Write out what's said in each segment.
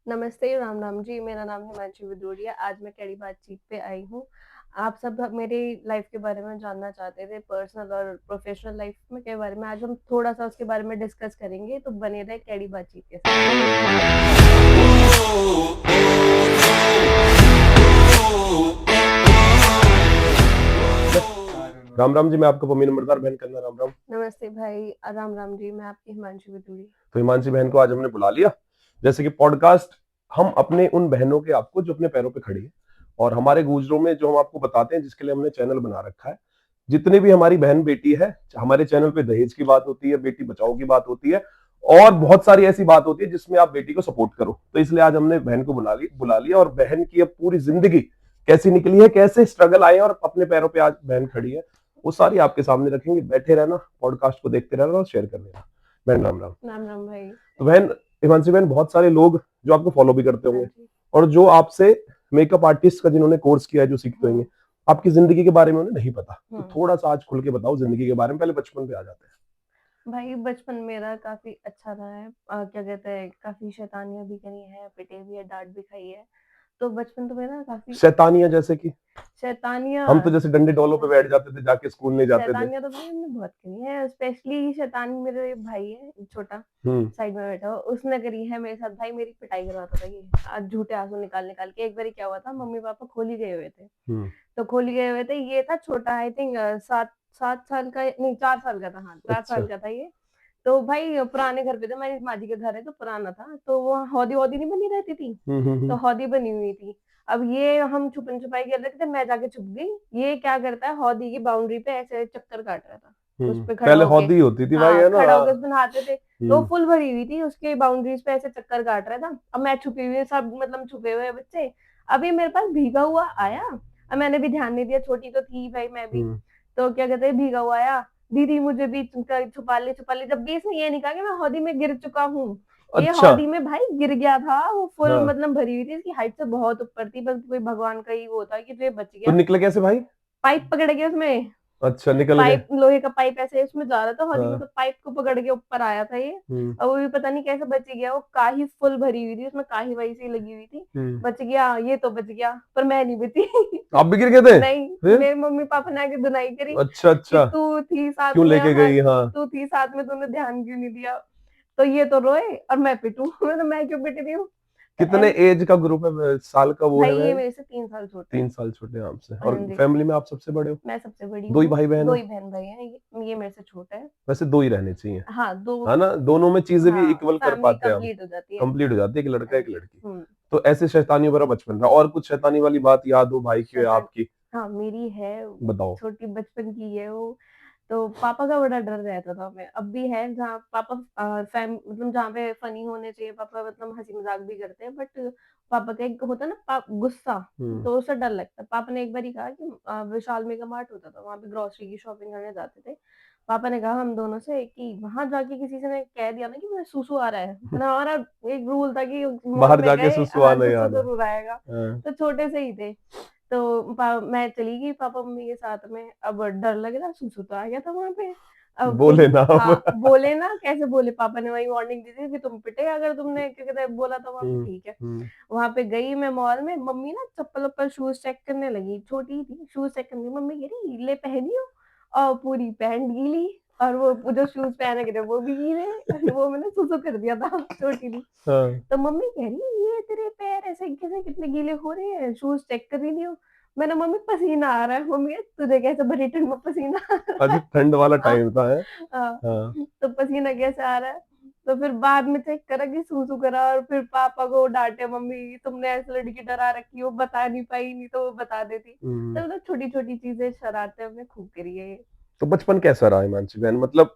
नमस्ते, राम राम जी। मेरा नाम हिमांशी भदौरिया। आज मैं कड़ी बातचीत पे आई हूँ। आप सब मेरी लाइफ के बारे में जानना चाहते थे, पर्सनल और प्रोफेशनल लाइफ में के बारे में। आज हम थोड़ा-सा उसके बारे में डिस्कस करेंगे, तो बने रहे कड़ी बातचीत के साथ। राम राम जी, मैं आपका पम्मी नंबरदार बहन करना। राम राम। नमस्ते भाई, राम राम जी। मैं आपकी हिमांशी भदौरिया। तो हिमांशी बहन को आज हमने बुला लिया, जैसे कि पॉडकास्ट हम अपने उन बहनों के आपको जो अपने पैरों पे खड़ी है और हमारे गुजरों में जो हम आपको बताते हैं, जिसके लिए हमने चैनल बना रखा है। जितनी भी हमारी बहन बेटी है, हमारे चैनल पे दहेज की बात होती है, बेटी बचाओ की बात होती है और बहुत सारी ऐसी बात होती है जिसमें आप बेटी को सपोर्ट करो। तो इसलिए आज हमने बहन को बुला लिया और बहन की अब पूरी जिंदगी कैसी निकली है, कैसे स्ट्रगल आए और अपने पैरों पे आज बहन खड़ी है, वो सारी आपके सामने रखेंगे। बैठे रहना, पॉडकास्ट को देखते रहना और शेयर कर देना। बहन राम राम। राम राम भाई। तो बहन, हिमांशी बहन, बहुत सारे लोग जो आपको फॉलो भी करते हाँ होंगे जी। और जो आपसे मेकअप आर्टिस्ट का जिन्होंने कोर्स किया है, जो सीखते हुँ, होंगे, आपकी जिंदगी के बारे में उन्हें नहीं पता। तो हुँ। थोड़ा सा आज खुल के बताओ जिंदगी के बारे में। पहले बचपन पे आ जाते भाई बचपन मेरा काफ़ी अच्छा रहा है। क्या कहते हैं, काफ़ी शैतानियाँ भी करी हैं, पिटे भी हैं, डाँट भी खाई है। तो बचपन तो मेरा हैं। काफ़ी शैतानियां जैसे कि हम तो शैतानियाँ जैसे डंडे डोलों पे बैठ जाते थे, जाके स्कूल नहीं जाते थे। शैतानियाँ तो भाई हमने बहुत करी हैं। स्पेशली शैतानी मेरे भाई है छोटा, हम्म। साइड में बैठा हुआ, उसने करी है मेरे साथ। भाई मेरी पिटाई करवाता था ये, झूठे आँसू निकाल-निकाल के। एक बारी क्या हुआ था, मम्मी-पापा खोली गए हुए थे। हम्म। तो खोली गए हुए थे, ये था छोटा, आई थिंक 7 साल का, नहीं 4 साल का था। हाँ, 4 अच्छा। साल का था ये। तो भाई पुराने घर पे थे, मेरी माँ जी का घर है तो पुराना था, तो वो हौदी-वौदी नहीं बनी रहती थी, तो हम्म। हौदी बनी हुई थी। अब ये हम छुपन-छुपाई खेल रहे थे, मैं जाके छुप गई। ये क्या करता है, हौदी की बाउंड्री पे ऐसे चक्कर काट रहा था, उस पे खड़ा पहले होके। हौदी होती थी भाई, हाँ, है ना? खड़ा हाँ। होके उसमें नहाते थे, तो हम्म। फुल भरी हुई थी, उसके बाउंड्रीज पे ऐसे चक्कर काट रहा था। अब मैं छुपी हुई, सब मतलब छुपे हुए बच्चे। अब ये मेरे पास भीगा हुआ आया, अब मैंने भी ध्यान नहीं दिया, छोटी तो थी भाई मैं भी। हम्म। तो क्या कहते हैं, भीगा हुआ आया, दीदी मुझे भी छुपा ले छुपा ले। जब भी इसने ये नहीं कहा कि मैं हौदी में गिर चुका हूँ, ये अच्छा। हौदी में भाई गिर गया था। वो फुल हाँ। मतलब भरी हुई थी, इसकी हाइट से बहुत ऊपर थी, बस कोई भगवान का ही वो था कि जो ये बच तो गया। निकले कैसे भाई? पाइप पकड़ के उसमें, अच्छा, निकल गए। पाइप लोहे का पाइप ऐसे उसमें जा रहा था हौदी में, हाँ। तो पाइप को पकड़ के ऊपर आया था ये। हम्म। और वो भी पता नहीं कैसे बच गया, वो काही फुल भरी हुई थी, उसमें काही वाही सी लगी हुई थी। हम्म। बच गया, ये तो बच गया, पर मैं नहीं बची। आप भी गिर गए थे नहीं, फिर? मेरे मम्मी पापा ने आके धुनाई करी अच्छा कि अच्छा। तू थी साथ क्यों में, लेके हाँ गई? हाँ। तू थी साथ में, तूने ध्यान क्यों नहीं दिया। तो ये तो रोए और मैं पिटूं। मैं क्यों पिट रही हूँ। तो कितने एज का ग्रुप है, साल का वो है भाई ये बहन? मेरे से 3 साल छोटा है। 3 साल छोटे हैं आपसे। हाँ और जी। फैमिली में आप सबसे बड़े हो? मैं सबसे बड़ी दो ही हूँ, भाई बहन 2 हो? ही बहन-भाई हैं, ये मेरे से छोटा है। वैसे दो ही रहने चाहिए, हाँ, 2। है ना? दोनों में चीजें भी हाँ, इक्वल कर फैमिली पाते हैं हम। कंप्लीट हो जाती है। कंप्लीट हो जाती है, एक लड़का हाँ एक जी। लड़की। हुँ, तो ऐसे शैतानी भरा बचपन रहा, और कुछ शैतानी वाली बात याद हो भाई की या शैतान आपकी? हाँ, मेरी है, बताओ। छोटी बचपन की है वो। तो पापा का बड़ा डर रहता था हमें, अब भी है। जहाँ पापा मतलब जहाँ पे फनी होने चाहिए, पापा मतलब हँसी-मज़ाक भी करते हैं, बट पापा का एक होता है ना गुस्सा, हम्म। तो उससे डर लगता है। पापा ने एक बारी कहा कि विशाल मेगा मार्ट होता था, वहाँ पे ग्रोसरी की शॉपिंग करने जाते थे। पापा ने कहा हम दोनों से कि वहाँ जाके किसी से ने कह दिया ना कि मुझे सूसू आ रहा है, मतलब हमारा एक रूल था कि मॉल बाहर में जाके गए, सुसु हाँ, आना ही सुसू आना। ज़रूर आएगा। हाँ। तो छोटे से ही थे। तो मैं चली गई पापा-मम्मी के साथ में, अब डर लग रहा, सूसू तो आ गया था वहाँ पे। अब बोले ना अब। हाँ, बोले ना, कैसे बोले, पापा ने वही वार्निंग दी थी कि तुम पिटे अगर तुमने क्या कहते हैं बोला था वहाँ पे, हम्म। ठीक है। हम्म। वहाँ पे गई मैं मॉल में, मम्मी ना चप्पल-वप्पल शूज़ चेक करने लगी, छोटी थी, शूज़ चेक करने लगी, मम्मी कह रही ले पहनियो, और पूरी पैंट गीली, और वो जो शूज़ पहने के थे वो भी गीले, वो मैंने सुसु कर दिया था, छोटी थी। हाँ। तो मम्मी कह रही ये तेरे पैर ऐसे कैसे कितने गीले हो रहे हैं, शूज चेक कर रही हो। मैंने मम्मी पसीना आ रहा है। मम्मी कह तुझे कैसे भरी ठंड में पसीना आ रहा अभी है। ठंड वाला हाँ, टाइम था है। हाँ, हाँ। तो पसीना कैसे आ रहा है। तो फिर बाद में चेक करा कि सूसू करा, और फिर पापा को डांटे, मम्मी तुमने ऐसे लड़की डरा रखी हो, बता नहीं पाई, नहीं तो वो बता देती। हम्म। तो मतलब छोटी छोटी चीजें शरारतें हमने खूब करी है। तो बचपन कैसा रहा हिमांशी बहन? मतलब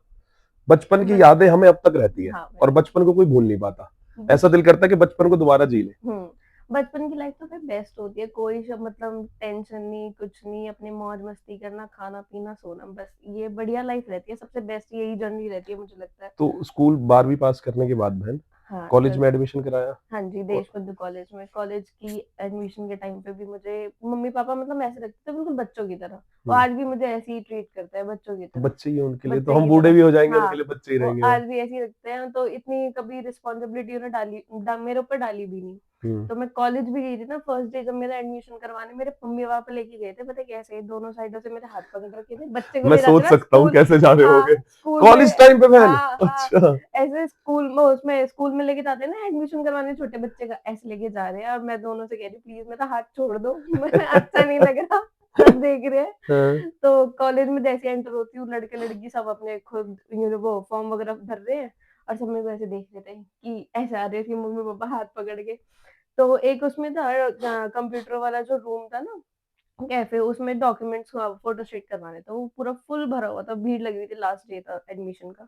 बचपन की बच यादें हमें अब तक रहती है हाँ और भाई। बचपन को कोई भूल नहीं पाता। बच ऐसा दिल करता है कि बचपन को दोबारा जी ले। हुँ। बचपन की लाइफ तो फिर बेस्ट होती है, कोई श मतलब टेंशन नहीं, कुछ नहीं, अपनी मौज-मस्ती करना, खाना-पीना, सोना, बस ये बढ़िया लाइफ रहती है, सबसे बेस्ट यही जर्नी रहती है मुझे लगता है। तो स्कूल 12वीं पास करने के बाद बहन हाँ, कॉलेज 12th में एडमिशन कराया? हाँ जी, और देशबंधु कॉलेज में। कॉलेज की एडमिशन के टाइम पे भी मुझे मम्मी-पापा मतलब ऐसे रखते थे बिल्कुल बच्चों की तरह। वो हुँ, आज भी मुझे ऐसे ही ट्रीट करते हैं बच्चों की तो तरह, बच्चे ही हैं उनके लिए, तो बच्चे हम की बूढ़े तरह। भी हो जाएँगे, उनके हाँ, लिए बच्चे ही वो रहेंगे आज वो। भी ऐसे ही रखते हैं, तो इतनी कभी रिस्पॉन्सिबिलिटी उन्होंने मेरे ऊपर डाली भी नहीं। हुँ, तो मैं कॉलेज भी गई थी ना, फर्स्ट डे जब मेरा एडमिशन करवाने मेरे मम्मी-पापा लेके गए थे, पता है कैसे? दोनों साइडों से मेरे हाथ पकड़ रखे थे। बच्चे को मैं ले जाते सोच ना सकता हूँ स्कूल। कैसे जा रहे होगे। हाँ, स्कूल कॉलेज में। टाइम पे बहन? हाँ, हाँ। अच्छा। ऐसे स्कूल में लेके जाते हैं ना एडमिशन करवाने छोटे बच्चे का, ऐसे लेके जा रहे हैं और मैं दोनों से कह रही हूँ प्लीज़ मेरा हाथ छोड़ दो। मैं अच्छा नहीं लग रहा, सब देख रहे हाँ, हैं। तो कॉलेज में जैसे एंटर होती हूँ, लड़के-लड़की सब अपने खुद वो फॉर्म वगैरह भर रहे हैं और सब मेरे को ऐसे देख रहे थे कि ऐसे आ रही थी मम्मी-पापा हाथ पकड़ के। तो एक उसमें था कंप्यूटर वाला जो रूम था ना कैफ़े, उसमें डॉक्यूमेंट्स फ़ोटोस्टेट करवाने थे, वो पूरा फुल भरा हुआ था, भीड़ लगी हुई थी, लास्ट डे था एडमिशन का।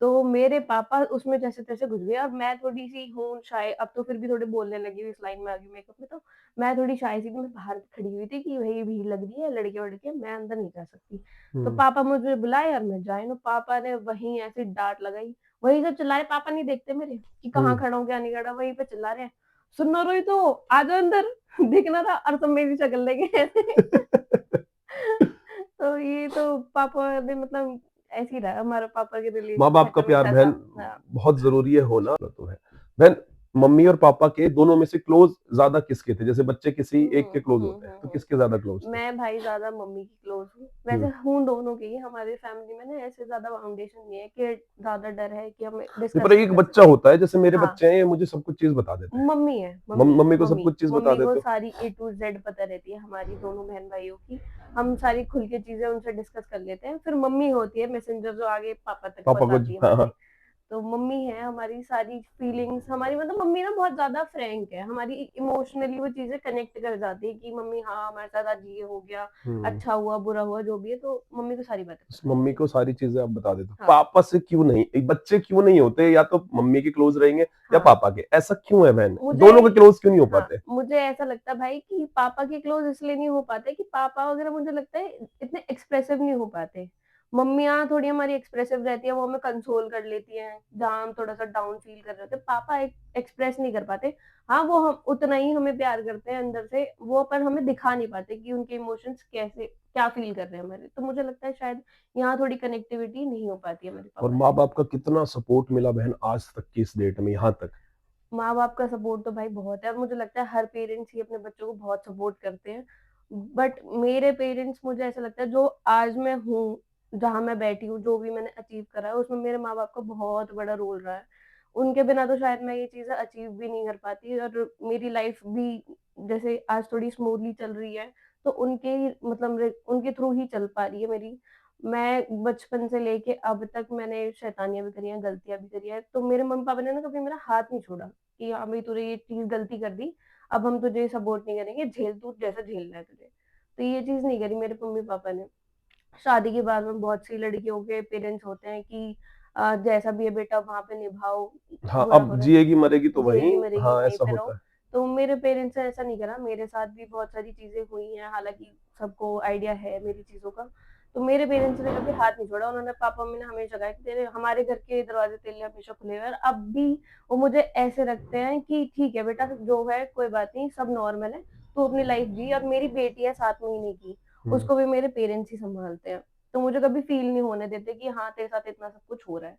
तो मेरे पापा उसमें जैसे-तैसे घुस गए और मैं थोड़ी-सी हूँ शाय, अब तो फिर भी थोड़े बोलने लगी हूँ, इस लाइन में आ गई मेकअप में, तो मैं थोड़ी शाय सी थी, मैं बाहर खड़ी हुई थी कि भई भीड़ लग रही है, लड़के-वड़के, मैं अंदर नहीं जा सकती। तो हुँ, पापा मुझे बुलाए और मैं जाए ना, पापा ने वहीं ऐसी डाँट लगाई, वहीं से चिल्लाए, पापा नहीं देखते मेरे कि कहाँ हुँ। खड़ा हूँ, क्या नहीं खड़ा, वहीं पे चिल्ला रहे हैं, "सुन ना रही तो आ जाओ अंदर।" दिख ना रहा और सब मेरी शक्ल देखे ऐसे। तो ये तो पापा ने मतलब ऐसे ही रहा हमारा पापा के माँ-बाप रिलेशन का प्यार हमेशा बहन था। हाँ। बहुत ज़रूरी है होना तो है। बहन, मम्मी और पापा के दोनों में से क्लोज़ ज़्यादा किसके थे? जैसे बच्चे किसी एक के क्लोज़ होते हैं, तो किसके ज़्यादा क्लोज़ थे? मैं भाई ज़्यादा मम्मी की क्लोज़ हूँ। वैसे हुँ। हूँ दोनों की ही, हमारी फैमिली में ना ऐसे ज़्यादा फाउंडेशन नहीं है कि ज़्यादा डर है कि हम नहीं, डिस्कस पर नहीं एक कर बच्चा सकते। होता है, जैसे मेरे हाँ। बच्चे हैं, ये मुझे सब कुछ चीज़ बता देते हैं। मम्मी है, मम्मी, मम्मी को सब मम्मी। कुछ चीज़ बता मम्मी को देते हो? सारी ए टू ज़ेड पता रहती है हमारी दोनों बहन-भाइयों की। हम सारी खुल के चीज़ें उनसे डिस्कस कर लेते हैं। फिर मम्मी होती है मैसेंजर जो आगे पापा तक पापा को पहुँचाती है हाँ, हाँ। हमारे। तो मम्मी है हमारी सारी फीलिंग्स हमारी मतलब मम्मी ना बहुत ज़्यादा फ्रैंक है। हमारी इमोशनली वो चीज़ें कनेक्ट कर जाती है कि मम्मी हाँ, हमारे साथ आज ये हो गया, हुँ। अच्छा हुआ, बुरा हुआ जो भी है तो मम्मी को सारी बातें उस पता मम्मी रहती हैं। को सारी चीज़ें आप बता देते हो। हाँ, पापा से क्यों नहीं? बच्चे क्यों नहीं होते या तो मम्मी के क्लोज़ रहेंगे या हाँ। पापा के, ऐसा क्यों है बहन? मुझे दोनों के क्लोज़ क्यों नहीं हो हाँ, पाते? मुझे ऐसा लगता है भाई कि पापा के क्लोज़ इसलिए नहीं हो पाते कि पापा वगैरह मुझे लगता है इतने एक्सप्रेसिव नहीं हो पाते। मम्मियाँ थोड़ी हमारी एक्सप्रेसिव रहती हैं, वो हमें कंसोल कर लेती हैं, जहाँ हम थोड़ा-सा डाउन फ़ील कर रहे होते हैं। पापा एक्सप्रेस नहीं कर पाते। हाँ, वो हम उतना ही हमें प्यार करते हैं अंदर से, वो पर हमें दिखा नहीं पाते कि उनके इमोशंस कैसे क्या फ़ील कर रहे हैं हमारे। तो मुझे लगता है शायद यहाँ थोड़ी कनेक्टिविटी नहीं हो पाती है मेरे और पापा से। माँ-बाप का कितना सपोर्ट मिला बहन आज तक की इस डेट में यहाँ तक? माँ-बाप का सपोर्ट तो भाई बहुत है और मुझे लगता है हर पेरेंट्स ही अपने बच्चों को बहुत सपोर्ट करते हैं। बट मेरे पेरेंट्स मुझे ऐसा लगता है जो आज मैं हूँ, जहाँ मैं बैठी हूँ, जो भी मैंने अचीव करा है उसमें मेरे माँ-बाप का बहुत बड़ा रोल रहा है। उनके बिना तो शायद मैं ये चीज़ें अचीव भी नहीं कर पाती और मेरी लाइफ़ भी जैसे आज थोड़ी स्मूथली चल रही है, तो उनके ही मतलब उनके थ्रू ही चल पा रही है मेरी। मैं बचपन से लेके अब तक मैंने शैतानियाँ भी करी हैं, गलतियाँ भी करी हैं, तो मेरे मम्मी-पापा ने ना कभी मेरा हाथ नहीं छोड़ा। कि हाँ भाई तूने ये चीज़ गलती कर दी, अब हम तुझे सपोर्ट नहीं करेंगे, झेल तू जैसा झेलना है तुझे। तो ये चीज़ नहीं करी मेरे मम्मी-पापा ने। शादी के बाद में बहुत सी लड़कियों के पेरेंट्स होते हैं कि जैसा भी है बेटा वहाँ पे निभाओ, हाँ, बुरा अब हो रहा है, जिएगी मरेगी तो वहीं, जिएगी-मरेगी हाँ, वहीं ऐसा पे होता रहो। है। तो मेरे पेरेंट्स ने ऐसा नहीं करा, मेरे साथ भी बहुत सारी चीज़ें हुई हैं, हालाँकि सबको आइडिया है मेरी चीज़ों का। तो मेरे पेरेंट्स ने कभी हाथ नहीं छोड़ा, उन्होंने पापा-मम्मी ने हमेशा कहा कि तेरे हमारे घर के दरवाज़े तेरे लिए हमेशा खुले हुए हैं और अब भी वो मुझे ऐसे रखते हैं कि ठीक है बेटा जो है कोई बात नहीं, सब नॉर्मल है, तू अपनी लाइफ़ जी और मेरी बेटी है 7 महीने की, हुँ, उसको भी मेरे पेरेंट्स ही सँभालते हैं। तो मुझे कभी फ़ील नहीं होने देते कि हाँ, तेरे साथ इतना सब कुछ हो रहा है।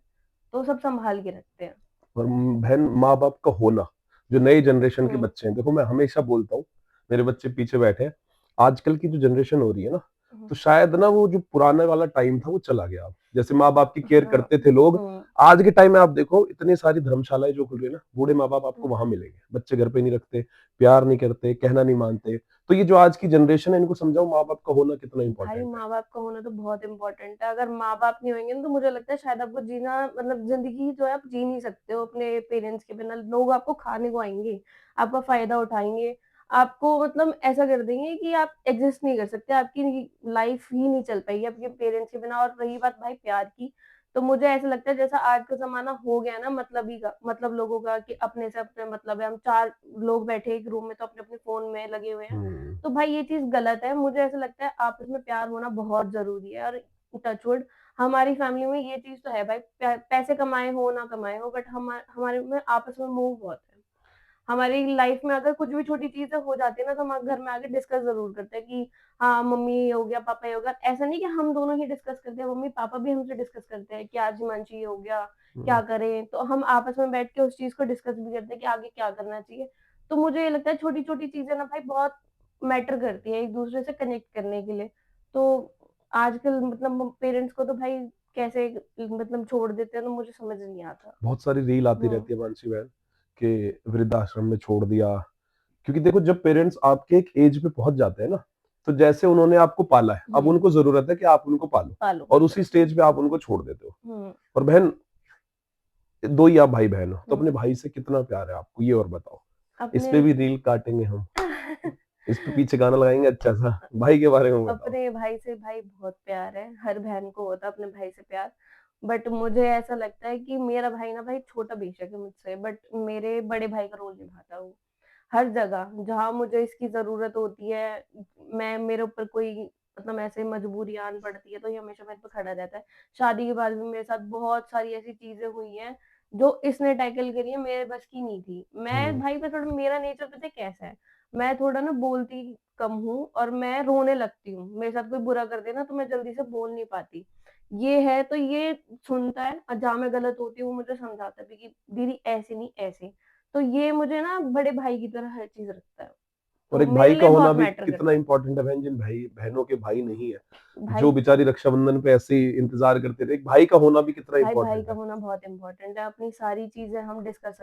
तो सब सँभाल के रखते हैं। और बहन माँ-बाप का होना, जो नई जनरेशन के हुँ, बच्चे हैं, देखो मैं हमेशा बोलता हूँ, मेरे बच्चे पीछे बैठे हैं, आजकल की जो जनरेशन हो रही है ना, हुँ, तो शायद ना वो जो पुराने वाला टाइम था वो चला गया अब। जैसे माँ-बाप की केयर हाँ, करते थे लोग, हुँ, आज के टाइम में आप देखो इतनी सारी धर्मशालाएँ जो खुल रही है ना, बूढ़े माँ-बाप आपको हुँ। वहाँ मिलेंगे। बच्चे घर पे नहीं रखते, प्यार नहीं करते, कहना नहीं मानते। तो ये जो आज की जनरेशन है इनको समझाओ माँ-बाप का होना कितना भाई इम्पोर्टेंट है। माँ-बाप का होना तो बहुत इम्पोर्टेंट है। अगर माँ-बाप नहीं होंगे ना तो मुझे लगता है शायद आपको जीना मतलब ज़िंदगी जो है आप जी नहीं सकते हो अपने पेरेंट्स के बिना। लोग आपको खाने को आएँगे, आपका फ़ायदा उठाएँगे, आपको मतलब ऐसा कर देंगे कि आप एग्ज़िस्ट नहीं कर सकते, आपकी लाइफ़ ही नहीं चल पाएगी आपके पेरेंट्स के बिना। और रही बात भाई प्यार की, तो मुझे ऐसा लगता है जैसा आज का ज़माना हो गया ना मतलबी का मतलब लोगों का कि अपने से अपने मतलब है। हम 4 लोग बैठे एक रूम में तो अपने-अपने फ़ोन में लगे हुए हैं। हुँ। तो भाई ये चीज़ गलत है। मुझे ऐसा लगता है आपस में प्यार होना बहुत ज़रूरी है और टच वुड हमारी फैमिली में ये चीज़ तो है भाई, पैसे कमाए हो ना कमाए हो, बट हमारे में आपस में मोह बहुत है। हमारी लाइफ में अगर कुछ भी छोटी चीज़ें हो जाती है ना, तो हम घर में आके डिस्कस ज़रूर करते हैं कि हाँ, मम्मी ये हो गया, पापा ये हो गया। ऐसा नहीं कि हम दोनों ही डिस्कस करते हैं, मम्मी-पापा भी हमसे डिस्कस करते हैं कि आज हिमांशी ये हो गया, क्या हम्म, करें? तो हम आपस में बैठ के उस चीज़ को डिस्कस भी करते हैं कि आगे क्या करना चाहिए। तो मुझे ये लगता है छोटी-छोटी चीज़ें ना भाई बहुत मैटर करती है एक-दूसरे से कनेक्ट करने के लिए। तो आजकल मतलब पेरेंट्स को तो भाई कैसे मतलब छोड़ देते हैं, तो मुझे समझ नहीं आता। बहुत सारी रील आती हुँ, रहती है मानसी बहन कि वृद्धाश्रम में छोड़ दिया। क्योंकि देखो जब पेरेंट्स आपके एक एज पे पहुंच जाते हैं ना, तो जैसे उन्होंने आपको पाला है, अब हुँ, उनको जरूरत है कि आप उनको पालो, पालो और उसी बिल्कुल। स्टेज पे आप उनको छोड़ देते हो। हुँ, और बहन, दो ही आप भाई बहन हो, तो अपने हुँ। भाई से कितना प्यार है आपको, ये और बताओ। इस अपने पे भी रील काटेंगे हम, इस पे पीछे गाना लगाएंगे अच्छा सा, भाई के बारे में बताओ। अपने भाई से भाई बहुत प्यार है, हर बहन को होता है अपने भाई से प्यार। बट मुझे ऐसा लगता है कि मेरा भाई ना भाई छोटा बेशक है मुझसे, बट मेरे बड़े भाई का रोल निभाता है वो। हर जगह जहाँ मुझे इसकी ज़रूरत होती है, मैं मेरे ऊपर कोई मतलब ऐसे मजबूरी आन पड़ती है, तो ये हमेशा मेरे पे खड़ा रहता है। शादी के बाद भी मेरे साथ बहुत सारी ऐसी चीज़ें हुई हैं, जो इसने टैकल करी है, मेरे बस की नहीं थी। मैं हम्म, भाई पे थोड़ा मेरा नेचर पता है कैसा है? मैं थोड़ा ना बोलती कम हूँ और मैं रोने लगती हूँ। मेरे साथ कोई बुरा कर दे ना, तो मैं जल्दी से बोल नहीं पाती। ये है तो ये सुनता है, और जहाँ मैं गलत होती हूँ, वो मुझे समझाता भी कि दीदी ऐसे नहीं ऐसे। तो ये मुझे ना बड़े भाई की तरह हर चीज़ रखता है। और तो एक मेरे भाई का लिए होना बहुत भी मैटर कितना करता है। इंपॉर्टेंट है बहन, जिन भाई बहनों के भाई नहीं है, जो भाई बेचारी रक्षाबंधन पे ऐसे ही इंतजार करते थे, एक भाई का होना भी कितना भाई इंपॉर्टेंट का है। होना बहुत इम्पोर्टेंट है। अपनी सारी चीज़ें हम डिस्कस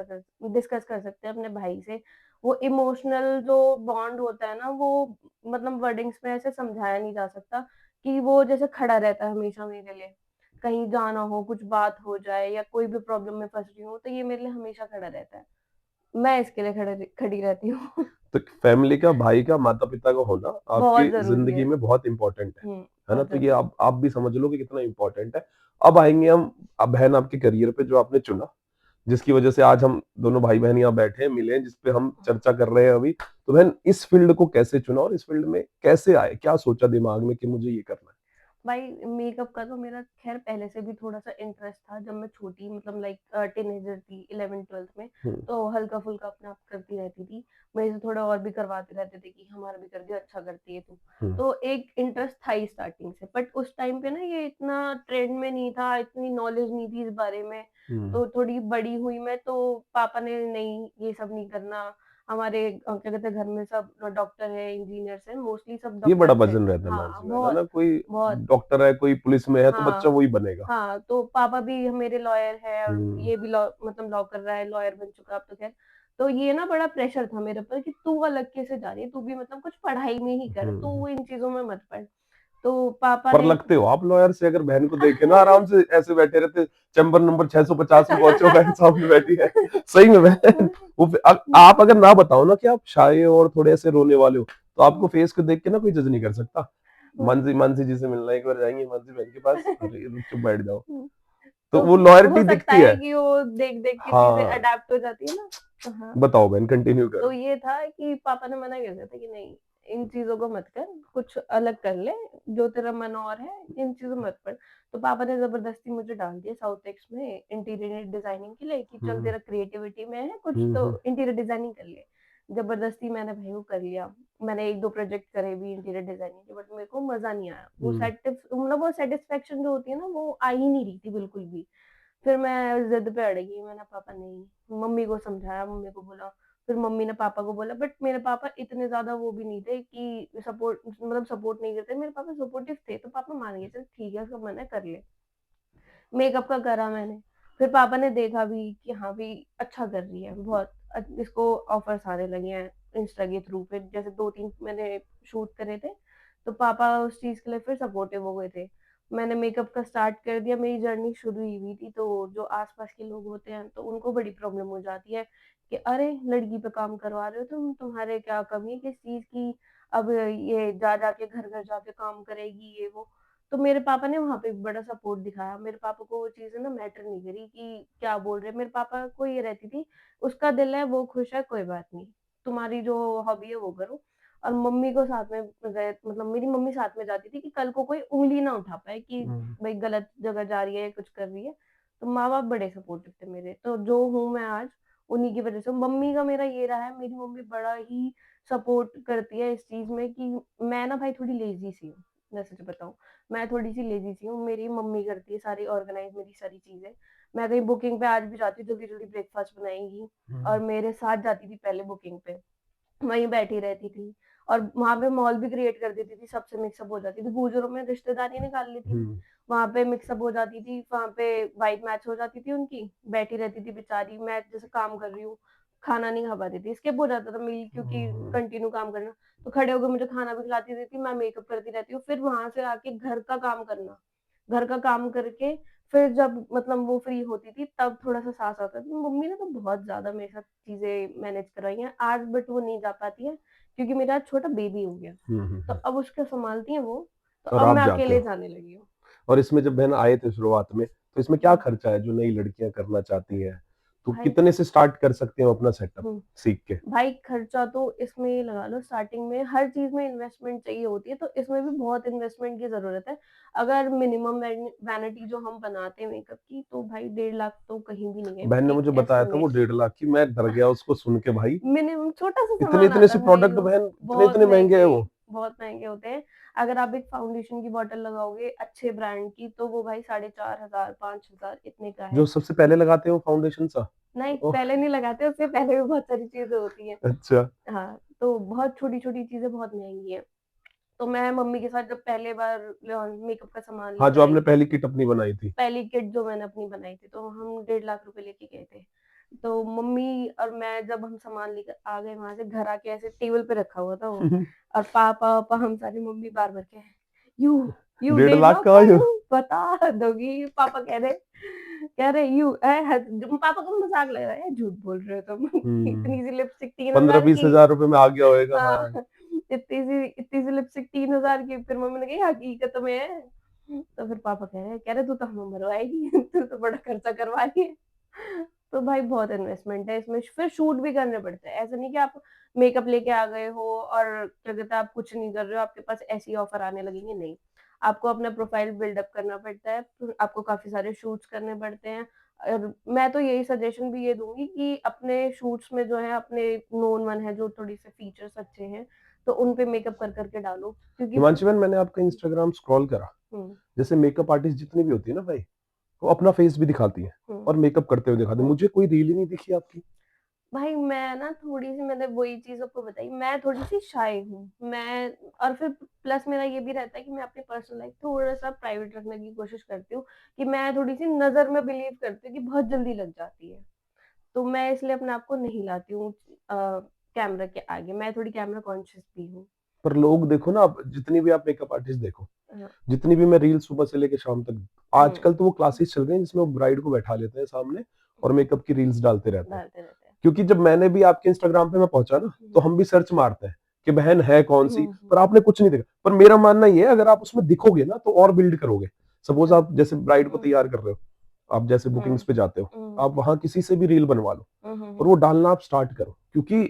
कर सकते हैं अपने भाई से। वो इमोशनल जो बॉन्ड होता है ना, वो मतलब वर्डिंग्स में ऐसे समझाया नहीं जा सकता कि वो जैसे खड़ा रहता है हमेशा मेरे लिए। कहीं जाना हो, कुछ बात हो जाए या कोई भी प्रॉब्लम में फँस रही हूँ, तो ये मेरे लिए हमेशा खड़ा रहता है। मैं इसके लिए खड़ी रहती हूँ। तो फैमिली का, भाई का, माता पिता का होना आपकी बहुत ज़रूरी जिंदगी है। में बहुत इंपॉर्टेंट हुँ, है ना? बहुत तो ये ज़रूरी है। आप भी समझ लो कि कितना इंपॉर्टेंट है। अब आएंगे हम, अब बहन आपके करियर पे जो आपने चुना, जिसकी वजह से आज हम दोनों भाई बहन यहाँ बैठे हैं, मिले हैं, जिसपे हम चर्चा कर रहे हैं अभी। तो बहन, इस फील्ड को कैसे चुना और इस फील्ड में कैसे आए, क्या सोचा दिमाग में कि मुझे ये करना भाई मेकअप का तो मेरा खैर पहले से भी थोड़ा-सा इंटरेस्ट था जब मैं छोटी मतलब लाइक टीनेजर थी 11th-12th में, है? तो हल्का-फुल्का अपने आप करती रहती थी। मेरे से थोड़ा और भी करवाते रहते थे कि हमारा भी कर दे, अच्छा करती है तू। हम्म, तो एक इंटरेस्ट था ही स्टार्टिंग से, बट उस टाइम पे ना ये इतना ट्रेंड में नहीं था, इतनी नॉलेज नहीं थी इस बारे में। हम्म, तो थोड़ी बड़ी हुई मैं तो पापा ने नहीं ये सब नहीं करना। हमारे क्या कहते हैं घर में सब डॉक्टर है, इंजीनियर्स हैं, मोस्टली सब ये बड़ा डॉक्टर्स हैं। वजन रहता है हाँ, मानसी बहन, है ना? बहुत, कोई बहुत। डॉक्टर है, कोई पुलिस में है, तो बच्चा हाँ, वही बनेगा। हाँ, तो पापा भी मेरे लॉयर है और हम्म, ये भी लॉ मतलब लॉ कर रहा है, लॉयर बन चुका है अब तो खैर। तो ये ना बड़ा प्रेशर था मेरे ऊपर कि तू अलग कैसे जा रही है, तू भी मतलब कुछ पढ़ाई में ही कर, हम्म। तू इन चीज़ों में मत पड़। तो पापा पर ने लगते हो आप लॉयर से, अगर बहन को देखे ना, आराम से ऐसे बैठे रहते, चैम्बर नंबर 650 में पहुंचे हो, बहन सामने बैठी है। सही में बहन, वो आप अगर ना बताओ ना कि आप शाय और थोड़े ऐसे रोने वाले हो, तो आपको फेस को देख के ना कोई जज नहीं कर सकता। मानसी मानसी जी से मिलना, एक बार जाएंगे मानसी बहन के पास, अरे रुक, चुप बैठ जाओ। तो तो वो लॉयल्टी हो सकता दिखती है। है कि वो देख-देख के चीज़ें हाँ, अडैप्ट हो जाती है ना। तो हाँ। बताओ बहन, कंटिन्यू तो करो। ये था कि पापा ने मना कर दिया था कि नहीं, इन चीज़ों को मत कर, कुछ अलग कर ले, जो तेरा मन और है, इन चीज़ों में मत पड़। तो पापा ने ज़बरदस्ती मुझे डाल दिया साउथ एक्स में इंटीरियर डिज़ाइनिंग के लिए कि चल हम्म, तेरा क्रिएटिविटी में है कुछ हम्म, तो इंटीरियर डिज़ाइनिंग कर ले। ज़बरदस्ती मैंने भाई वो कर लिया। मैंने 1-2 प्रोजेक्ट करे भी इंटीरियर डिज़ाइनिंग के, बट मेरे को मज़ा नहीं आया। हम्म, वो सैटिस्फैक्शन जो होती है ना, वो आ ही नहीं रही थी बिल्कुल भी। फिर मैं ज़िद पे अड़ गई, मैंने पापा नहीं, मम्मी को समझाया, मम्मी को बोला, फिर मम्मी ने पापा को बोला, बट मेरे पापा इतने ज़्यादा वो भी नहीं थे कि सपोर्ट नहीं करते, मेरे पापा सपोर्टिव थे, तो पापा मान गए, चल ठीक है, उसका मन है कर ले। मेकअप का करा मैंने, फिर पापा ने देखा भी कि हाँ भी अच्छा कर रही है, बहुत इसको ऑफर्स आने लगे हैं इंस्टा के थ्रू, फिर जैसे 2-3 मैंने शूट करे थे, तो पापा उस चीज़ के लिए फिर सपोर्टिव हो गए थे। मैंने मेकअप का स्टार्ट कर दिया, मेरी जर्नी शुरू ही हुई थी, तो जो आस-पास के लोग होते हैं, तो उनको बड़ी प्रॉब्लम हो जाती है कि अरे! लड़की पे काम करवा रहे हो तुम, तुम्हारे क्या कमी है किस चीज़ की? अब ये जा-जा के घर-घर जाके काम करेगी, ये वो। तो मेरे पापा ने वहाँ पे बड़ा सपोर्ट दिखाया। मेरे पापा को वो चीज़ें ना मैटर नहीं करी कि क्या बोल रहे हैं। मेरे पापा को ये रहती थी, उसका दिल है, वो खुश है, कोई बात नहीं। तुम्हारी जो हॉबी है वो करो। और मम्मी को साथ में गए, मतलब मेरी मम्मी साथ में जाती थी कि कल को कोई उँगली ना उठा पाए कि भई गलत जगह जा रही है या कुछ कर रही है। तो माँ-बाप बड़े सपोर्टिव थे मेरे, तो जो हूँ मैं आज उन्हीं की वज़ह से। मम्मी का मेरा ये रहा है, मेरी मम्मी बड़ा ही सपोर्ट करती है इस चीज़ में कि मैं ना भाई थोड़ी लेज़ी सी हूँ, मैं सच बताऊँ। मैं थोड़ी-सी लेज़ी सी हूँ, मेरी मम्मी करती है सारी ऑर्गनाइज़ मेरी सारी चीज़ें। मैं कहीं बुकिंग पे आज भी जाती हूँ, जल्दी-जल्दी ब्रेकफ़ास्ट बनाएँगी और मेरे साथ जाती थी पहले बुकिंग पे। वहीं बैठी रहती थी और वहाँ पे माहौल भी क्रिएट कर देती थी, सबसे मिक्सअप हो जाती थी। गुजरों में रिश्तेदारी निकाल लेती थी, वहाँ पे मिक्सअप हो जाती थी, वहाँ पे वाइब मैच हो जाती थी उनकी, बैठी रहती थी बेचारी। मैं जैसे काम कर रही हूँ, खाना नहीं खा पाती थी, स्किप हो जाता था मील क्योंकि कंटिन्यू काम करना। तो खड़े होके मुझे खाना भी खिलाती रहती, मैं मेकअप करती रहती हूँ। फिर वहाँ से आके घर का काम करना, घर का काम करके फिर जब मतलब वो फ्री होती थी तब थोड़ा-सा साथ आता था। मम्मी ने तो बहुत ज़्यादा मेरे साथ चीज़ें मैनेज करवाई हैं। आज बट वो नहीं जा पाती हैं क्योंकि मेरा छोटा बेबी हो गया। तो अब उसको सँभालती हैं वो, तो और अब आप मैं जाते अकेले हो। जाने लगी हूँ। और इसमें जब बहन आए थे शुरुआत में, तो इसमें क्या हुँ, खर्चा है जो नई लड़कियां करना चाहती हैं? तो भाई कितने से स्टार्ट कर सकते हो अपना सेटअप हुँ। सीख के? भाई खर्चा तो इसमें ये लगा लो, स्टार्टिंग में हर चीज़ में इन्वेस्टमेंट चाहिए होती है, तो इसमें भी बहुत इन्वेस्टमेंट की ज़रूरत है। अगर मिनिमम वैनिटी जो हम बनाते हैं मेकअप की, तो भाई 1.5 लाख तो कहीं भी नहीं है, बहन ने एक मुझे बताया था वो एस्टिमेट। 1.5 लाख की, मैं डर गया उसको सुन के भाई। मिनिमम छोटा-सा इतने सामान इतने आता से है, नहीं प्रोडक्ट लो, बहन, इतने बहुत इतने महंगे हैं महँगे, वो। बहुत महँगे होते हैं। अगर आप एक फाउंडेशन की बॉटल लगाओगे अच्छे ब्रांड की, तो वो भाई 4,500 5,000 इतने का जो है। सबसे पहले लगाते हो फाउंडेशन सा। नहीं, ओह, पहले नहीं लगाते, उससे पहले भी बहुत सारी चीज़ें होती हैं। अच्छा। हाँ, तो बहुत छोटी-छोटी चीज़ें बहुत महँगी हैं। तो मैं मम्मी के साथ जब पहले बार मेकअप का सामान हाँ, लेकर जो आई आपने थी, पहली किट अपनी बनाई थी। पहली किट जो मैंने अपनी बनाई थी, तो हम 1.5 लाख लेके गए थे। तो मम्मी और मैं जब हम सामान लेकर आ गए वहाँ से, घर आके ऐसे टेबल पे रखा हुआ था वो, और पापा हम सारी मम्मी बार-बार कह रहे, "यू डेढ़ 1.5 लाख लाख का का आयु। यू बता दोगी?" पापा कह रहे यू पापा को मज़ाक लग रहा है, "झूठ बोल रहे हो तुम। इतनी सी लिपस्टिक 15 3,000 20 की।" हजार रुपए में आ गया होएगा। हाँ। हाँ, इतनी सी लिपस्टिक 3,000 की, फिर मम्मी ने कहा, "ये हकीकत में है।" तो फिर पापा कह रहे तू तो हमें मरवाएगी, तू तो बड़ा खर्चा करवा रही है। तो भाई बहुत इन्वेस्टमेंट है इसमें, फिर शूट भी करने पड़ते हैं। ऐसा नहीं कि आप मेकअप लेके आ गए हो और क्या कहते हैं आप कुछ नहीं कर रहे हो, आपके पास ऐसे ही ऑफर आने लगेंगे, नहीं। आपको अपना प्रोफाइल बिल्डअप करना पड़ता है, फिर आपको काफ़ी सारे शूट्स करने पड़ते हैं। और मैं तो यही सजेशन भी ये दूँगी कि अपने शूट्स में जो है अपने नोन वन है जो थोड़ी-से फीचर्स अच्छे हैं, तो उन पे मेकअप कर के डालो क्योंकि हिमांशु बहन, मैंने आपका इंस्टाग्राम स्क्रॉल करा। हुँ, जैसे मेकअप आर्टिस्ट जितनी भी होती है ना भाई, वो अपना फेस भी दिखाती है हुँ, और मेकअप करते हुए दिखाते हैं। हुँ। मुझे कोई रील ही नहीं दिखी आपकी। भाई मैं ना थोड़ी-सी, मैंने वही चीज़ आपको बताई, मैं थोड़ी-सी शाय हूँ। मैं और फिर प्लस मेरा ये भी रहता है कि मैं अपनी पर्सनल लाइफ़ थोड़ा-सा प्राइवेट रखने की कोशिश करती हूँ, कि मैं थोड़ी-सी नज़र में बिलीव करती हूँ कि बहुत जल्दी लग जाती है। तो मैं इसलिए अपने आप को नहीं लाती हूँ कैमरा के आगे, मैं थोड़ी कैमरा कॉन्शियस भी हूँ। पर लोग देखो ना, आप जितनी भी आप मेकअप आर्टिस्ट देखो, हाँ, जितनी भी मैं रील सुबह से लेके शाम तक, हुँ, आजकल तो वो क्लासेस चल रही हैं जिसमें वो ब्राइड को बैठा लेते हैं सामने और हुँ, मेकअप की रील्स डालते रहते हैं। डालते रहते हैं। क्योंकि जब मैंने भी आपके इंस्टाग्राम पे मैं पहुंचा ना, हुँ, तो हम भी सर्च मारते हैं कि बहन है कौन सी, हुँ, पर हुँ, आपने कुछ नहीं देखा। पर मेरा मानना ये है, अगर आप उसमें दिखोगे ना तो और बिल्ड करोगे। सपोज अच्छा। आप जैसे ब्राइड को हुँ, तैयार कर रहे हो, आप जैसे बुकिंग्स हुँ, पे जाते हो, हुँ, आप वहां किसी से भी रील बनवा लो हुँ, हुँ, और हुँ। वो डालना आप स्टार्ट करो, क्योंकि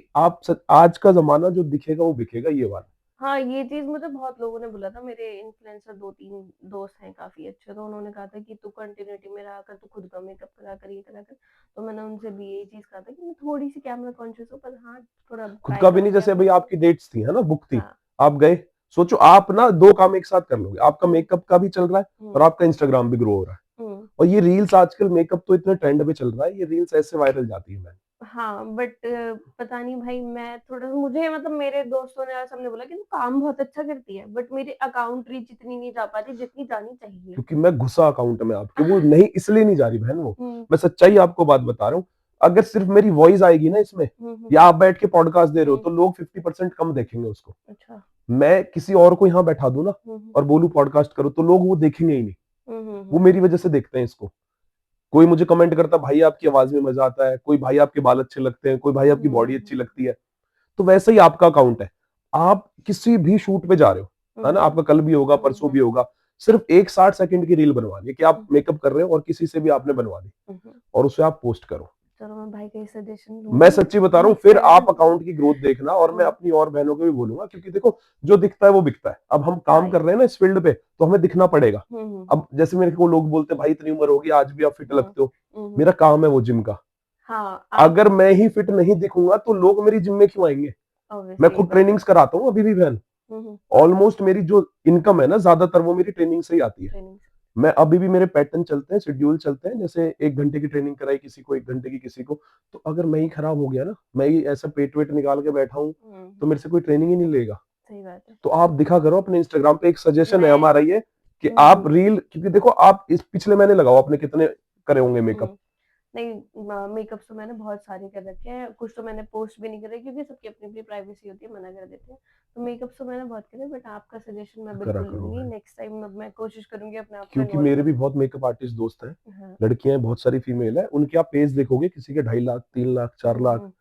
आज का जमाना जो दिखेगा वो बिकेगा, ये वाला। हाँ, ये चीज़ मुझे बहुत लोगों ने बोला था, मेरे इन्फ्लुएंसर 2-3 दोस्त हैं काफ़ी अच्छे, तो उन्होंने कहा था कि तू कंटिन्यूटी में रहा कर, तू खुद का मेकअप करा कर, ये करा कर। तो मैंने उनसे भी यही चीज़ कहा था कि मैं थोड़ी-सी कैमरा कॉन्शियस हूँ, पर हाँ, थोड़ा खुद ट्राई का भी नहीं, करूँगी जैसे अपने अभी आप को। आपकी डेट्स थी है ना, बुक थी, हाँ। आप गए, सोचो आप ना दो काम एक साथ कर लोगे, आपका हुँ, मेकअप का भी चल रहा है और हुँ, आपका इंस्टाग्राम भी ग्रो हो रहा है। हुँ। और ये रील्स आजकल, मेकअप तो इतने ट्रेंड पे चल रहा है, ये रील्स ऐसे वायरल जाती है मैम। हाँ, बट पता नहीं भाई, मैं थोड़ा-सा, मुझे मतलब मेरे दोस्तों ने और सबने बोला कि तू काम बहुत अच्छा करती है, बट मेरी अकाउंट रीच इतनी नहीं जा पाती जितनी जानी चाहिए। क्योंकि मैं घुसा अकाउंट में आपके, वो नहीं इसलिए नहीं जा रही बहन वो। हुँ, मैं सच्चाई आपको बात बता रहा हूँ। अगर सिर्फ मेरी वॉइस आएगी ना इसमें, हुँ, हुँ, या आप बैठ के पॉडकास्ट दे रहे हो, हुँ। तो लोग 50% कम देखेंगे उसको। अच्छा। मैं किसी और को यहाँ बैठा दूं ना हुँ, हुँ। और बोलूं पॉडकास्ट करो, तो लोग वो देखेंगे ही नहीं। हुँ, हुँ, वो हुँ, मेरी हुँ। वजह से देखते हैं इसको। कोई मुझे कमेंट करता, भाई आपकी आवाज में मजा आता है, कोई भाई आपके बाल अच्छे लगते हैं, कोई भाई आपकी हुँ, बॉडी हुँ, अच्छी लगती है। तो वैसे ही आपका अकाउंट है। आप किसी भी शूट पे जा रहे हो, है हुँ, ना, आपका कल भी होगा, हुँ, परसों हुँ, भी होगा, सिर्फ एक 60 सेकंड की रील बनवानी है कि आप हुँ, मेकअप कर रहे हो और किसी से भी आपने बनवा दी, हुँ, हुँ। और उसे आप पोस्ट करो। चलो मैं भाई का ही सजेशन मैं लूंगी सच्ची बता रहा हूँ, नेक्स्ट फिर आप टाइम। अकाउंट की ग्रोथ देखना, और मैं अपनी और बहनों को भी बोलूंगा, क्योंकि देखो जो दिखता है वो बिकता है। अब हम हाँ काम कर रहे हैं ना इस फील्ड पे, तो हमें दिखना पड़ेगा। हम्म अब जैसे मेरे को लोग बोलते हैं भाई इतनी उम्र होगी आज भी आप फिट हम्म लगते हो, हम्म मेरा काम है वो जिम का। हाँ आप अगर मैं ही फिट नहीं दिखूंगा तो लोग मेरी जिम में क्यों आएंगे? मैं ऑब्वियसली खुद बात है। ट्रेनिंग्स कराता हूँ अभी भी बहन। हम्म ऑलमोस्ट मेरी जो इनकम है ना, ज्यादातर वो मेरी ट्रेनिंग से ही आती है। ट्रेनिंग। मैं अभी भी, मेरे पैटर्न चलते हैं, शेड्यूल चलते हैं, जैसे 1 घंटे की ट्रेनिंग कराई किसी को, 1 घंटे की किसी को। तो अगर मैं ही खराब हो गया ना, मैं ही ऐसा पेट वेट निकाल के बैठा हूँ, तो मेरे से कोई ट्रेनिंग ही नहीं लेगा। सही बात है। तो आप दिखा करो अपने इंस्टाग्राम पे, एक सजेशन है मैं हमारा ये, कि आप हम्म रील, क्योंकि देखो आप इस पिछले महीने लगाओ आपने कितने करे होंगे मेकअप। हम्म नहीं, मेकअप तो मैंने बहुत सारे कर रखे हैं, कुछ तो मैंने पोस्ट भी नहीं करे क्योंकि सबकी अपनी अपनी प्राइवेसी होती है, मना कर देते हैं। तो मेकअप तो मैंने बहुत करे, बट आपका सजेशन मैं करा बिल्कुल करो लूंगी, बहन, नेक्स्ट टाइम मैं कोशिश करूंगी अपने आप को क्योंकि इन्वॉल्व मेरे भी करने बहुत मेकअप आर्टिस्ट दोस्त हैं, में। हाँ लड़कियां हैं, बहुत सारी फीमेल है, उनके आप पेज देखोगे, किसी के 2.5 लाख, 3 लाख, 4 लाख। हम्म।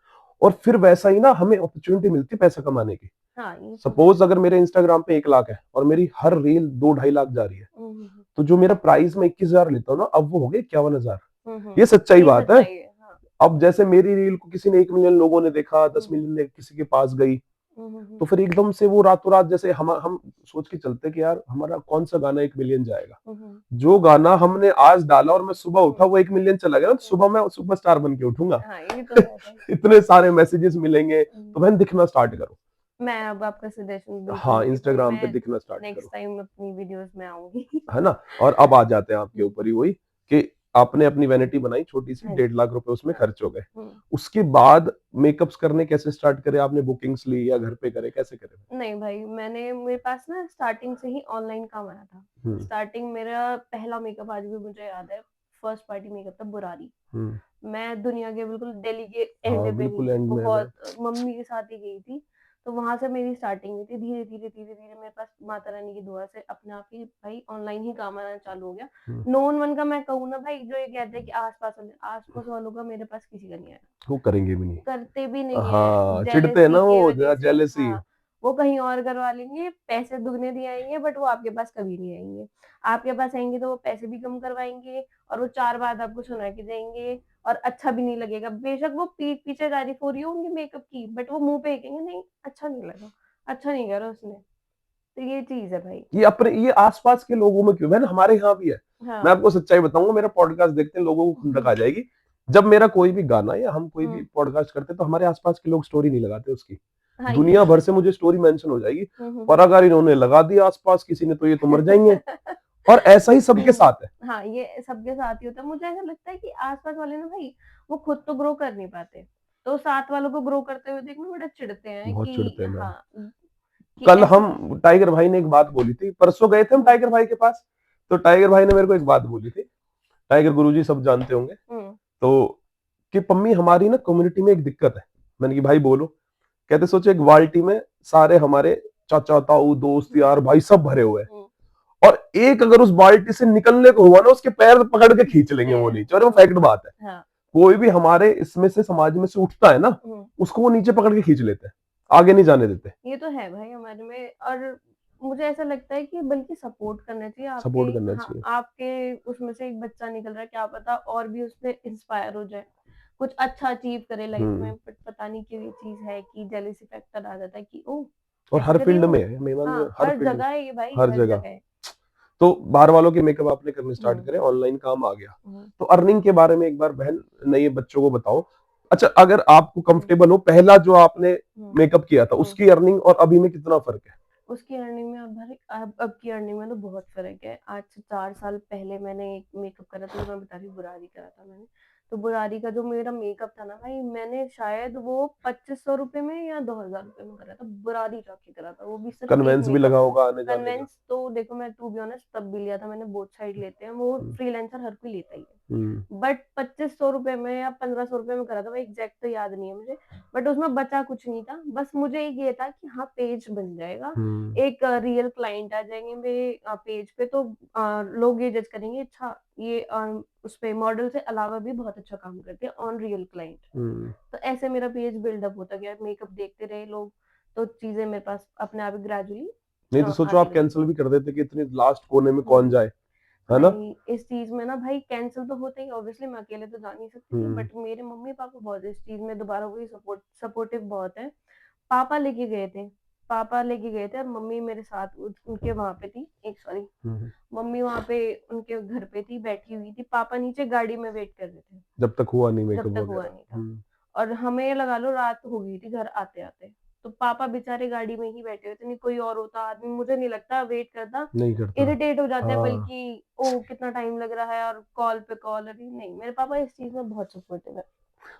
और फिर वैसा ही ना हमें अपॉर्चुनिटी मिलती है पैसा कमाने की। हाँ ये तो है। सपोज अगर मेरे इंस्टाग्राम पे 1 लाख है और मेरी हर रील 2-2.5 लाख जा रही है, हम्म तो जो मेरा प्राइस मैं 21,000 लेता हूँ ना, अब वो हो गए 51,000। ये हम्म। सच्चाई ये बात है। सच्चाई है हाँ। अब जैसे मेरी रील को किसी ने 1 मिलियन लोगों ने देखा, दस हम्म मिलियन ने किसी के पास गई, हम्म तो फिर एकदम से वो रातों रात, जैसे हम सोच के चलते कि यार हमारा कौन सा गाना 1 मिलियन जाएगा। हम्म जो गाना हमने आज डाला और मैं सुबह उठा हम्म, वो 1 मिलियन चला गया ना, तो सुबह मैं सुपरस्टार बन के उठूंगा। हाँ ये तो है भाई। इतने सारे मैसेजेस मिलेंगे, हम्म, तो बहन दिखना स्टार्ट करो। मैं अब आपका सजेशन बिल्कुल हाँ, लूंगी भाई, इंस्टाग्राम पे मैं दिखना स्टार्ट नेक्स्ट करो, टाइम अपनी वीडियोस में आऊंगी। है ना। और अब आ जाते हैं आपके हम्म, ऊपर ही वही, कि आपने अपनी वैनिटी बनाई छोटी सी, हाँ जी। 1.5 लाख रुपए उसमें हाँ खर्च हो गए। हम्म। उसके बाद मेकअप्स करने कैसे स्टार्ट करे आपने? बुकिंग्स ली या घर पे करे, कैसे करे? नहीं भाई, मैंने मेरे पास ना स्टार्टिंग से ही ऑनलाइन काम आया था। हम्म स्टार्टिंग मेरा पहला मेकअप आज भी मुझे याद है, फर्स्ट पार्टी मेकअप था बुरारी। हम्म। मैं दुनिया के बिल्कुल दिल्ली के एंड हाँ पे गई बिल्कुल थी, एंड में है मैं। बहुत मम्मी के साथ ही गई थी। तो वहां से मेरी स्टार्टिंग हुई थी, धीरे धीरे धीरे धीरे मेरे पास माता रानी की दुआ से अपने आप ही भाई ऑनलाइन ही काम आना चालू हो गया। हम्म, नॉन वन का मैं कहूँ ना भाई, जो ये कहते हैं कि आस पास वालों का मेरे पास किसी का नहीं आया, वो करेंगे भी नहीं। करते भी नहीं है, हाँ, चिढ़ते हैं ना जेलेसी की वो, वजह से। जेलेसी। हाँ, वो कहीं और करवा लेंगे, पैसे दुगने दिए आएंगे, बट वो आपके पास कभी नहीं आएंगे। आपके पास आएंगे तो वो पैसे भी कम करवाएंगे, और वो 4 बात आपको सुना के जाएंगे, और अच्छा भी नहीं लगेगा। बेशक वो पीठ पीछे तारीफ हो रही होंगी मेकअप की, बट वो मुंह पे ही कहेंगे नहीं अच्छा नहीं लगा, अच्छा नहीं करा उसने। तो ये चीज है भाई। ये अपने, ये आसपास के लोगों में क्यों? बहन हमारे यहाँ भी है। मैं हाँ आपको सच्चाई बताऊंगा, मेरा पॉडकास्ट देखते हैं लोगों को खुंदक आ जाएगी। जब मेरा कोई भी गाना या हम कोई भी हम्म, पॉडकास्ट करते हैं, तो हमारे आसपास के लोग स्टोरी नहीं लगाते उसकी। हाँ ये दुनिया तो भर है। से मुझे स्टोरी मेंशन हो जाएगी, और हम्म। अगर इन्होंने लगा दी आसपास किसी ने, तो ये तो मर जाएंगे। और ऐसा ही सबके साथ है। हाँ ये सबके साथ ही होता है। मुझे ऐसा लगता है कि आसपास वाले ना भाई, वो खुद तो ग्रो कर नहीं पाते, तो साथ वालों को ग्रो करते हुए देखना बड़ा चिढ़ते हैं बहुत चिढ़ते कि हैं मैम। हाँ, कि कल ऐसे। हम, टाइगर भाई ने एक बात बोली थी, परसों गए थे हम हम्म टाइगर भाई के पास, तो टाइगर भाई ने मेरे को एक बात बोली थी, टाइगर गुरुजी सब जानते होंगे। हम्म तो कि पम्मी हमारी ना कम्युनिटी में एक दिक्कत है। मैंने कि भाई बोलो। कहते सोचो एक बाल्टी में सारे हमारे चाचा ताऊ दोस्त हम्म यार भाई सब भरे हुए हैं, हम्म, और एक अगर उस बाल्टी से निकलने को हुआ ना, उसके पैर पकड़ के खींच खींचते लेंगे वो हैं। नीचे, और वो फैक्ट बात है। हाँ कोई भी हमारे इसमें से, समाज में से उठता है ना, हम्म, उसको वो नीचे पकड़ के खींच लेते हैं, आगे नहीं जाने देते। ये तो है भाई हमारे में। और मुझे ऐसा लगता है कि बल्कि सपोर्ट करना चाहिए आपके। सपोर्ट करना हाँ, चाहिए। आपके उसमें से एक बच्चा निकल रहा है, क्या पता और भी उससे इंस्पायर हो जाए, कुछ अच्छा अचीव करे लाइफ में, हम्म। बट पता नहीं क्यों ये चीज है कि जेलेसी फैक्टर आ जाता है कि ओ और ऐसे हर कर रही फील्ड हो। में है मेहमान, हाँ हर हर फील्ड में, जगह है ये भाई, हर हर जगह। जगह है। तो बाहर वालों के मेकअप आपने करने स्टार्ट हम्म करे, ऑनलाइन काम आ गया, हम्म तो अर्निंग के बारे में एक बार बहन नए बच्चों को बताओ। अच्छा, अगर आपको हम्म कंफर्टेबल हो, पहला जो आपने हम्म मेकअप किया था हम्म। उसकी अर्निंग और अभी में कितना फर्क है? उसकी अर्निंग में अब की अर्निंग में तो बहुत फर्क है। आज से 4 साल पहले मैंने एक मेकअप करा था, जो मैं बता रही हूँ, बुरारी करा था मैंने। तो बुरारी का जो मेरा मेकअप था ना भाई, मैंने शायद वो 2500 रुपये में या 2000 रुपये में करा था, बुरारी जाके करा था, वो भी सिर्फ एक कन्वेंस भी मेकअप। लगा होगा आने जाने का। कन्वेंस तो देखो, मैं टू बी ऑनेस्ट तब भी लिया था मैंने, बोथ साइड लेते हैं वो, हम्म फ्रीलांसर हर कोई लेता ही है। हम्म बट 2500 रुपये में या 1500 रुपये में करा था भाई, एग्जैक्ट तो याद नहीं है मुझे। बट उसमें बचा कुछ नहीं था, बस मुझे एक ये था कि हाँ पेज बन जाएगा, हम्म एक रियल क्लाइंट आ जाएंगे मेरे पेज पे, तो लोग ये जज करेंगे अच्छा ये उस पे मॉडल से अलावा भी बहुत अच्छा काम करते हैं ऑन रियल क्लाइंट। हम्म। तो ऐसे मेरा पेज बिल्डअप होता गया, मेकअप देखते रहे लोग, तो चीजें मेरे पास अपने आप ही ग्रेजुअली नहीं तो सोचो आती आप गई। कैंसिल भी कर देते कि इतनी लास्ट कोने में हम्म, कौन जाए। है ना? नहीं, इस चीज़ में ना भाई कैंसल तो होता ही ऑब्वियसली मैं अकेले तो जा नहीं सकती थी, हुँ, बट मेरे मम्मी-पापा बहुत इस चीज़ में दोबारा वही सपोर्टिव बहुत हैं। पापा लेके गए थे, पापा लेके गए थे और मम्मी मेरे साथ उनके वहाँ पे थी, एक सॉरी, हुँ, हुँ। मम्मी वहाँ पे उनके घर पे थी, बैठी हुई थी, पापा नीचे गाड़ी में वेट कर रहे थे, जब तक हुआ नहीं जब मेकअप तक हुआ वगैरह। नहीं था। हुँ, और हमें लगा लो रात हो गई थी घर आते-आते। तो पापा बेचारे गाड़ी में ही बैठे हुए थे, नहीं कोई और होता आदमी मुझे नहीं लगता वेट करता, नहीं करता। इरिटेट हो जाता है हाँ, बल्कि ओह! कितना टाइम लग रहा है और कॉल पे कॉल अरे नहीं, मेरे पापा इस चीज़ में बहुत सपोर्टिव है।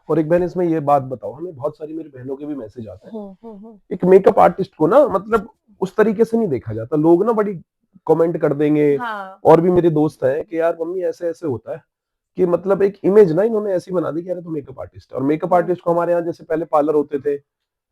और एक बहन इसमें ये बात बताओ, हमें बहुत सारी मेरी बहनों के भी मैसेज आते हैं। हुँ, हुँ, हुँ। एक मेकअप आर्टिस्ट को ना मतलब उस तरीके से नहीं देखा जाता। लोग ना बड़ी कमेंट कर देंगे हाँ। और भी मेरे दोस्त हैं कि यार मम्मी ऐसे-ऐसे होता है कि मतलब एक इमेज ना इन्होंने ऐसी बना दी कि अरे तू मेकअप आर्टिस्ट है और मेकअप हुँ, आर्टिस्ट को हमारे यहाँ जैसे पहले पार्लर होते थे,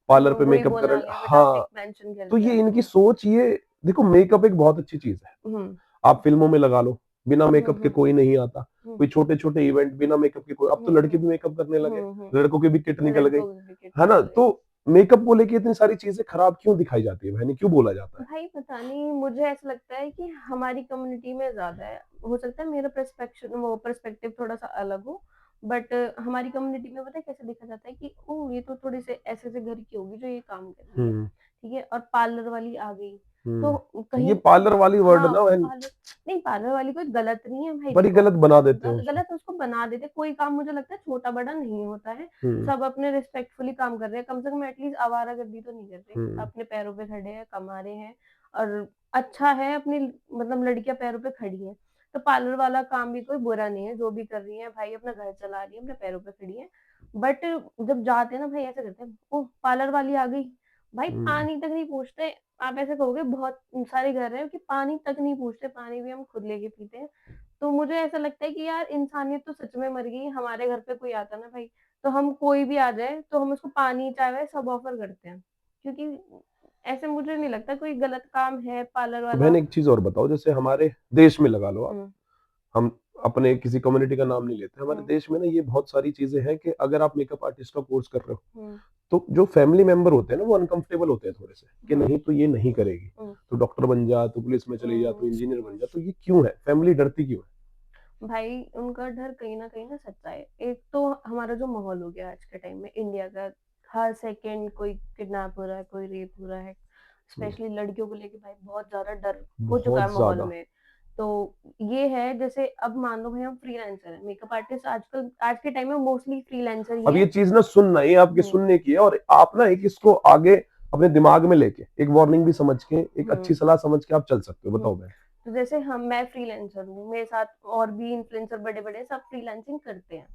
पार्लर पे वही मेकअप वो कर नालियाँ बिठा के हाँ, एक मेंशन कर तो दिया। ये इनकी हुँ, सोच ये देखो मेकअप एक बहुत अच्छी चीज़ है। हुँ, आप फ़िल्मों में लगा लो, बिना हुँ, मेकअप के हुँ, कोई नहीं आता। हुँ, कोई छोटे-छोटे इवेंट बिना मेकअप के कोई अब तो हुँ, लड़के हुँ, भी मेकअप करने लगे, हुँ, हुँ। लड़कों की भी किट निकल गई, लड़कों की भी किट है ना? निकल गई। तो मेकअप को लेके इतनी सारी चीज़ें खराब क्यों दिखाई जाती है बहनें, क्यों बोला जाता है? भाई पता नहीं मुझे ऐसा लगता है कि हमारी कम्युनिटी में ज़्यादा है। हो सकता है मेरा पर्सपेक्टिव थोड़ा-सा अलग हो, बट हमारी कम्युनिटी में पता है कैसे देखा जाता है कि ओह! ये तो थोड़े से ऐसे-ऐसे घर की होगी जो ये काम कर रही है, हुँ, ठीक है? और पार्लर वाली आ गई, तो ये कहीं पार्लर वाली वर्ड हाँ, ना बहन पार्लर नहीं पार्लर वाली कोई गलत नहीं है भाई बड़ी देखो, गलत बना देते हैं उसको। गलत उसको बना देते हैं, कोई काम मुझे लगता है छोटा-बड़ा नहीं होता है, हुँ, सब अपने रिस्पेक्टफुली काम कर रहे हैं, कम से कम एटलीस्ट आवारागर्दी तो नहीं कर रहे, हुँ, अपने पैरों पे खड़े हैं, कमा रहे हैं और अच्छा है अपनी मतलब लड़कियाँ पैरों पे खड़ी हैं, तो पार्लर वाला काम भी कोई बुरा नहीं है, जो भी कर रही हैं भाई अपना घर चला रही है, अपने पैरों पे खड़ी है। बट जब जाते हैं ना भाई ऐसे करते हैं, ओह! पार्लर वाली आ गई, भाई हुँ, पानी तक नहीं पूछते, आप ऐसे कहोगे बहुत सारे घर हैं कि पानी तक नहीं पूछते, पानी भी हम खुद लेके पीते हैं। तो मुझे ऐसा लगता है कि यार इंसानियत तो सच में मर गई, हमारे घर पे कोई आता है ना भाई, तो हम कोई भी आ जाए तो हम उसको पानी, चाय-वाय सब ऑफ़र करते हैं। क्योंकि ऐसे मुझे नहीं लगता कोई गलत काम है पार्लर तो वाला। बहन एक चीज़ और बताओ जैसे हमारे देश में लगा लो आप, हुँ, हम अपने किसी कम्युनिटी का नाम नहीं लेते, हमारे हुँ, देश में ना ये बहुत सारी चीज़ें हैं कि अगर आप मेकअप आर्टिस्ट का कोर्स कर रहे हो हुँ, तो जो फैमिली मेंबर होते हैं ना वो अनकंफर्टेबल होते हैं थोड़े से कि हुँ, नहीं तो ये नहीं करेगी, हुँ, तो डॉक्टर बन जा, तो पुलिस में चली जा, तो हुँ, इंजीनियर बन हुँ। जा, तो ये क्यों है, फैमिली डरती क्यों है? भाई उनका डर कहीं न कहीं ना सच्चा है। एक तो हमारा जो माहौल हो गया आज के टाइम में इंडिया का, हर सेकंड कोई किडनैप हो रहा है, कोई रेप हो रहा है। हम्म, स्पेशली लड़कियों को लेके भाई बहुत ज़्यादा डर हो चुका है बहुत माहौल ज्यादा। में। तो ये है जैसे अब मान लो भाई हम फ्रीलांसर हैं, मेकअप आर्टिस्ट आजकल आज के टाइम में मोस्टली फ्रीलांसर ही अब ये हैं। चीज ना सुनना ये आपके हुँ, सुनने की है और आप ना एक इसको आगे अपने दिमाग में लेके एक वार्निंग भी समझ के एक अच्छी हुँ, सलाह समझ के आप चल सकते हो, हुँ। बताओ बहन। तो जैसे हम मैं फ्रीलांसर हूँ, मेरे साथ और भी इन्फ्लुएंसर बड़े-बड़े सब फ्रीलांसिंग करते हैं।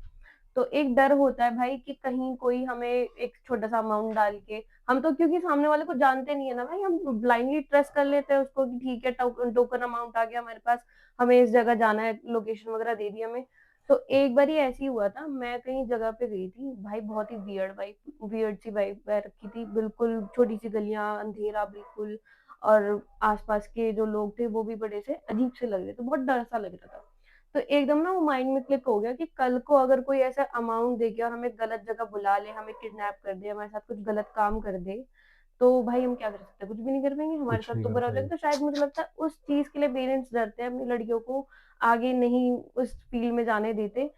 तो एक डर होता है भाई कि कहीं कोई हमें एक छोटा-सा अमाउंट डाल के हम तो क्योंकि सामने वाले को जानते नहीं है ना भाई, हम ब्लाइंडली ट्रस्ट कर लेते हैं उसको कि ठीक है टोकन अमाउंट आ गया हमारे पास, हमें इस जगह जाना है, लोकेशन वगैरह दे दी हमें। तो एक बारी ऐसे ही हुआ था, मैं कहीं जगह पे गई थी, भाई बहुत ही वियर्ड सी वाइब रखी थी, बिल्कुल छोटी-सी गलियाँ, अंधेरा बिल्कुल और आस-पास के जो लोग थे वो भी बड़े से अजीब से लग रहे थे, बहुत डर सा लग रहा था। तो एकदम ना वो माइंड में क्लिक हो गया कि कल को अगर कोई ऐसा अमाउंट दे के और हमें गलत जगह बुला ले, हमें किडनैप कर दे, हमारे साथ कुछ गलत काम कर दे, तो भाई हम क्या कर सकते हैं? कुछ भी नहीं कर पाएँगे, हमारे कुछ साथ नहीं तो कर बुरा हो जाएगा। पाएंगे। तो शायद मुझे लगता है उस चीज़ के लिए पेरेंट्स डरते हैं, अपनी लड़कियों को आगे नहीं उस फील्ड में जाने देते।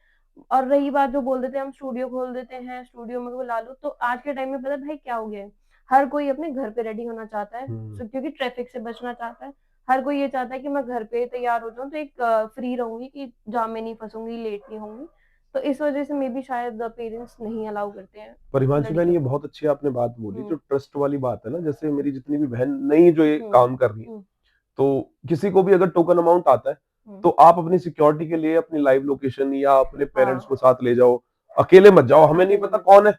और रही बात जो बोल देते हैं हम स्टूडियो खोल देते हैं, स्टूडियो में बुला लो, तो आज के टाइम में पता है भाई क्या हो गया है? हर कोई अपने घर पे रेडी होना चाहता है, हम्म, क्योंकि ट्रैफिक से बचना चाहता है। हर कोई ये चाहता है कि मैं घर पे तैयार हो जाऊँ तो एक फ्री रहूँगी कि जाम में नहीं फँसूँगी, लेट नहीं होंगी। तो इस वज़ह से मेबी शायद पेरेंट्स नहीं अलाउ करते हैं पर हिमांशु बहन लड़कियों ये को। बहुत अच्छी आपने बात बोली जो हुँ, ट्रस्ट वाली बात है ना, जैसे मेरी जितनी भी बहन नई जो ये हुँ, काम कर रही है, हुँ, तो किसी को भी अगर टोकन अमाउंट आता है हुँ। तो आप अपनी सिक्योरिटी के लिए अपनी लाइव लोकेशन या अपने पेरेंट्स हाँ, को साथ ले जाओ, अकेले मत जाओ, हमें नहीं अकेले पता मत कौन है,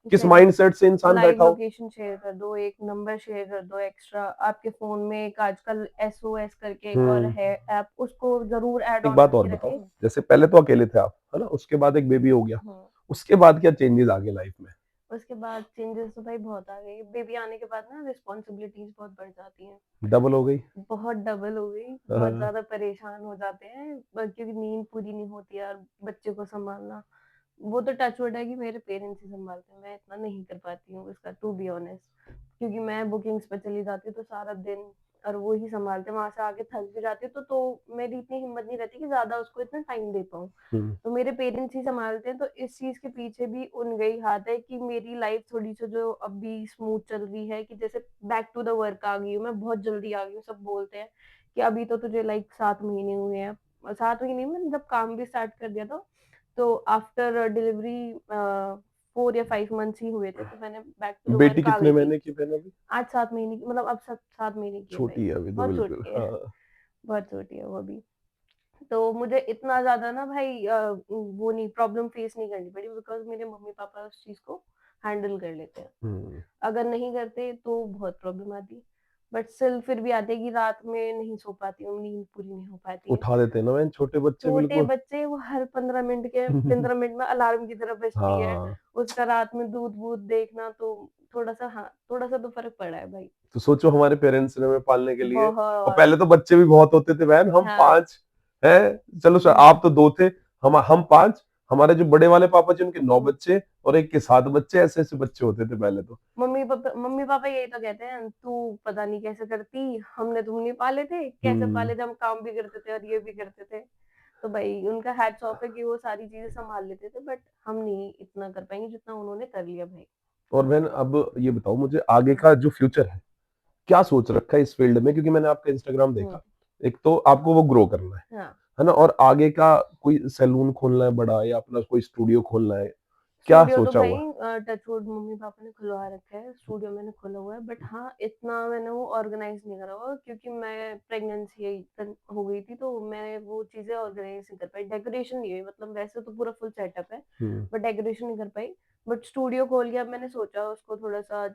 किस सही बात। माइंडसेट से इंसान लाइव बैठा हो। लोकेशन शेयर कर दो, एक नंबर शेयर कर दो एक्स्ट्रा, आपके फ़ोन में एक आजकल एसओएस करके एक और हम्म, है ऐप, उसको ज़रूर ऐड एक ऑन बात और करके बताओ, रखें। जैसे पहले तो अकेले थे आप, है ना, उसके बाद एक बेबी हो गया, हुँ। उसके बाद क्या चेंजेस आ गए लाइफ में? उसके बाद चेंजेस तो भाई बहुत आ गए। बेबी आने के बाद ना रिस्पॉन्सिबिलिटीज़ बहुत बढ़ जाती हैं। डबल हो गई। बहुत डबल हो गई, बहुत हाँ, ज़्यादा परेशान हो जाते हैं क्योंकि नींद पूरी नहीं होती है और बच्चे को सँभालना। वो तो टच वुड है कि मेरे पेरेंट्स ही सँभालते हैं, मैं इतना नहीं कर पाती हूँ इसका टू बी ऑनेस्ट। क्योंकि मैं बुकिंग्स पे चली जाती हूँ तो सारा दिन और वो ही संभालते हैं, वहाँ से आके थक भी जाती हूँ, तो मेरी इतनी हिम्मत नहीं रहती कि ज़्यादा उसको इतना टाइम दे पाऊँ। तो मेरे पेरेंट्स ही सँभालते हैं, तो इस चीज़ के पीछे भी उनका ही हाथ है कि मेरी लाइफ़ थोड़ी-सी जो अभी स्मूथ चल रही है, कि जैसे बैक टू द वर्क आ गई हूँ, मैं बहुत जल्दी आ गई हूँ। सब बोलते हैं कि अभी तो तुझे लाइक 7 महीने हुए हैं। 7 महीने में मैंने जब काम भी स्टार्ट कर दिया था, तो आफ्टर डिलीवरी 4 या 5 मंथ्स ही हुए थे, तो मैंने बैक टू द बेटी वर्क आ कितने गई थी। महीने की बहन अभी? 8-7 महीने की, मतलब अब 7 महीने की है भाई, छोटी है अभी तो बहुत बिल्कुल, छोटी है, हाँ। बहुत छोटी है वो अभी। तो मुझे इतना ज़्यादा ना भाई वो नहीं, प्रॉब्लम फेस नहीं करनी पड़ी, बिकॉज़ मेरे मम्मी-पापा उस चीज़ को हैंडल कर लेते हैं। हुँ। अगर नहीं करते तो बहुत प्रॉब्लम आती। बट स्टिल फिर भी आती है कि रात में नहीं सो पाती हूँ, नींद पूरी नहीं हो पाती है। उठा देते हैं ना बहन छोटे बच्चे छोटे बिल्कुल। बच्चे वो हर 15 मिनट में अलार्म की तरह बजती है। हाँ, उसका रात में दूध-वूध देखना, तो थोड़ा-सा, हाँ, थोड़ा-सा तो फ़र्क पड़ा है भाई। तो सोचो हमारे पेरेंट्स ने हमें पालने के लिए, और बहुत। पहले तो बच्चे भी बहुत होते थे बहन, हम हाँ। 5 हैं, चलो हुँ। आप तो 2 थे, हम 5, हमारे जो बड़े वाले पापा जी उनके 9 हुँ। बच्चे और एक के 7 बच्चे, ऐसे-ऐसे बच्चे होते थे पहले तो। मम्मी-पापा यही तो कहते हैं, "तू पता नहीं कैसे करती, हमने तुम नहीं पाले थे, कैसे हुँ। पाले थे, हम काम भी करते थे और ये भी करते थे।" तो भाई उनका हैट्स ऑफ है कि वो सारी चीज़ें सँभाल लेते थे, बट हम नहीं इतना कर पाएँगे जितना उन्होंने कर लिया भाई। और बहन अब ये बताओ मुझे आगे का जो फ्यूचर है, क्या सोच रखा है इस फील्ड में? क्योंकि मैंने आपका इंस्टाग्राम हुँ। देखा, एक तो आपको वो ग्रो करना हाँ। है ना? और आगे का कोई सैलून खोलना है बड़ा या अपना कोई स्टूडियो खोलना है, क्या स्टूडियो तो सोचा भाई हुआ है? टचवुड मम्मी-पापा ने खुलवा रखा है, स्टूडियो मैंने खोला हुआ है, बट हाँ, इतना मैंने वो ऑर्गेनाइज़ नहीं करा हुआ, क्योंकि मैं प्रेग्नेंसी हो गई थी, तो मैं वो चीज़ें ऑर्गेनाइज़ नहीं कर पाई। डेकोरेशन नहीं हुई, मतलब वैसे तो पूरा फुल सेटअप है, हुँ, बट डेकोरेशन नहीं कर पाई। बट स्टूडियो खोल के अब मैंने सोचा उसको थोड़ा-सा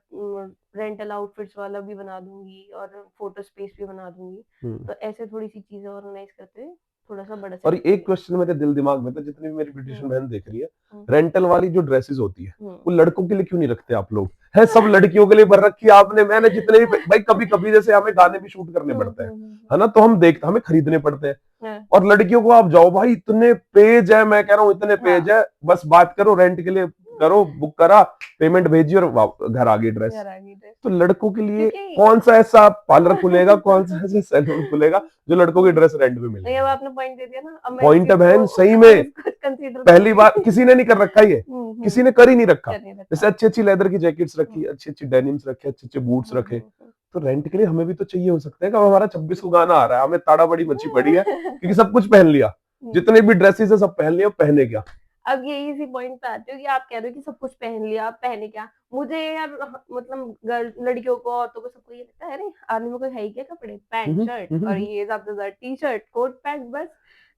रेंटल आउटफिट्स वाला भी बना दूँगी और फोटो स्पेस भी बना दूँगी। हुँ। तो ऐसे थोड़ी-सी चीज़ें ऑर्गेनाइज़ करते हुए थोड़ा-सा बड़ा और सेटअप एक करेंगे। क्वेश्चन मेरे दिल दिमाग में था, जितनी भी मेरी ब्यूटीशियन हुँ। बहन देख रही है, हुँ। रेंटल वाली जो ड्रेसेस होती है, हुँ। वो लड़कों के लिए क्यों नहीं रखते आप लोग? हैं, सब लड़कियों के लिए भर रखी है आपने। मैंने जितने भी भाई कभी-कभी जैसे हमें गाने भी शूट करने हुँ, पड़ते हैं, हुँ, हुँ, है ना? तो हम देखते हमें खरीदने पड़ते हैं। हाँ। और लड़कियों को आप जाओ भाई, इतने पेज है, मैं कह रहा हूँ इतने पेज हाँ। है, बस बात करो रेंट के लिए, करो, बुक करा, पेमेंट भेजी और घर आ गई ड्रेस। घर आ गई ड्रेस। तो लड़कों के लिए क्योंकि कौन सा ऐसा पार्लर खुलेगा, कौन सा ऐसा सैलून खुलेगा जो लड़कों की ड्रेस रेंट पे नहीं, अब मिलेगी? आपने पॉइंट दे दिया ना, अब मैं इस पॉइंट है चीज़ को बहन, सही अब में इसको कंसीडर पहली बार करूँगी। किसी ने नहीं कर रखा ये, किसी ने कर ही नहीं रखा। कर नहीं जैसे रखा। अच्छी अच्छी लेदर की जैकेट्स रखी, हुँ, अच्छी अच्छी डेनिम्स रखे, अच्छे अच्छे बूट्स हुँ, रखे, हुँ, हुँ। तो रेंट के लिए हमें भी तो चाहिए हो सकता है कि अब हमारा 26 को गाना आ रहा है, हमें ताड़ा बड़ी मची पड़ी है क्योंकि सब कुछ पहन लिया, हुँ। जितने भी ड्रेसेस है सब पहन लिया, अब पहने क्या? अब यही इसी पॉइंट पे आती हूँ कि आप कह रहे हो कि सब कुछ पहन लिया, अब पहने क्या? मुझे यार मतलब गर्ल लड़कियों को, औरतों को, सबको ये लगता है, अरे आदमी को है ही क्या कपड़े, पैंट हम्म, शर्ट और हम्म। ये ज़्यादा से ज़्यादा टी-शर्ट, कोट पैंट, बस।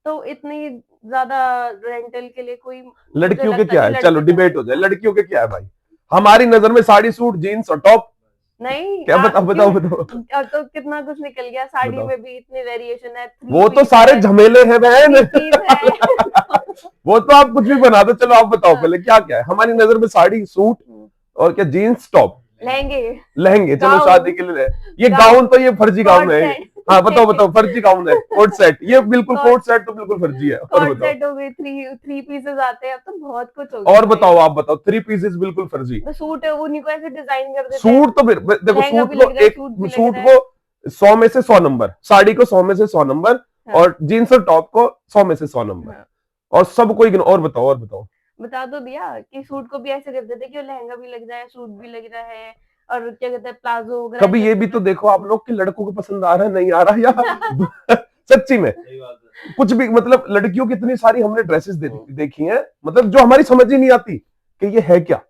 तो इतनी ज़्यादा रेंटल के लिए कोई, मुझे लड़कियों के लगता क्या नहीं है, चलो लड़के डिबेट हो करेंगे। जाए, लड़कियों के क्या है भाई? हमारी नजर में साड़ी सूट जीन्स और टॉप, नहीं, क्या बताओ क्यों? बताओ बताओ अब तो कितना कुछ निकल गया, साड़ी बताओ। में भी इतने वेरिएशन है, थ्री वो तो पीस सारे है, झमेले हैं बहन। थ्री पीस है। वो तो आप कुछ भी बना दो, चलो आप बताओ हाँ। पहले क्या क्या है हमारी नजर में? साड़ी सूट हुँ। और क्या, जीन्स टॉप, लहंगे, लहंगे, चलो शादी गाउन, के लिए ये गाउन गाउन, तो ये फर्जी गाउन कॉर्ड है। सेट। हाँ बताओ बताओ, फर्जी गाउन है, कोट सेट, ये बिल्कुल कॉर्ड कोट सेट तो बिल्कुल फर्जी है। और कॉर्ड बताओ, सेट हो गई, थ्री थ्री पीसेस आते हैं, अब तो बहुत कुछ हो गया और भाई। बताओ, आप बताओ, 3 पीसेस बिल्कुल फर्जी। तो सूट है, उन्हीं को ऐसे डिजाइन कर देते हैं, सूट तो फिर देखो, लहंगा सूट भी को लग रहा है, एक, सूट भी लग सूट रहा है। को 100 में से 100 नंबर, साड़ी को 100 में से 100 नंबर, हाँ, और जीन्स और टॉप को 100 में से 100 नंबर, हाँ। और सबको इग्नोर। और बताओ, और बताओ। बता तो दिया कि सूट को भी ऐसे कर देते हैं कि वो लहंगा भी लग रहा है, सूट भी लग रहा है, और क्या कहते हैं, प्लाजो वगैरह कभी ऐसे ये ऐसे भी कर तो रहे देखो आप हैं। लोग कि लड़कों को पसंद आ रहा है नहीं आ रहा, या सच्ची में कुछ भी, मतलब लड़कियों की इतनी सारी हमने ड्रेसेस देखी हैं, मतलब जो हमारी समझ ही नहीं आती कि ये है क्या,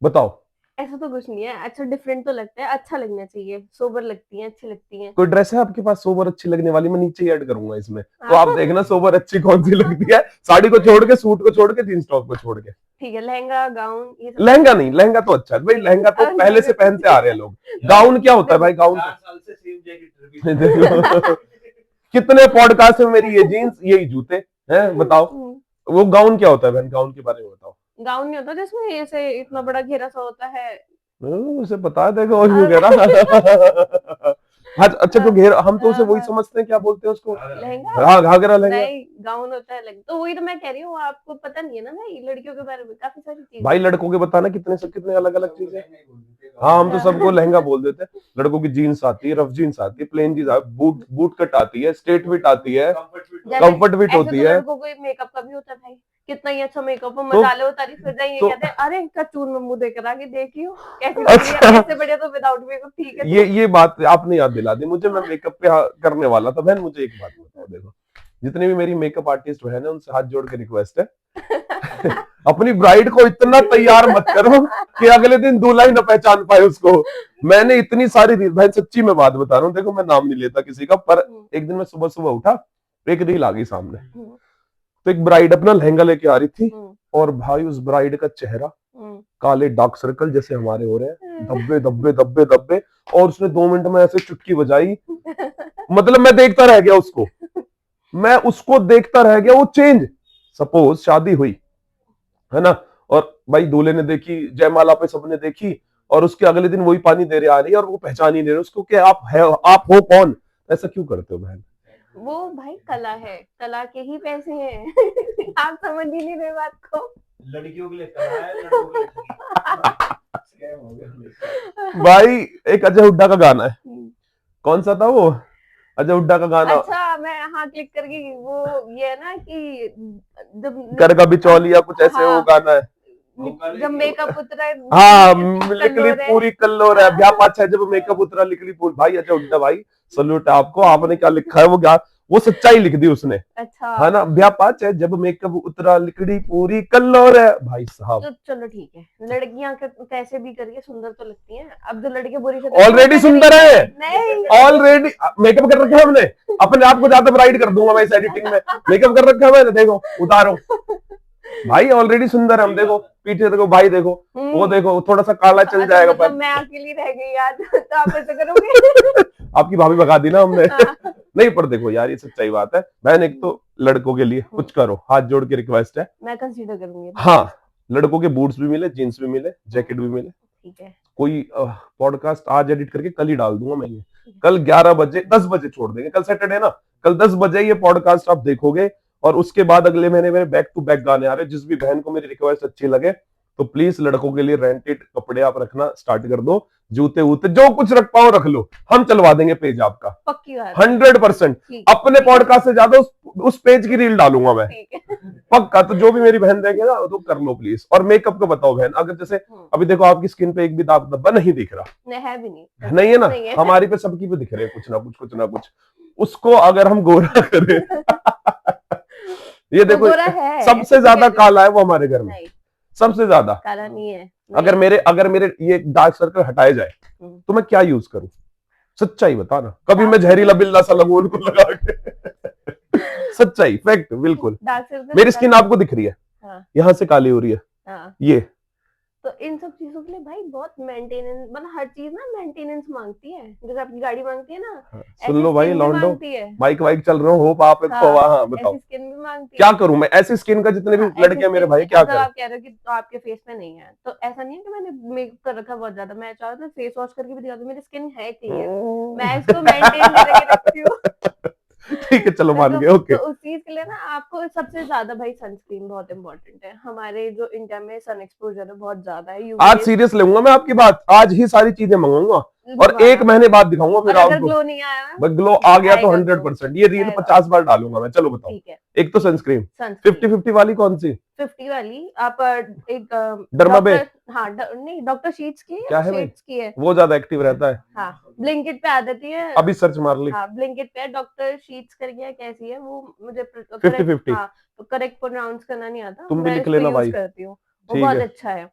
बताओ। ऐसा तो कुछ नहीं है, अच्छा डिफरेंट तो लगता है, अच्छा लगना चाहिए, सोबर लगती हैं, अच्छी लगती हैं। कोई ड्रेस है आपके पास सोबर अच्छी लगने वाली? मैं नीचे ही ऐड करूंगा इसमें, तो हाँ। आप देखना सोबर अच्छी कौन सी लगती है, साड़ी को छोड़ के, सूट को छोड़ के, जींस टॉप को छोड़ के। ठीक है, लहंगा, गाउन ये सब लहंगा चलेगा। नहीं, लहंगा तो अच्छा है भाई, ठीक है। लहंगा तो पहले से पहनते आ रहे हैं लोग। गाउन क्या होता है देखो, भाई, गाउन 4 तो साल से सेम जैकेट रिपीट देखो, कितने पॉडकास्ट में मेरी ये जीन्स यही जूते हैं, बताओ। वो गाउन क्या होता है बहन, गाउन के बारे में बताओ। गाउन नहीं होता जिसमें ऐसे इतना बड़ा घेरा सा होता है। उसे बता देगा, और क्यों कह और रहा। हाँ अच्छा, जो घेर, हम तो उसे वही हाँ, समझते हैं, क्या बोलते हैं उसको? लहंगा हाँ, घाघरा लहंगा। नहीं, गाउन होता है अलग, तो वही तो मैं कह रही हूँ, आपको पता नहीं है ना भाई, लड़कियों के बारे में काफी सारी चीजें भाई हैं। लड़कों के बताना कितने से कितने अलग अलग चीजें। हाँ, हम तो सबको लहंगा बोल देते हैं। लड़कों की जीन्स आती है, रफ जीन्स आती है, प्लेन जीन्स आती है, बूट बूट कट आती है, स्ट्रेट फिट आती है, जैसे कंफर्ट फिट ऐसे होती तो है। लड़कों को मेकअप का भी होता है भाई, कितना ही अच्छा मेकअप हो, तो मसाले वो तारीफ कर जाएंगे, तो कहते हैं अरे इनका चूर्ण में मुंह देकर आगे देखियो कैसी लग रही है, अच्छा, ऐसे बढ़िया तो विदाउट मेकअप ठीक है ये बात आपने याद दिला दी मुझे। मैं मेकअप पे करने वाला था। बहन मुझे एक बात बताओ, देखो जितने भी मेरी मेकअप आर्टिस्ट बहन है उनसे हाथ जोड़ के रिक्वेस्ट है अपनी ब्राइड को इतना तैयार मत करो कि अगले दिन दूल्हा ही न पहचान पाए उसको। मैंने इतनी सारी रील, भाई सच्ची मैं बात बता रहा हूँ, देखो मैं नाम नहीं लेता किसी का, पर एक दिन मैं सुबह सुबह उठा, एक रील आ गई सामने, तो एक ब्राइड अपना लहंगा लेके आ रही थी, और भाई उस ब्राइड का चेहरा काले डार्क सर्कल जैसे हमारे हो रहे हैं, धब्बे धब्बे धब्बे धब्बे, और उसने 2 मिनट में ऐसे चुटकी बजाई, मतलब मैं देखता रह गया उसको, मैं उसको देखता रह गया। वो चेंज, सपोज शादी हुई है ना, और भाई दूल्हे ने देखी, जयमाला पे सबने देखी, और उसके अगले दिन वही पानी दे रहे आ रही है और वो पहचान ही नहीं रहे उसको कि आप है, आप हो कौन। ऐसा क्यों करते हो बहन? वो भाई कला है, कला के ही पैसे हैं आप समझ ही नहीं रहे बात को। लड़कियों के लिए कला है, लड़कों के लिए स्कैम हो गया। भाई एक अजय हुड्डा का गाना है, कौन सा था वो अजय हुड्डा का गाना? अच्छा मैं हाँ क्लिक करके वो ये है ना कि जब कर का बिचौलिया कुछ ऐसे वो गाना है। जब मेकअप उतरा है, हाँ, लिकड़ी कल्लोर है। पूरी कल्लोर है, ब्याह पाछा है, जब मेकअप उतरा लिकड़ी पूरी। भाई अजय हुड्डा भाई सल्यूट है आपको, आपने क्या लिखा है वो क्या, वो सच्चाई लिख दी उसने, अच्छा है ना। ब्याह पाछ है जब मेकअप उतरा लिकड़ी पूरी कल्लोर है, भाई साहब। तो चलो ठीक है, लड़कियां कैसे भी करके सुंदर तो लगती हैं, अब जो लड़के बुरी ऑलरेडी सुंदर है, नहीं ऑलरेडी मेकअप कर रखा है हमने, अपने आप को ज्यादा ब्राइट कर दूंगा मैं इस एडिटिंग में, मेकअप कर रखा है मैंने, देखो उतारो भाई, ऑलरेडी सुंदर है हम, देखो पीछे देखो भाई, देखो वो देखो थोड़ा सा काला चल अच्छा, जाएगा मतलब पर मैं अकेली रह गई यार तो आप ऐसा करोगे आपकी भाभी भगा दी ना हमने हाँ। नहीं, पर देखो यार ये सच्चाई बात है बहन, एक तो लड़कों के लिए कुछ करो, हाथ जोड़ के रिक्वेस्ट है। मैं कंसीडर करूंगी। हाँ, लड़कों के बूट्स भी मिले, जीन्स भी मिले, जैकेट भी मिले, ठीक है। कोई पॉडकास्ट आज एडिट करके कल ही डाल दूंगा मैं ये, कल 11 बजे 10 बजे छोड़ देंगे, कल सैटरडे ना, कल 10 बजे ये पॉडकास्ट आप देखोगे, और उसके बाद अगले महीने मेरे बैक टू बैक गाने आ रहे हैं। जिस भी बहन को मेरी रिक्वेस्ट अच्छी लगे तो प्लीज लड़कों के लिए रेंटेड कपड़े आप रखना स्टार्ट कर दो, जूते वूते जो कुछ रख पाओ रख लो, हम चलवा देंगे पेज आपका पक्की बात 100%। अपने पॉडकास्ट से ज्यादा उस पेज की रील डालूंगा मैं, पक्का। तो जो भी मेरी बहन देंगे ना तो कर लो प्लीज। और मेकअप का बताओ बहन, अगर जैसे अभी देखो आपकी स्किन पे एक भी दाग धब्बा नहीं दिख रहा, नहीं है भी नहीं, नहीं है ना, हमारी पे सबकी पे दिख रहे हैं कुछ ना कुछ, कुछ ना कुछ। उसको अगर हम गोरा करें ये देखो सबसे ज्यादा काला है वो हमारे घर में, सबसे ज्यादा काला नहीं है। अगर मेरे ये डार्क सर्कल हटाए जाए तो मैं क्या यूज करूं? सच्चाई बता ना, कभी मैं जहरीला बिल्ला सा लगूं उनको लगा के सच्चाई, फैक्ट, बिल्कुल। मेरी स्किन आपको दिख रही है, यहाँ से काली हो रही है, ये तो इन सब चीजों के लिए भाई बहुत मेंटेनेंस, मतलब हर चीज ना मेंटेनेंस मांगती है, जैसे आपकी गाड़ी मांगती है ना, सुन लो भाई लौंडो, माइक वाइक चल रहा हूँ, आप बताओ ऐसी स्किन भी मांगती है। क्या करूं मैं ऐसी स्किन का? जितने भी लड़के हैं मेरे भाई क्या करें? आप कह रहे हो कि तो आपके फेस पे नहीं है, तो ऐसा नहीं है कि मैंने मेकअप कर रखा बहुत ज्यादा, मैं चाहता हूँ फेस वॉश करके भी दिखा दूं, मेरी स्किन है क्लियर, मैं इसको मेंटेन करके रखती हूँ ठीक है चलो मान गए, ओके। तो उस चीज के लिए ना आपको सबसे ज्यादा भाई सनस्क्रीन बहुत इंपॉर्टेंट है। हमारे जो इंडिया में सन एक्सपोजर है बहुत ज्यादा है। आज सीरियस लूंगा मैं आपकी बात, आज ही सारी चीजें मंगाऊंगा और 1 महीने बाद दिखाऊंगा फिर आपको। ग्लो नहीं आया, ग्लो आ गया तो 100%। ये रील 50 बार डालूंगा मैं। चलो बताओ, एक तो सनस्क्रीन 50-50 वाली कौन सी? 50 वाली आप एक डर्माबे, हाँ नहीं डॉक्टर शीट्स की क्या है शीट्स की है, वो ज्यादा एक्टिव रहता है। हाँ ब्लिंकिट पे आ जाती है, अभी सर्च मार ली। हाँ ब्लिंकिट पे डॉक्टर शीट्स करके कैसी है वो, मुझे 50-50 करेक्ट प्रोनाउंस करना नहीं आता, तुम भी लिख लेना भाई, करती हूँ, वो बहुत अच्छा है।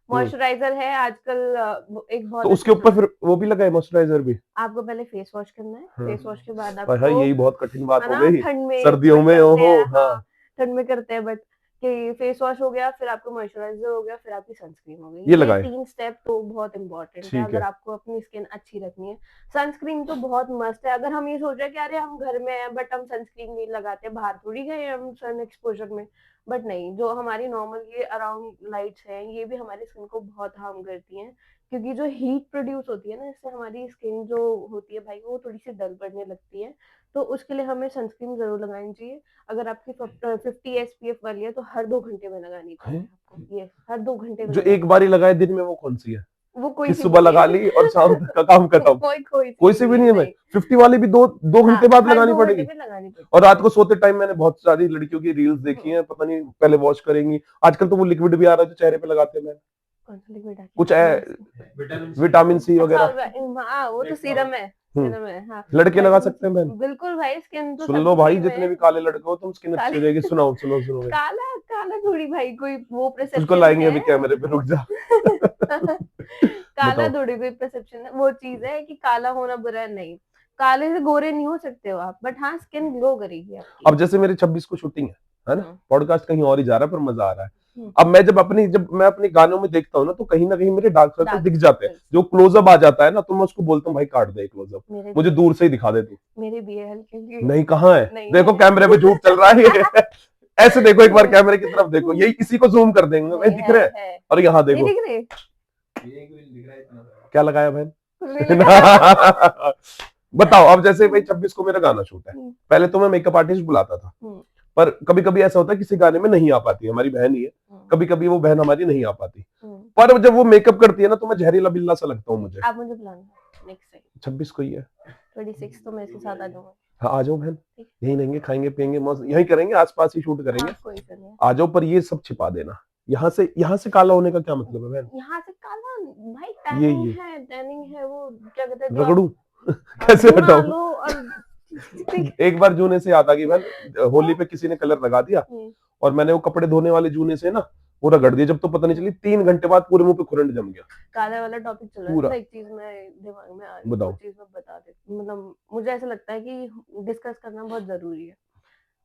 मॉइस्चराइजर है आजकल एक बहुत, तो उसके ऊपर फिर वो भी लगाए मॉइस्चराइजर भी? आपको पहले फेस वॉश करना है, फेस वॉश के बाद भाई आपको, यही बहुत कठिन बात हो गई ठंड में सर्दियों में, ओहो हाँ ठंड में करते हैं, बट कि फेस वॉश हो गया, फिर आपको मॉइस्चराइजर हो गया, फिर आपकी सनस्क्रीन हो गई, ये लगाए 3 स्टेप तो बहुत इंपॉर्टेंट है अगर आपको अपनी स्किन अच्छी रखनी है। सनस्क्रीन तो बहुत मस्त है। अगर हम ये सोच रहे हैं कि अरे हम घर में हैं बट हम सनस्क्रीन नहीं लगाते, बाहर थोड़ी गए हम सन एक्सपोजर में, बट नहीं, जो हमारी नॉर्मल ये अराउंड लाइट्स हैं ये भी हमारी स्किन को बहुत हार्म करती हैं, क्योंकि जो हीट प्रोड्यूस होती है ना, इससे हमारी स्किन जो होती है भाई वो थोड़ी सी डल पड़ने लगती है। तो उसके लिए हमें सनस्क्रीन जरूर लगानी चाहिए। अगर आपकी 50 SPF वाली है तो हर 2 घंटे में लगानी चाहिए आपको, ये हर 2 घंटे में। जो एक बारी लगाए दिन में वो कौन सी है? वो कोई कि सी सुबह भी लगा ली और शाम तक का काम खत्म। कोई सी भी नहीं है भाई। 50 वाली भी 2 घंटे बाद लगानी पड़ेगी। लगानी पड़ेगी। और रात को सोते टाइम मैंने बहुत सारी लड़कियों की रील्स देखी हैं, पता नहीं पहले वॉश करेंगी। आजकल तो वो लिक्विड भी आ रहा है जो चेहरे पे लगाते हैं। कौन सा लिक्विड है? कुछ विटामिन सी विटामिन सी अच्छा वगैरह। हाँ, वो तो सीरम है, हम्म, सीरम है हाँ। लड़के लगा विटामिन सकते हैं बहन। सी बिल्कुल भाई, स्किन तो सुन लो भाई, सबकी जितने है। भी काले लड़के हो तुम, स्किन अच्छी काले हो जाएगी। सुनाओ, सुनो सुनो भाई। काला काला थोड़ी भाई कोई वो तुझको परसेप्शन लाएंगे है। अभी कैमरे पे, रुक जा। काला बताओ। थोड़ी कोई परसेप्शन है, वो चीज है कि काला होना बुरा है, नहीं। काले से गोरे नहीं हो सकते हो आप, बट हाँ स्किन ग्लो करेगी आपकी। अब जैसे मेरी 26 को शूटिंग है ना। हम्म, पॉडकास्ट कहीं और ही जा रहा है पर मजा आ रहा है। हम्म। अब जब मैं अपने गानों में देखता हूँ ना, तो कहीं ना कहीं मेरे डार्क सर्कल डार्क दिख जाते हैं। सर्कल्स जो क्लोजअप आ जाता है ना, तो मैं उसको बोलता हूँ भाई काट दे क्लोजअप, मेरे मुझे भी दूर से ही दिखा दे तू। मेरे भी है हल्के हल्के। नहीं, कहाँ है? नहीं देखो है। कैमरे पे झूठ चल रहा है ये। ऐसे देखो एक बार कैमरे की तरफ देखो, यही इसी को जूम कर देंगे भाई, नहीं दिख रहे हैं। है। और यहाँ नहीं देखो दिख रहे। ये क्यों नहीं दिख रहा है इतना? क्या लगाया बहन। कुछ नहीं लगा। बताओ, अब जैसे भाई 26 को मेरा गाना शूट है। हम्म, पहले तो मैं मेकअप आर्टिस्ट बुलाता था, हम्म, पर कभी कभी ऐसा होता है किसी गाने में नहीं आ पाती, हमारी बहन ही है, हम्म, कभी कभी वो बहन हमारी नहीं आ पाती। हम्म। पर जब वो मेकअप करती है ना, तो मैं जहरीला बिल्ला सा लगता हूँ मुझे। आप मुझे बुलाना नेक्स्ट टाइम। 26 को ही है। 26 तो मैं इसके साथ आ जाऊंगा। हाँ आ जाओ बहन, ठीक। यही रहेंगे, खाएंगे पियेंगे, मौज यही करेंगे, आसपास ही शूट करेंगे। हाँ कोई तो नहीं है। आ जाओ, पर ये सब छिपा देना। यहाँ से काला होने का क्या मतलब है बहन? यहाँ से काला भाई, ये टैनिंग है वो क्या कहते हैं जो रगड़ू आप कैसे धुआं हटाऊं? लो और एक बार जूने से याद आ गई बहन, होली पे किसी ने कलर लगा दिया, और मैंने वो कपड़े धोने वाले जूने से ना वो रगड़ दिया। जब तो पता नहीं चली, 3 घंटे बाद पूरे मुंह पे खुरंड जम गया काले वाला टॉपिक चल रहा है पूरा। ना, एक चीज मैं दिमाग में आ रही है, वो बताओ। चीज मैं बता देती, मतलब मुझे ऐसा लगता है कि डिस्कस करना बहुत जरूरी है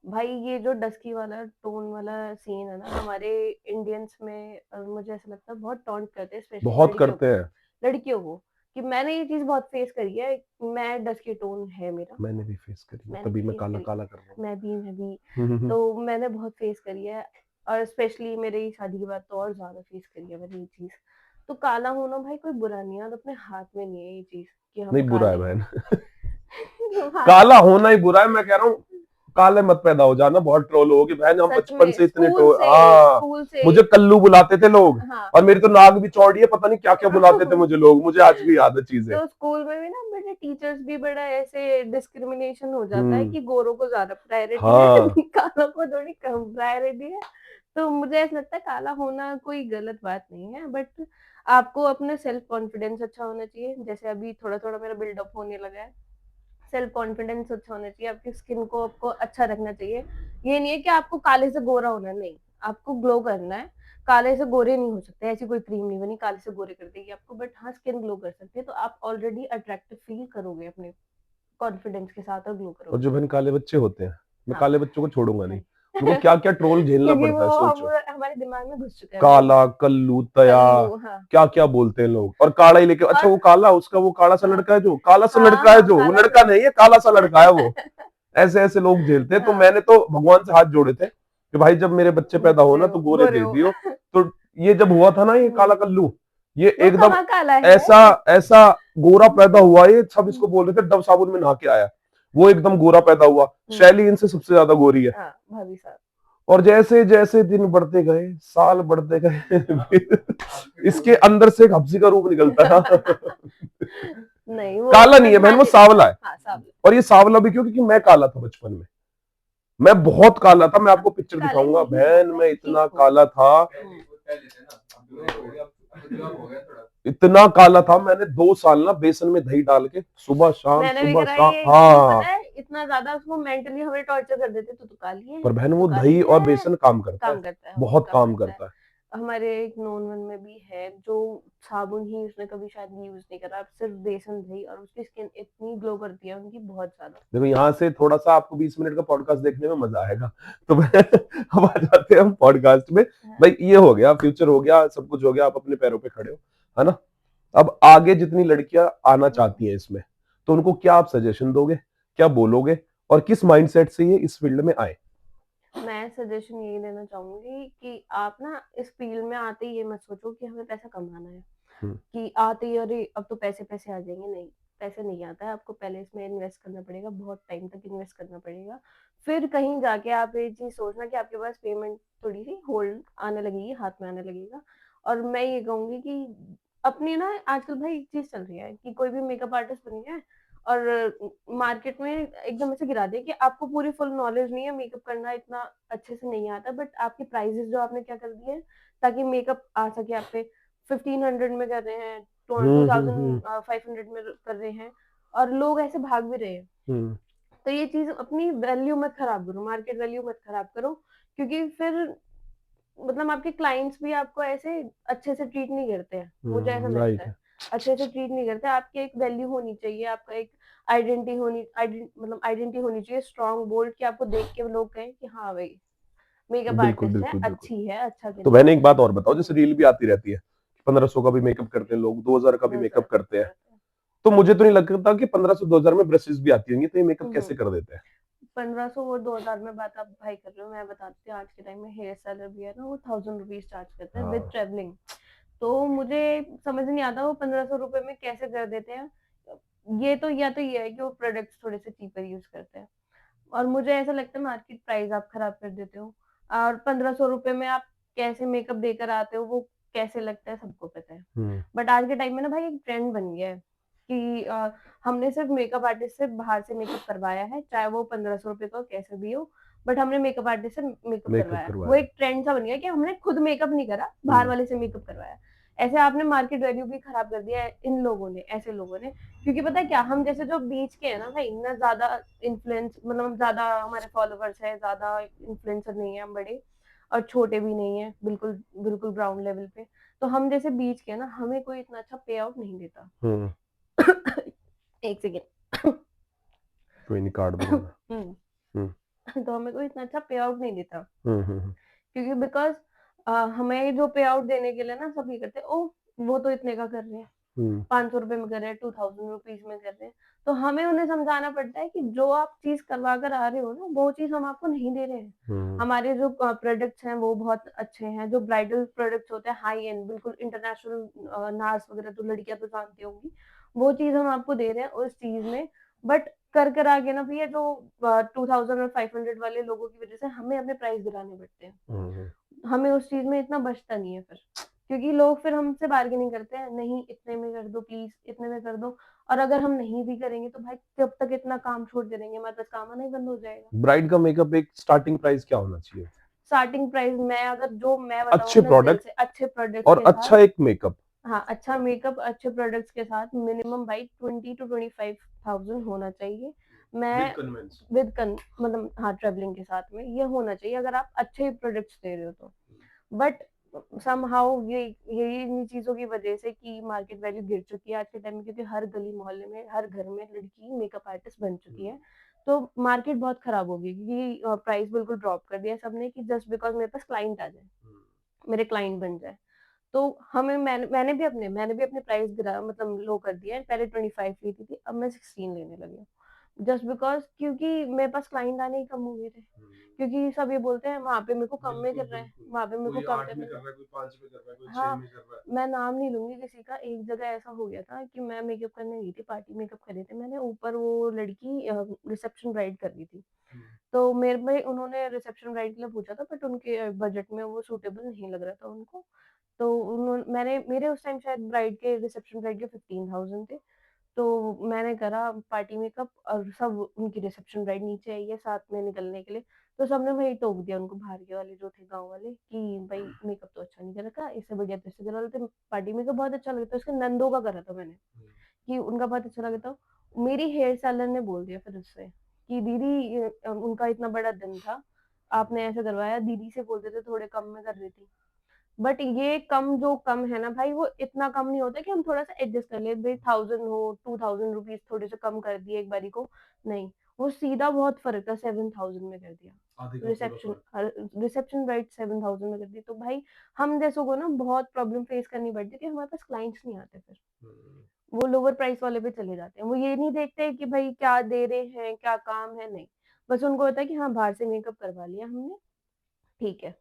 भाई। ये जो डस्की वाला टोन वाला सीन है ना हमारे इंडियंस में, मुझे ऐसा लगता है बहुत टॉन्ट करते हैं, स्पेशली बहुत करते हैं। लड़कियों को, कि मैंने ये चीज बहुत फेस करी है। मैं डस्की टोन है मेरा, मैंने भी फेस करी है, मैंने तभी भी मैं फेस काला करी काला कर रहा मैं भी हूँ। तो मैंने बहुत फेस करी है, और स्पेशली मेरी शादी के बाद तो और ज्यादा फेस करी है मैंने ये चीज। तो काला होना भाई कोई बुरा नहीं है, और अपने हाथ में नहीं है ये चीज कि हम नहीं बुरा है काले बहन, हैं। काला होना ही बुरा है। मैं कह रहा हूँ काले मत पैदा हो जाना, बहुत ट्रोल होगी बहन। हम सच बचपन में से इतने ट्रोल, स्कूल से मुझे कल्लू बुलाते थे लोग, हाँ। और मेरी तो नाक भी चौड़ी है, पता नहीं क्या क्या बुलाते थे मुझे लोग, मुझे आज भी याद है चीजें। तो स्कूल में भी ना मेरे टीचर्स भी बड़ा ऐसे डिस्क्रिमिनेशन हो जाता है हम्म, कि गोरों को ज्यादा प्रायोरिटी है, हाँ। कालों को थोड़ी कम प्रायोरिटी है। तो मुझे ऐसा लगता है काला होना कोई गलत बात नहीं है, बट आपको अपने सेल्फ कॉन्फिडेंस अच्छा होना चाहिए। जैसे अभी थोड़ा थोड़ा मेरा बिल्डअप होने लगा है, सेल्फ कॉन्फिडेंस अच्छा होना चाहिए, आपकी स्किन को आपको अच्छा रखना चाहिए। ये नहीं है कि आपको काले से गोरा होना है, नहीं, आपको ग्लो करना है। काले से गोरे नहीं हो सकते, ऐसी कोई क्रीम नहीं बनी काले से गोरे कर देगी आपको, बट हाँ स्किन ग्लो कर सकती है, तो आप ऑलरेडी अट्रैक्टिव फील करोगे अपने कॉन्फिडेंस के साथ और ग्लो और करोगे। जो बहन काले बच्चे होते हैं, मैं हाँ काले बच्चों को छोड़ूंगा नहीं। उनको क्योंकि क्या क्या ट्रोल झेलना वो पड़ता है, हम सोचो। हमारे दिमाग में घुस चुका है भाई। काला, कल्लू, तया, कल्लू हाँ। क्या क्या बोलते हैं लोग। और काला ही लेके, अच्छा और वो काला, उसका वो काला सा हाँ लड़का है, जो काला सा हाँ लड़का है, हाँ जो वो काला लड़का नहीं है, काला सा लड़का है वो। ऐसे ऐसे लोग झेलते हैं। तो हाँ मैंने तो भगवान से हाथ जोड़े थे कि भाई जब मेरे बच्चे पैदा हो ना, तो गोरे गोरे दे हो। दियो। तो ये जब हुआ था ना, ये काला कल्लू, ये वो एकदम कहाँ काला है। ऐसा ऐसा गोरा पैदा हुआ। ये सब इसको बोल रहे थे, डव साबुन में नहा के आया, वो एकदम गोरा पैदा हुआ। शैली इनसे सबसे ज्यादा गोरी है। हाँ भाभी साहब। और जैसे जैसे दिन बढ़ते गए, साल बढ़ते गए, इसके अंदर से एक हब्सी का रूप निकलता है। नहीं वो काला नहीं है बहन, वो personality- सांवला है। हाँ सांवला। और ये सांवला भी क्यों? क्योंकि मैं काला था बचपन में, मैं बहुत काला था। मैं आपको पिक्चर काले दिखाऊंगा नहीं बहन, होता, मैं ठीक इतना हो। काला था, पहले से ना अब दूर हो गया, अब जुलाब हो गया थोड़ा। इतना काला था। मैंने 2 साल ना बेसन में दही डाल के सुबह शाम मैंने भी सुबह करा शाम, ये, हाँ। पता है इतना ज्यादा उसको मेंटली हमें टॉर्चर कर देते, तू तो काली है पर बहन तू वो तो काली दही और है। बेसन काम करता है, काम करता है, बहुत काम करता है। हमारे एक नॉन वन में भी है जो साबुन ही उसने कभी शायद यूज नहीं करा, सिर्फ बेसन दही, और उसकी स्किन इतनी ग्लो करती है उनकी, बहुत ज्यादा। देखो यहाँ से थोड़ा सा आपको 20 मिनट का पॉडकास्ट देखने में मजा आएगा। तो अब आ जाते हैं हम पॉडकास्ट में। भाई ये हो गया, फ्यूचर हो गया, सब कुछ हो गया, आप अपने पैरों पे खड़े हो, है ना। अब आगे जितनी लड़कियां आना चाहती हैं इसमें, तो उनको क्या आप सजेशन दोगे, क्या बोलोगे, और किस माइंडसेट से ये इस फील्ड में आए? मैं सजेशन यही देना चाहूंगी कि आप ना इस फील्ड में आते ही ये मत सोचो कि हमें पैसा कमाना है, कि आते ही अरे अब तो पैसे पैसे आ जाएंगे, नहीं, पैसे नहीं आता है। आपको पहले इसमें इन्वेस्ट करना पड़ेगा, बहुत टाइम तक इन्वेस्ट करना पड़ेगा, फिर कहीं जाके आप ये चीज सोचना कि आपके पास पेमेंट थोड़ी सी होल्ड आने लगेगी, हाथ में आने लगेगा। और मैं ये कहूंगी कि अपनी ना आजकल भाई एक चीज चल रही है कि कोई भी मेकअप आर्टिस्ट बन गया है और मार्केट में एकदम ऐसे गिरा दिया कि आपको पूरी फुल नॉलेज नहीं है, मेकअप करना इतना अच्छे से नहीं आता, बट आपके प्राइजेस जो आपने क्या कर दिए हैं ताकि मेकअप आ सके आप पे, 1500 में कर रहे हैं, टू हम्म। थाउजेंड 500 में कर रहे हैं, और लोग ऐसे भाग भी रहे हैं। हम्म। तो ये चीज अपनी वैल्यू मत खराब करो, मार्केट वैल्यू मत खराब करो, क्योंकि फिर मतलब आपके क्लाइंट्स भी आपको ऐसे अच्छे से ट्रीट नहीं करते हैं, मुझे ऐसा लगता राइट है। है। अच्छे से ट्रीट नहीं करते, आपकी एक वैल्यू होनी चाहिए, आपका एक मतलब आइडेंटिटी होनी चाहिए स्ट्रॉन्ग बोल्ड, कि आपको देख के लोग कहें कि हाँ भाई मेकअप बिल्कुल आर्टिस्ट है, बिल्कुल बिल्कुल। अच्छी है, अच्छा तो करी मैंने है। एक बात और बताओ, जैसे रील भी हम्म, आती रहती है, 1500 का भी मेकअप करते हैं लोग, 2000 का भी बहुत सारा मेकअप करते हैं। करते हैं। तो मुझे तो नहीं लगता कि 1500 2000 में ब्रशेस भी आती होंगी, तो ये मेकअप हम्म, कैसे कर देते हैं? 1500 और 2000 में बात आप भाई कर रहे हो, मैं बताती हूँ आज के टाइम में हेयर स्टाइलर भी है ना, वो 1000 रुपीज चार्ज करते हैं विद हाँ। ट्रेवलिंग। तो मुझे समझ नहीं आता वो 1500 रुपए में कैसे कर देते हैं। ये तो या तो ये है कि वो प्रोडक्ट्स थोड़े से चीपर यूज करते हैं, और मुझे ऐसा लगता है मार्केट प्राइस आप खराब कर देते हो। और 1500 रुपए में आप कैसे मेकअप देकर आते हो वो कैसे लगता है सबको पता है। हम्म। बट आज के टाइम में ना भाई एक ट्रेंड बन गया है कि हमने सिर्फ मेकअप आर्टिस्ट से बाहर से मेकअप करवाया है, चाहे वो 1500 रुपए का कैसे भी हो, बट हमने मेकअप आर्टिस्ट से मेकअप मेकअप करवाया, वो करवाया। एक ट्रेंड सा बन गया कि हमने खुद मेकअप नहीं करा, बाहर हम्म। वाले से मेकअप करवाया। ऐसे आपने मार्केट वैल्यू भी खराब कर दिया है इन लोगों ने, ऐसे लोगों ने। क्योंकि पता है क्या, हम जैसे जो बीच के हैं ना भाई, ना ज्यादा इन्फ्लुएंस, मतलब हम ज्यादा हमारे फॉलोवर्स है, ज्यादा इन्फ्लुएंसर नहीं है हम बड़े, और छोटे भी नहीं है, बिल्कुल बिल्कुल ग्राउंड लेवल पे। तो हम जैसे बीच के हैं ना, हमें कोई इतना अच्छा पे आउट नहीं देता। हम्म। एक सेकेंड। कोई नहीं, काट दूंगा मैं। हम्म, हम्म। तो हमें कोई इतना अच्छा पे आउट नहीं देता, हम्म। क्योंकि बिकॉज हमें जो पे आउट देने के लिए ना सब ये करते हैं, ओ वो तो इतने का कर रहे हैं, हम्म। 500 रुपए में कर रहे हैं, 2000 रुपीज में कर रहे हैं। तो हमें उन्हें समझाना पड़ता है कि जो आप चीज करवा कर आ रहे हो ना, वो चीज हम आपको नहीं दे रहे हैं। हम्म। हमारे जो प्रोडक्ट्स हैं वो बहुत अच्छे हैं, जो ब्राइडल प्रोडक्ट्स होते हैं हाई एंड, बिल्कुल इंटरनेशनल, नार्स वगैरह तो लड़कियां तो जानती होंगी, वो चीज हम आपको दे रहे हैं उस चीज में। बट कर आगे ना भैया, जो 2000 और 500 वाले लोगों की वजह से हमें अपने प्राइस गिराने पड़ते हैं। हम्म। हमें उस चीज में इतना बचता नहीं है फिर, क्योंकि लोग फिर हमसे बार्गेनिंग करते हैं, नहीं इतने में कर दो प्लीज, इतने में कर दो। और अगर हम नहीं भी करेंगे तो भाई जब तक इतना काम छोड़ दे देंगे हमारे पास काम आना ही बंद हो जाएगा। ब्राइड का मेकअप एक स्टार्टिंग प्राइस क्या होना चाहिए? स्टार्टिंग प्राइस मैं अगर जो मैं बताऊं अच्छे अपने दिल प्रोडक्ट से, अच्छे प्रोडक्ट्स और के साथ। अच्छा एक मेकअप। हाँ, अच्छा मेकअप अच्छे प्रोडक्ट्स के साथ मिनिमम भाई 20 to 25,000 होना चाहिए। विद मैं कन्वेंस। मतलब हाँ, ट्रेवलिंग के साथ में ये होना चाहिए अगर आप अच्छे प्रोडक्ट्स दे रहे हो तो। बट समहाउ ये यही इन्हीं चीजों की वजह से कि मार्केट वैल्यू गिर चुकी है आज के टाइम में, क्योंकि हर गली मोहल्ले में हर घर में लड़की मेकअप आर्टिस्ट बन चुकी है। तो मार्केट बहुत खराब होगी, क्योंकि प्राइस बिल्कुल ड्रॉप कर दिया सबने कि जस्ट बिकॉज मेरे पास क्लाइंट आ जाए, मेरे क्लाइंट बन जाए। तो हमें मैंने भी अपने प्राइस गिरा, मतलब लो कर दिया है। पहले 25 लेती थी, अब मैं 16 लेने लगी हूँ, जस्ट बिकॉज क्योंकि मेरे पास क्लाइंट आने ही कम हो गए थे। क्योंकि सब ये बोलते हैं वहां पे मेरे को कम में बिल्कुल कर रहा है, बिल्कुल। वहां पे मेरे को कोई कम 8 में में कर कर रहा रहा है, कोई 5 में कर रहा है, कोई है। 6 हाँ, में कर रहा है। मैं नाम नहीं लूंगी किसी का, एक जगह ऐसा हो गया था कि मैं मेकअप करने गई थी, पार्टी मेकअप कर रही थी मैंने, ऊपर वो लड़की रिसेप्शन ब्राइड कर रही थी। तो मेरे में उन्होंने रिसेप्शन ब्राइड के लिए पूछा था, बट उनके बजट में वो सूटेबल नहीं लग रहा था उनको। तो उन्होंने मैंने मेरे उस टाइम शायद ब्राइड के रिसेप्शन ब्राइड के 15,000 थे। तो मैंने करा पार्टी मेकअप, और सब उनकी रिसेप्शन ब्राइड नीचे आई है साथ में निकलने के लिए। तो सबने वही टोक दिया उनको, बाहर के वाले जो थे गांव वाले, कि भाई मेकअप तो अच्छा नहीं कर रखा, इससे बढ़िया तो इससे करा लेते, पार्टी मेकअप बहुत अच्छा लगता है, उसके नंदों का करा था मैंने, कि उनका बहुत अच्छा लगा था। मेरी हेयर सेलर ने बोल दिया फिर उससे कि दीदी उनका इतना बड़ा दिन था, आपने ऐसे करवाया, दीदी से बोलते थे थोड़े कम में कर देती। बट ये कम जो कम है ना भाई, वो इतना कम नहीं होता कि हम थोड़ा सा एडजस्ट कर ले भाई, 1000 हो, 2000 रुपीज थोड़े से कम कर दिए एक बारी को, नहीं, वो सीधा बहुत फर्क था, 7000 में कर दिया। आधे का पूरा फर्क। रिसेप्शन राइट 7000 में कर दी, तो भाई हम जैसों को ना बहुत प्रॉब्लम फेस करनी पड़ती है कि हमारे पास क्लाइंट्स नहीं आते फिर, वो लोअर प्राइस वाले पे चले जाते हैं। वो ये नहीं देखते कि भाई क्या दे रहे हैं, क्या काम है, नहीं, बस उनको होता है कि हाँ बाहर से मेकअप करवा लिया हमने, ठीक है,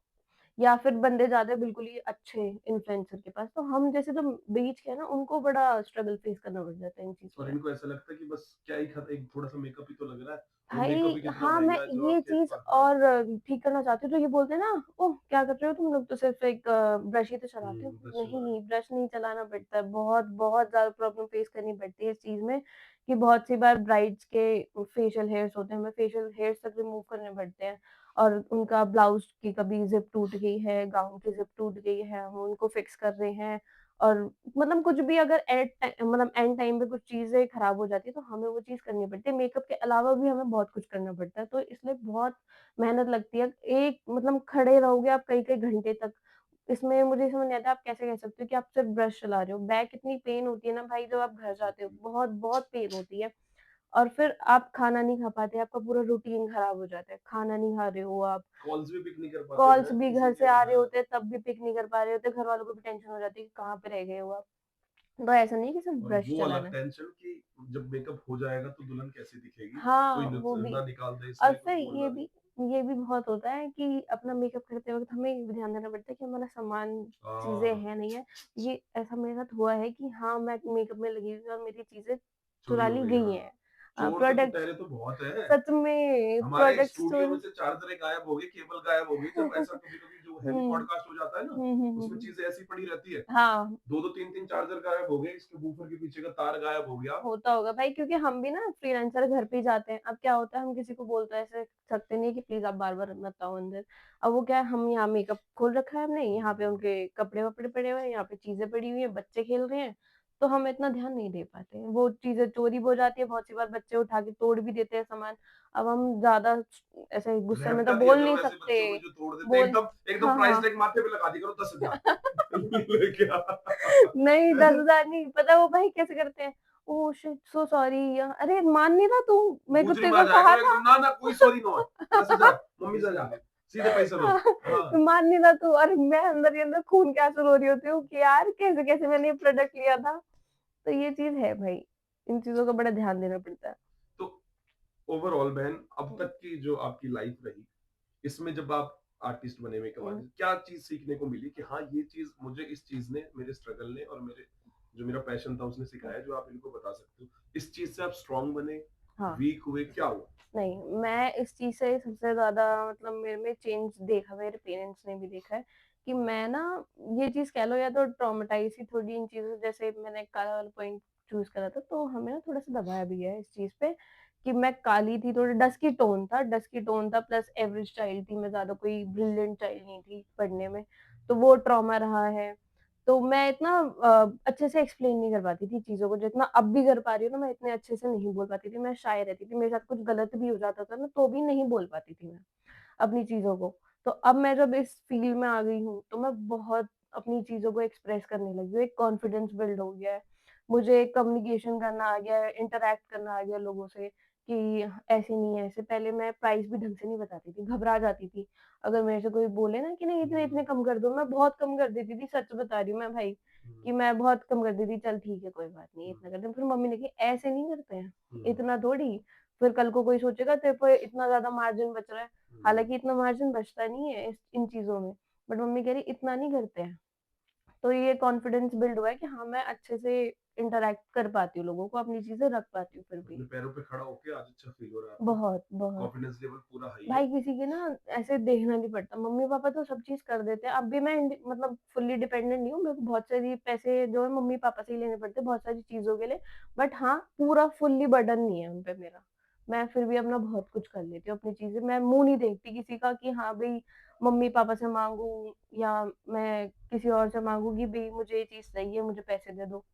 या फिर बंदे जाते हैं बिल्कुल ही अच्छे इन्फ्लुएंसर के पास, तो हम जैसे जो बीच के हैं ना, उनको बड़ा स्ट्रगल फेस करना पड़ जाता है इन चीज़ों और में। इनको ऐसा लगता है कि बस क्या ही एक थोड़ा-सा मेकअप ही तो लग रहा है, वो मेकअप भाई ही कितना हाँ, मैं महँगा है जो ये आपके चीज़ पास और ठीक करना चाहती हूँ, तो ये बोलते हैं ना, ओह! क्या कर रहे हो तुम लोग, तो सिर्फ़ एक ब्रश ही तो चलाते हो। बस चला है। नहीं, ब्रश नहीं चलाना पड़ता है, बहुत बहुत ज़्यादा प्रॉब्लम फेस करनी पड़ती है इस चीज़ में, कि बहुत सी बार ब्राइड्स के फेशियल हेयर्स होते हैं, हमें फेशियल हेयर्स तक रिमूव करने पड़ते हैं, और उनका ब्लाउज़ की कभी ज़िप टूट गई है, गाउन की ज़िप टूट गई है, हम उनको फिक्स कर रहे हैं, और मतलब कुछ भी अगर एंड टाइम पे कुछ चीज़ें खराब हो जाती है, तो हमें वो चीज़ करनी पड़ती है। मेकअप के अलावा भी हमें बहुत कुछ करना पड़ता है, तो इसलिए बहुत मेहनत लगती है। एक मतलब खड़े रहोगे आप कई-कई घंटे तक, इसमें मुझे समझ नहीं आता आप कैसे कह सकते हो कि आप सिर्फ ब्रश चला रहे हो। बैक इतनी पेन होती है ना भाई, जब आप घर जाते हो, बहुत बहुत पेन होती है, और फिर आप खाना नहीं खा पाते, आपका पूरा रूटीन खराब हो जाता है। खाना नहीं खा रहे हो आप, कॉल्स भी पिक नहीं कर पाते कॉल्स बहन भी किसी घर के। से आ रहे हाँ। होते हैं, तब भी पिक नहीं कर पा रहे होते, घर वालों को भी टेंशन हो जाती है कि कहाँ पे रह गए हो आप। तो ऐसा नहीं है कि सिर्फ और ब्रश वो अलग चलाना है। टेंशन कि जब मेकअप हो जाएगा तो दुल्हन कैसी दिखेगी, कोई हाँ, वो नुक्स भी। ना निकाल दे और इसमें, कुछ फिर बोल ना दे। ये भी बहुत होता है कि अपना मेकअप करते वक़्त हमें ये भी ध्यान देना पड़ता है कि हमारा सामान, चीज़ें हाँ, हैं, नहीं है। ये ऐसा मेरे साथ हुआ है कि हाँ, मैं मेकअप में लगी हुई हूँ और मेरी चीज़ें चोरी चुरा हो ली गई, गई हाँ। हैं। चोर तो प्रोडक्ट्स, लुटेरे तो बहुत है। सच में हमारे प्रोडक्ट्स स्टूडियो में चोरी। से चार्जर गायब हो गई, केबल गायब हो गई, जब ऐसा कभी-कभी जो हैवी हुँ। पॉडकास्ट हो जाता है ना, उसमें हुँ। चीज़ें ऐसी पड़ी रहती है। हाँ। 2-2 3-3 चार्जर गायब हो गए, इसके वूफर के पीछे का तार गायब हो गया। होता होगा भाई, क्योंकि हम भी ना फ्रीलांसर घर पे ही जाते हैं। अब क्या होता है, हम किसी को बोल तो ऐसे सकते नहीं कि प्लीज़ आप बार-बार मत आओ अंदर। अब वो क्या है, हम यहाँ मेकअप खोल रखा है हमने, यहाँ पे उनके कपड़े-वपड़े पड़े हुए हैं, यहाँ पे चीज़ें पड़ी हुई हैं, बच्चे खेल रहे हैं, तो हम इतना ध्यान नहीं दे पाते हैं। वो चीज़ें चोरी भी हो जाती है, बहुत सी बार बच्चे उठा के तोड़ भी देते हैं सामान। अब हम ज़्यादा ऐसे गुस्से में तो रैप्टा दिया बोल करो नहीं ऐसे सकते। बच्चों को जो तोड़ देते हैं, बोल एकदम एकदम हाँ, प्राइस हाँ। टैग माथे पे लगा दिया करो 10,000 लेके आ। नहीं, 10,000 नहीं, पता है वो भाई कैसे करते हैं? Oh shit! सो सॉरी, या अरे मान नहीं रहा तू, मेरे को गुजरी तेरे में आ को जाया कहा करो था। एकदम, ना ना कोई सॉरी नो है, 10,000 मम्मी से जा, सीधे पैसे दो। हाँ। मान नहीं रहा तू, और मैं अंदर ही अंदर खून के आंसू रो रही होती हूँ कि यार कैसे-कैसे मैंने ये प्रोडक्ट लिया था। तो ये चीज़ है भाई, इन चीज़ों का बड़ा ध्यान देना पड़ता है। तो ओवरऑल बहन अब हुँ, तक की जो आपकी लाइफ रही, इसमें जब आप आर्टिस्ट बने मेकअप हुँ। आर्टिस्ट, क्या चीज सीखने को मिली कि हाँ ये चीज मुझे, इस चीज ने, मेरे स्ट्रगल ने और मेरे जो मेरा पैशन था उसने सिखाया, जो आप इनको बता सकते हो, इस चीज से आप स्ट्रांग बने, हाँ। वीक हुए, क्या हुआ? नहीं, मैं इस चीज़ से सबसे ज़्यादा मतलब मेरे में चेंज देखा, मेरे पेरेंट्स ने भी देखा है कि मैं ना, ये चीज़ कह लो या तो ट्रॉमेटाइज़ ही थोड़ी इन चीज़ों से, जैसे मैंने काला वाला पॉइंट चूज़ करा था, तो हमें ना थोड़ा-सा दबाया भी है इस चीज़ पे कि मैं काली थी, थोड़ा डस्की टोन था प्लस एवरेज चाइल्ड थी, मैं ज़्यादा कोई ब्रिलियंट चाइल्ड नहीं थी पढ़ने में, तो वो ट्रॉमा रहा है। तो मैं इतना अच्छे से एक्सप्लेन नहीं कर पाती थी चीज़ों को, जितना अब भी कर पा रही हूँ ना, मैं इतने अच्छे से नहीं बोल पाती थी, मैं शाय रहती थी, मेरे साथ कुछ गलत भी हो जाता था ना, तो भी नहीं बोल पाती थी मैं अपनी चीज़ों को। तो अब मैं जब इस फ़ील्ड में आ गई हूँ, तो मैं बहुत अपनी चीज़ों को एक्सप्रेस करने लगी हूँ, एक कॉन्फिडेंस बिल्ड हो गया है, मुझे कम्युनिकेशन करना आ गया है, इंटरैक्ट करना आ गया लोगों से कि ऐसे नहीं है, ऐसे। पहले मैं प्राइस भी ढंग से नहीं बताती थी, घबरा जाती थी। अगर मेरे से कोई बोले ना कि नहीं इतने-इतने कम कर दो, मैं बहुत कम कर देती थी, सच बता रही हूँ मैं भाई, कि मैं बहुत कम कर देती थी, चल ठीक है कोई बात नहीं इतना कर दे। फिर मम्मी ने कहा ऐसे नहीं करते हैं, इतना थोड़ी, फिर कल को कोई सोचेगा तेरे पे इतना ज़्यादा मार्जिन बच रहा है, हालाँकि इतना मार्जिन बचता नहीं है इस इन चीज़ों में, बट मम्मी कह रही इतना नहीं करते हैं। तो ये कॉन्फिडेंस बिल्ड हुआ है कि हाँ, मैं अच्छे से इंटरैक्ट कर पाती हूँ लोगों को, अपनी चीज़ें रख पाती हूँ फिर भी। अपने पैरों पे खड़ा होके आज अच्छा फील हो रहा है आपको? बहुत, बहुत। कॉन्फिडेंस लेवल पूरा हाई है? भाई किसी के ना ऐसे देखना नहीं पड़ता, मम्मी-पापा तो सब चीज़ कर देते हैं। अब भी मैं मतलब फुल्ली डिपेंडेंट नहीं हूँ, मेरे को बहुत सारी पैसे जो है मम्मी-पापा से ही लेने पड़ते हैं बहुत सारी चीज़ों के लिए। बट हाँ, पूरा फुल्ली बर्डन नहीं है उन पे मेरा। मैं फिर भी अपना बहुत कुछ कर लेती हूँ अपनी चीज़ें। मैं मुँह नहीं देखती किसी का कि हाँ भई, मम्मी-पापा से माँगूँ या मैं किसी और से माँगूँ कि भई मुझे ये चीज़ चाहिए, मुझे पैसे दे दो।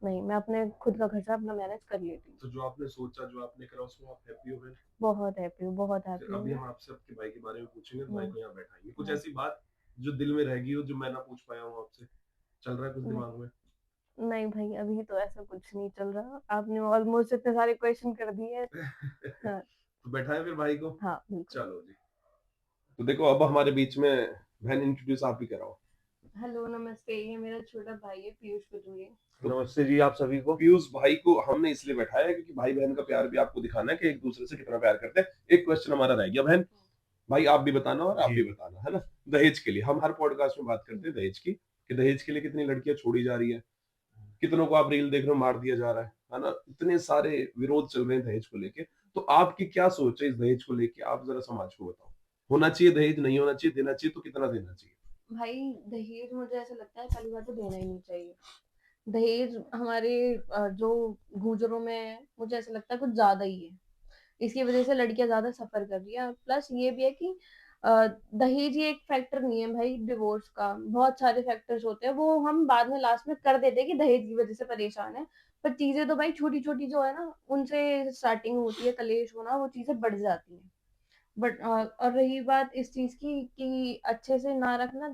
नहीं, मैं अपने खुद का खर्चा अपना मैनेज कर लेती हूँ। तो जो आपने सोचा, जो आपने करा, उसमें आप हैप्पी हो गए? बहुत फिर हैप्पी हूँ अभी मैं। हम आपसे आपके भाई के बारे में पूछेंगे, तो भाई हुँ, को यहाँ बैठाएंगे। कुछ हुँ। ऐसी बात जो दिल में रह गई हो, जो मैं ना पूछ पाया हूँ आपसे, चल रहा है कुछ नहीं। दिमाग में? नहीं भाई, अभी तो ऐसा कुछ नहीं चल रहा। आपने ऑलमोस्ट इतने सारे क्वेश्चन कर दिए हैं। हाँ, तो बैठाएं फिर भाई को। हाँ, बिल्कुल। चलो जी। तो देखो अब हमारे बीच में बहन, इंट्रोड्यूस आप ही कराओ। हेलो, नमस्ते, ये मेरा छोटा भाई है पीयूष कटूरिया। तो नमस्ते जी आप सभी को। पीयूष भाई को हमने इसलिए बैठाया है क्योंकि भाई बहन का प्यार भी आपको दिखाना है कि एक दूसरे से कितना प्यार करते हैं। एक क्वेश्चन हमारा रह गया बहन, भाई आप भी बताना और आप जी। भी बताना, है ना? दहेज के लिए हम हर पॉडकास्ट में बात करते हैं दहेज की, कि दहेज के लिए कितनी लड़कियां छोड़ी जा रही है, कितनों को आप रील देख रहे हो मार दिया जा रहा है ना? इतने सारे विरोध चल रहे हैं दहेज को लेके। तो आपकी क्या सोच है इस दहेज को लेके? आप जरा समाज को बताओ। होना चाहिए दहेज, नहीं होना चाहिए, देना चाहिए तो कितना देना चाहिए? भाई दहेज मुझे ऐसा लगता है पहली बात तो देना ही नहीं चाहिए। दहेज हमारे जो गुजरों में है, मुझे ऐसा लगता है कुछ ज्यादा ही है। इसकी वजह से लड़कियां ज्यादा सफर कर रही है। प्लस ये भी है कि दहेज ये एक फैक्टर नहीं है भाई डिवोर्स का, बहुत सारे फैक्टर्स होते हैं, वो हम बाद में लास्ट में कर देते हैं कि दहेज की वजह से परेशान है। पर चीजें तो भाई छोटी छोटी जो है ना, उनसे स्टार्टिंग होती है कलेश होना, वो चीजें बढ़ जाती हैं। बट और रही बात इस चीज की कि अच्छे से ना रखना,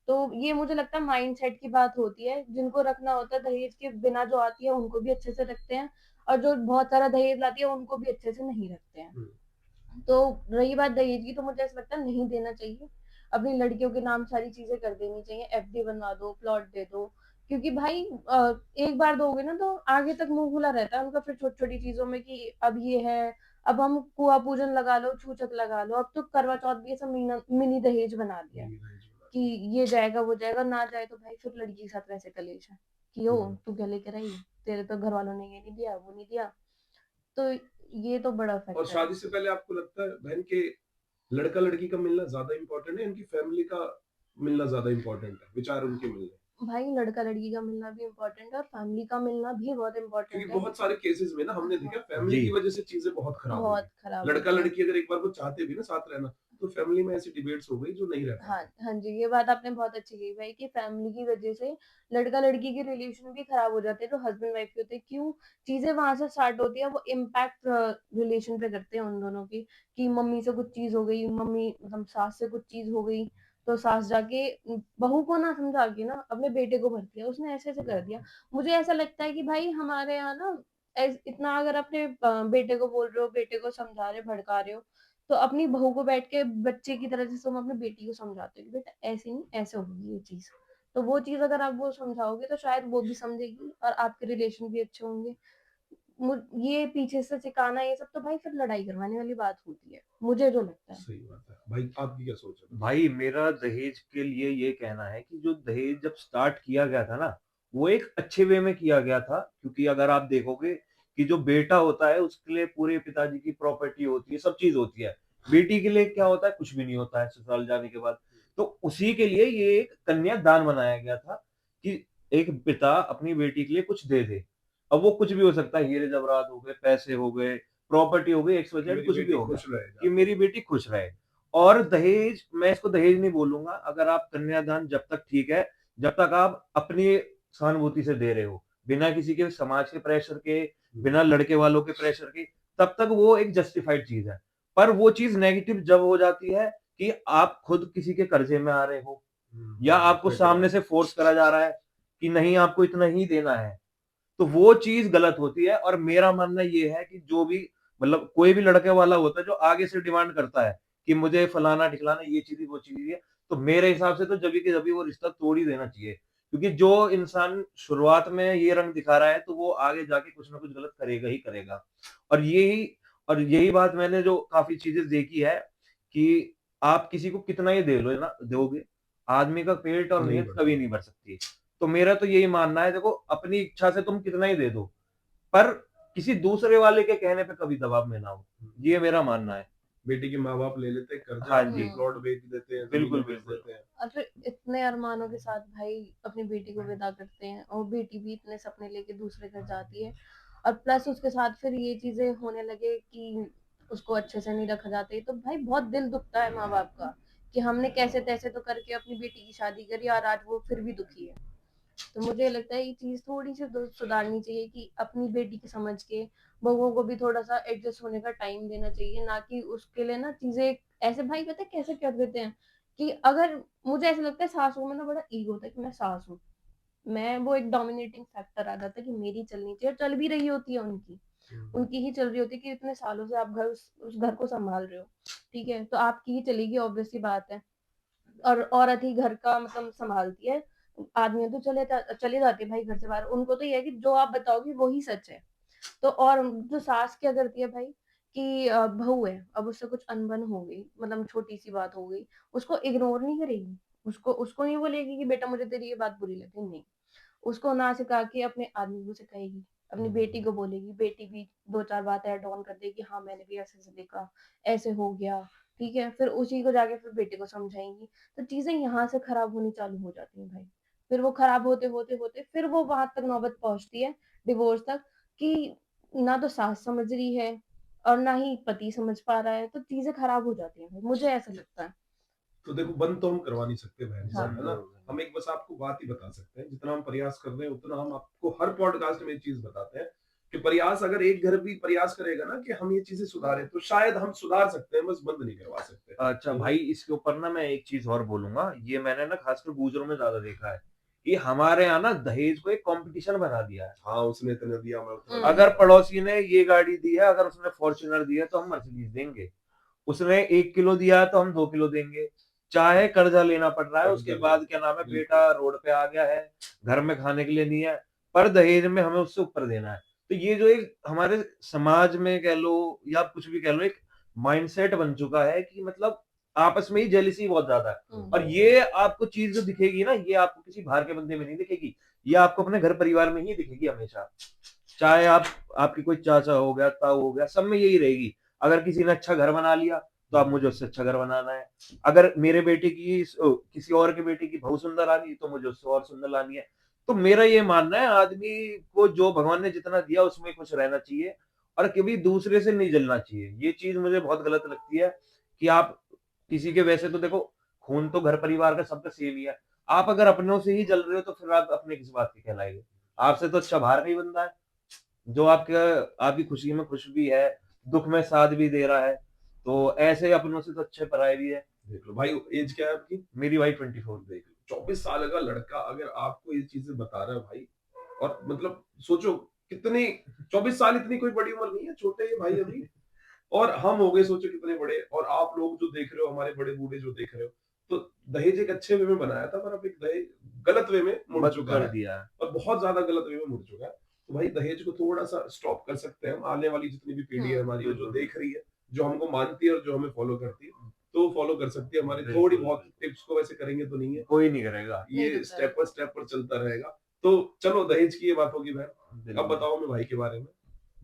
तो ये मुझे लगता है माइंडसेट की बात होती है। जिनको रखना होता है दहेज के बिना जो आती है उनको भी अच्छे से रखते हैं, और जो बहुत सारा दहेज लाती है उनको भी अच्छे से नहीं रखते हैं। हम्म, तो रही बात दहेज की, तो मुझे ऐसा लगता है नहीं देना चाहिए। अपनी लड़कियों के नाम सारी चीजें कर देनी चाहिए, एफडी बनवा दो, प्लॉट दे दो। क्योंकि भाई एक बार दोगे ना तो आगे तक मुंह खुला रहता है उनका, फिर छोटी छोटी चीजों में कि अब ये है, अब हम कुआ पूजन लगा लो, छूछक लगा लो, अब तो करवा चौथ भी ऐसा मिनी दहेज बना दिया है नहीं, दहेज वाला। कि ये जाएगा वो जाएगा, ना जाए तो भाई फिर लड़की के साथ वैसे कलेश है कि ओ हम्म। तू क्या लेकर आई, तेरे तो घर वालों ने ये नहीं दिया वो नहीं दिया। तो ये तो बड़ा और फैक्टर है। शादी से पहले आपको लगता है बहन के लड़का लड़की का मिलना ज्यादा इंपॉर्टेंट है, इनकी फैमिली का मिलना ज्यादा इंपॉर्टेंट है, विचार उनके मिलने? भाई लड़का लड़की का मिलना भी इम्पोर्टेंट है और फैमिली का मिलना भी बहुत क्योंकि इम्पोर्टेंट है। बहुत सारे केसेस में ना हमने देखा फैमिली जी। की वजह से चीजें बहुत खराब हो बहुत गई। खराब लड़का होती है। लड़की अगर एक बार को चाहते भी ना साथ रहना, तो फैमिली में ऐसी डिबेट्स हो गई जो नहीं रह हाँ पाते। हाँ जी, ये बात आपने बहुत अच्छी कही भाई कि फैमिली की वजह से लड़का लड़की के रिलेशन भी खराब हो जाते हैं, जो हस्बैंड वाइफ के होते हैं। क्यों? चीजें वहां से स्टार्ट होती है, वो इम्पैक्ट रिलेशन पे करते हैं उन दोनों की। कि मम्मी से कुछ चीज हो गई, मम्मी मतलब सास से कुछ चीज हो गई, तो सास जाके बहू को ना समझा के ना अपने बेटे को भर दिया, उसने ऐसे ऐसे कर दिया। मुझे ऐसा लगता है कि भाई हमारे यहाँ ना इतना अगर अपने बेटे को बोल रहे हो, बेटे को समझा रहे भड़का रहे हो, तो अपनी बहू को बैठ के बच्चे की तरह जैसे हम अपनी बेटी को समझाते हैं कि बेटा ऐसे नहीं ऐसे होगी ये चीज, तो वो चीज अगर आप वो समझाओगे तो शायद वो भी समझेगी और आपके रिलेशन भी अच्छे होंगे। ये पीछे से सिखाना ये सब तो भाई फिर लड़ाई करवाने वाली बात होती है, मुझे जो लगता है। सही बात है भाई, आपकी क्या सोच है? भाई मेरा दहेज के लिए ये कहना है कि जो दहेज जब स्टार्ट किया गया था ना, वो एक अच्छे वे में किया गया था। क्योंकि अगर आप देखोगे कि जो बेटा होता है उसके लिए पूरे पिताजी की प्रॉपर्टी होती है, सब चीज होती है। बेटी के लिए क्या होता है? कुछ भी नहीं होता है ससुराल जाने के बाद। तो उसी के लिए ये एक कन्यादान बनाया गया था कि एक पिता अपनी बेटी के लिए कुछ दे दे। अब वो कुछ भी हो सकता है, हीरे जवाहरात हो गए, पैसे हो गए, प्रॉपर्टी हो गई, XYZ मेरी कुछ भी बेटी होगा, खुश रहे कि जाके। मेरी बेटी खुश रहे। और दहेज, मैं इसको दहेज नहीं बोलूंगा। अगर आप कन्यादान जब तक ठीक है, जब तक आप अपनी सहानुभूति से दे रहे हो, बिना किसी के समाज के प्रेशर के, बिना लड़के वालों के प्रेशर के, तब तक वो एक जस्टिफाइड चीज है। पर वो चीज नेगेटिव जब हो जाती है कि आप खुद किसी के कर्जे में आ रहे हो, या आपको सामने से फोर्स करा जा रहा है कि नहीं आपको इतना ही देना है, तो वो चीज गलत होती है। और मेरा मानना ये है कि जो भी मतलब कोई भी लड़के वाला होता है जो आगे से डिमांड करता है कि मुझे फलाना ठिकलाना ये चीज वो चीज है, तो मेरे हिसाब से तो जब कि वो रिश्ता तोड़ ही देना चाहिए। क्योंकि जो इंसान शुरुआत में ये रंग दिखा रहा है, तो वो आगे जाके कुछ ना कुछ गलत करेगा ही करेगा। और यही और यही बात मैंने जो काफी चीजें देखी है कि आप किसी को कितना ही दे लो ना दोगे, आदमी का पेट और नहीं नीयत बढ़ता। कभी नहीं भर सकती। तो मेरा तो यही मानना है, देखो अपनी इच्छा से तुम कितना ही दे दो, पर किसी दूसरे वाले के कहने पे कभी दबाव में ना हो। ये मेरा मानना है। बेटी के माँ बाप ले लेते हैं कर्जा, हाँ अपनी जी, प्लॉट बेच देते हैं, बिल्कुल जमीनें बेच बिल्कुल। देते हैं। और फिर इतने अरमानों के साथ भाई अपनी बेटी को विदा करते हैं, और बेटी भी इतने सपने लेके दूसरे घर जाती है, और प्लस उसके साथ फिर ये चीजें होने लगे कि उसको अच्छे से नहीं रखा जाता है, तो भाई बहुत दिल दुखता है माँ बाप का कि हमने कैसे तैसे तो करके अपनी बेटी की शादी करी और आज वो फिर भी दुखी है। तो मुझे लगता है ये चीज थोड़ी सी सुधारनी चाहिए कि अपनी बेटी की समझ के बहुओं को भी थोड़ा सा एडजस्ट होने का टाइम देना चाहिए, ना कि उसके लिए ना चीजें ऐसे भाई पता है कैसे कर देते हैं कि अगर मुझे ऐसा लगता है सासू में ना बड़ा ईगो होता है कि मैं सास हूँ, मैं वो एक डोमिनेटिंग फैक्टर आ जाता है कि मेरी चलनी चाहिए, और चल भी रही होती है उनकी, उनकी ही चल रही होती है कि इतने सालों से आप घर उस घर को संभाल रहे हो, ठीक है, तो आपकी ही चलेगी, ऑब्वियस सी बात है। और औरत ही घर का मतलब संभालती है, आदमी तो चले जाते हैं भाई घर से बाहर, उनको तो ये है कि जो आप बताओगे वही सच है। तो और जो सास क्या करती है भाई कि बहू है, अब उससे कुछ अनबन हो गई, मतलब छोटी-सी बात हो गई, उसको इग्नोर नहीं करेगी। उसको नहीं बोलेगी कि बेटा मुझे तेरी ये बात बुरी लगी, नहीं। उसको ना सिखा के अपने आदमी को सिखाएगी, अपनी बेटी को बोलेगी, बेटी भी 2-4 बात ऐड ऑन कर देगी, हाँ, मैंने भी ऐसे-ऐसे देखा, ऐसे हो गया, ठीक है? फिर उसी को जाके फिर बेटे को समझाएँगी। तो चीज़ें यहाँ से खराब होनी चालू हो जाती हैं भाई। फिर वो खराब होते फिर वो वहाँ तक नौबत पहुँचती है डिवोर्स तक कि ना तो सास समझ रही है और ना ही पति समझ पा रहा है, तो चीज़ें खराब हो जाती हैं भाई, मुझे ऐसा लगता है। तो देखो बंद तो हम करवा नहीं सकते बहन हाँ। साहब, है ना? हम एक बस आपको बात ही बता सकते हैं, जितना हम प्रयास कर रहे हैं उतना हम आपको हर पॉडकास्ट में एक चीज बताते हैं कि प्रयास, अगर एक घर भी प्रयास करेगा ना कि हम ये चीजें सुधारें, तो शायद हम सुधार सकते हैं, बस बंद नहीं करवा सकते। अच्छा तो भाई, इसके ऊपर ना मैं एक चीज और बोलूंगा, ये मैंने ना खासकर गुजरों में ज्यादा देखा है कि हमारे यहाँ ना दहेज को एक कंपटीशन बना दिया है। हाँ, उसने इतना दिया, मैं उतना हम्म। अगर पड़ोसी ने ये गाड़ी दी है, अगर उसने फॉर्च्यूनर दी है तो हम मर्सिडीज देंगे, उसने 1 किलो दिया है तो हम 2 किलो देंगे, चाहे कर्जा लेना पड़ रहा है, उसके कर्जा बाद ले, क्या नाम है, बिल्कुल। बेटा रोड पे आ गया है, घर में खाने के लिए नहीं है, पर दहेज में हमें उससे ऊपर देना है। तो ये जो एक हमारे समाज में कह लो या कुछ भी कह लो, एक माइंडसेट बन चुका है कि मतलब आपस में ही जेलसी बहुत ज्यादा है। और ये आपको चीज जो दिखेगी ना, ये आपको किसी बाहर के बंदे में नहीं दिखेगी, ये आपको अपने घर परिवार में ही दिखेगी हमेशा। चाहे आप आपकी कोई चाचा हो गया, ताऊ हो गया, सब में यही रहेगी। अगर किसी ने अच्छा घर बना लिया तो आप मुझे उससे अच्छा घर बनाना है। अगर मेरे बेटे की किसी और के बेटे की बहू सुंदर आ गई तो मुझे उससे और सुंदर लानी है। तो मेरा ये मानना है, आदमी को जो भगवान ने जितना दिया उसमें खुश रहना चाहिए और कभी दूसरे से नहीं जलना चाहिए। ये चीज मुझे बहुत गलत लगती है कि आप किसी के, वैसे तो देखो खून तो घर परिवार का सबका सेम ही है, आप अगर अपनों से ही जल रहे हो तो फिर आप अपने किस बात के कहलाएंगे? आपसे तो अच्छा बाहर का ही बंदा है जो आपकी खुशी में खुश भी है, दुख में साथ भी दे रहा है। तो ऐसे अपनों से तो अच्छे पराए भी है। देख लो भाई, एज क्या है आपकी? मेरी वाइफ 24। देख लो, 24 साल का लड़का अगर आपको ये चीजें बता रहा है भाई, और मतलब सोचो कितनी, 24 साल इतनी कोई बड़ी उम्र नहीं है, छोटे हैं भाई अभी। और हम हो गए सोचो कितने बड़े, और आप लोग जो देख रहे हो, हमारे बड़े बूढ़े जो देख रहे हो, तो दहेज एक अच्छे वे में बनाया था, पर अब एक दहेज गलत वे में मुड़ बंद चुका कर है, दिया है। और बहुत ज्यादा गलत वे में मुड़ चुका है। तो भाई दहेज को थोड़ा सा स्टॉप कर सकते हैं हम, आने वाली जितनी भी पीढ़ी है हमारी, वो जो बिल्कुल। देख रही है, जो हमको मानती है और जो हमें फॉलो करती है, तो फॉलो कर सकती है हमारी बिल्कुल, थोड़ी बहुत बिल्कुल। टिप्स को। वैसे करेंगे तो नहीं है, कोई नहीं करेगा। नहीं ये करता है। स्टेप पर चलता रहेगा। तो चलो, दहेज की ये बात होगी बहन। अब बिल्कुल। बताओ मैं भाई के बारे में।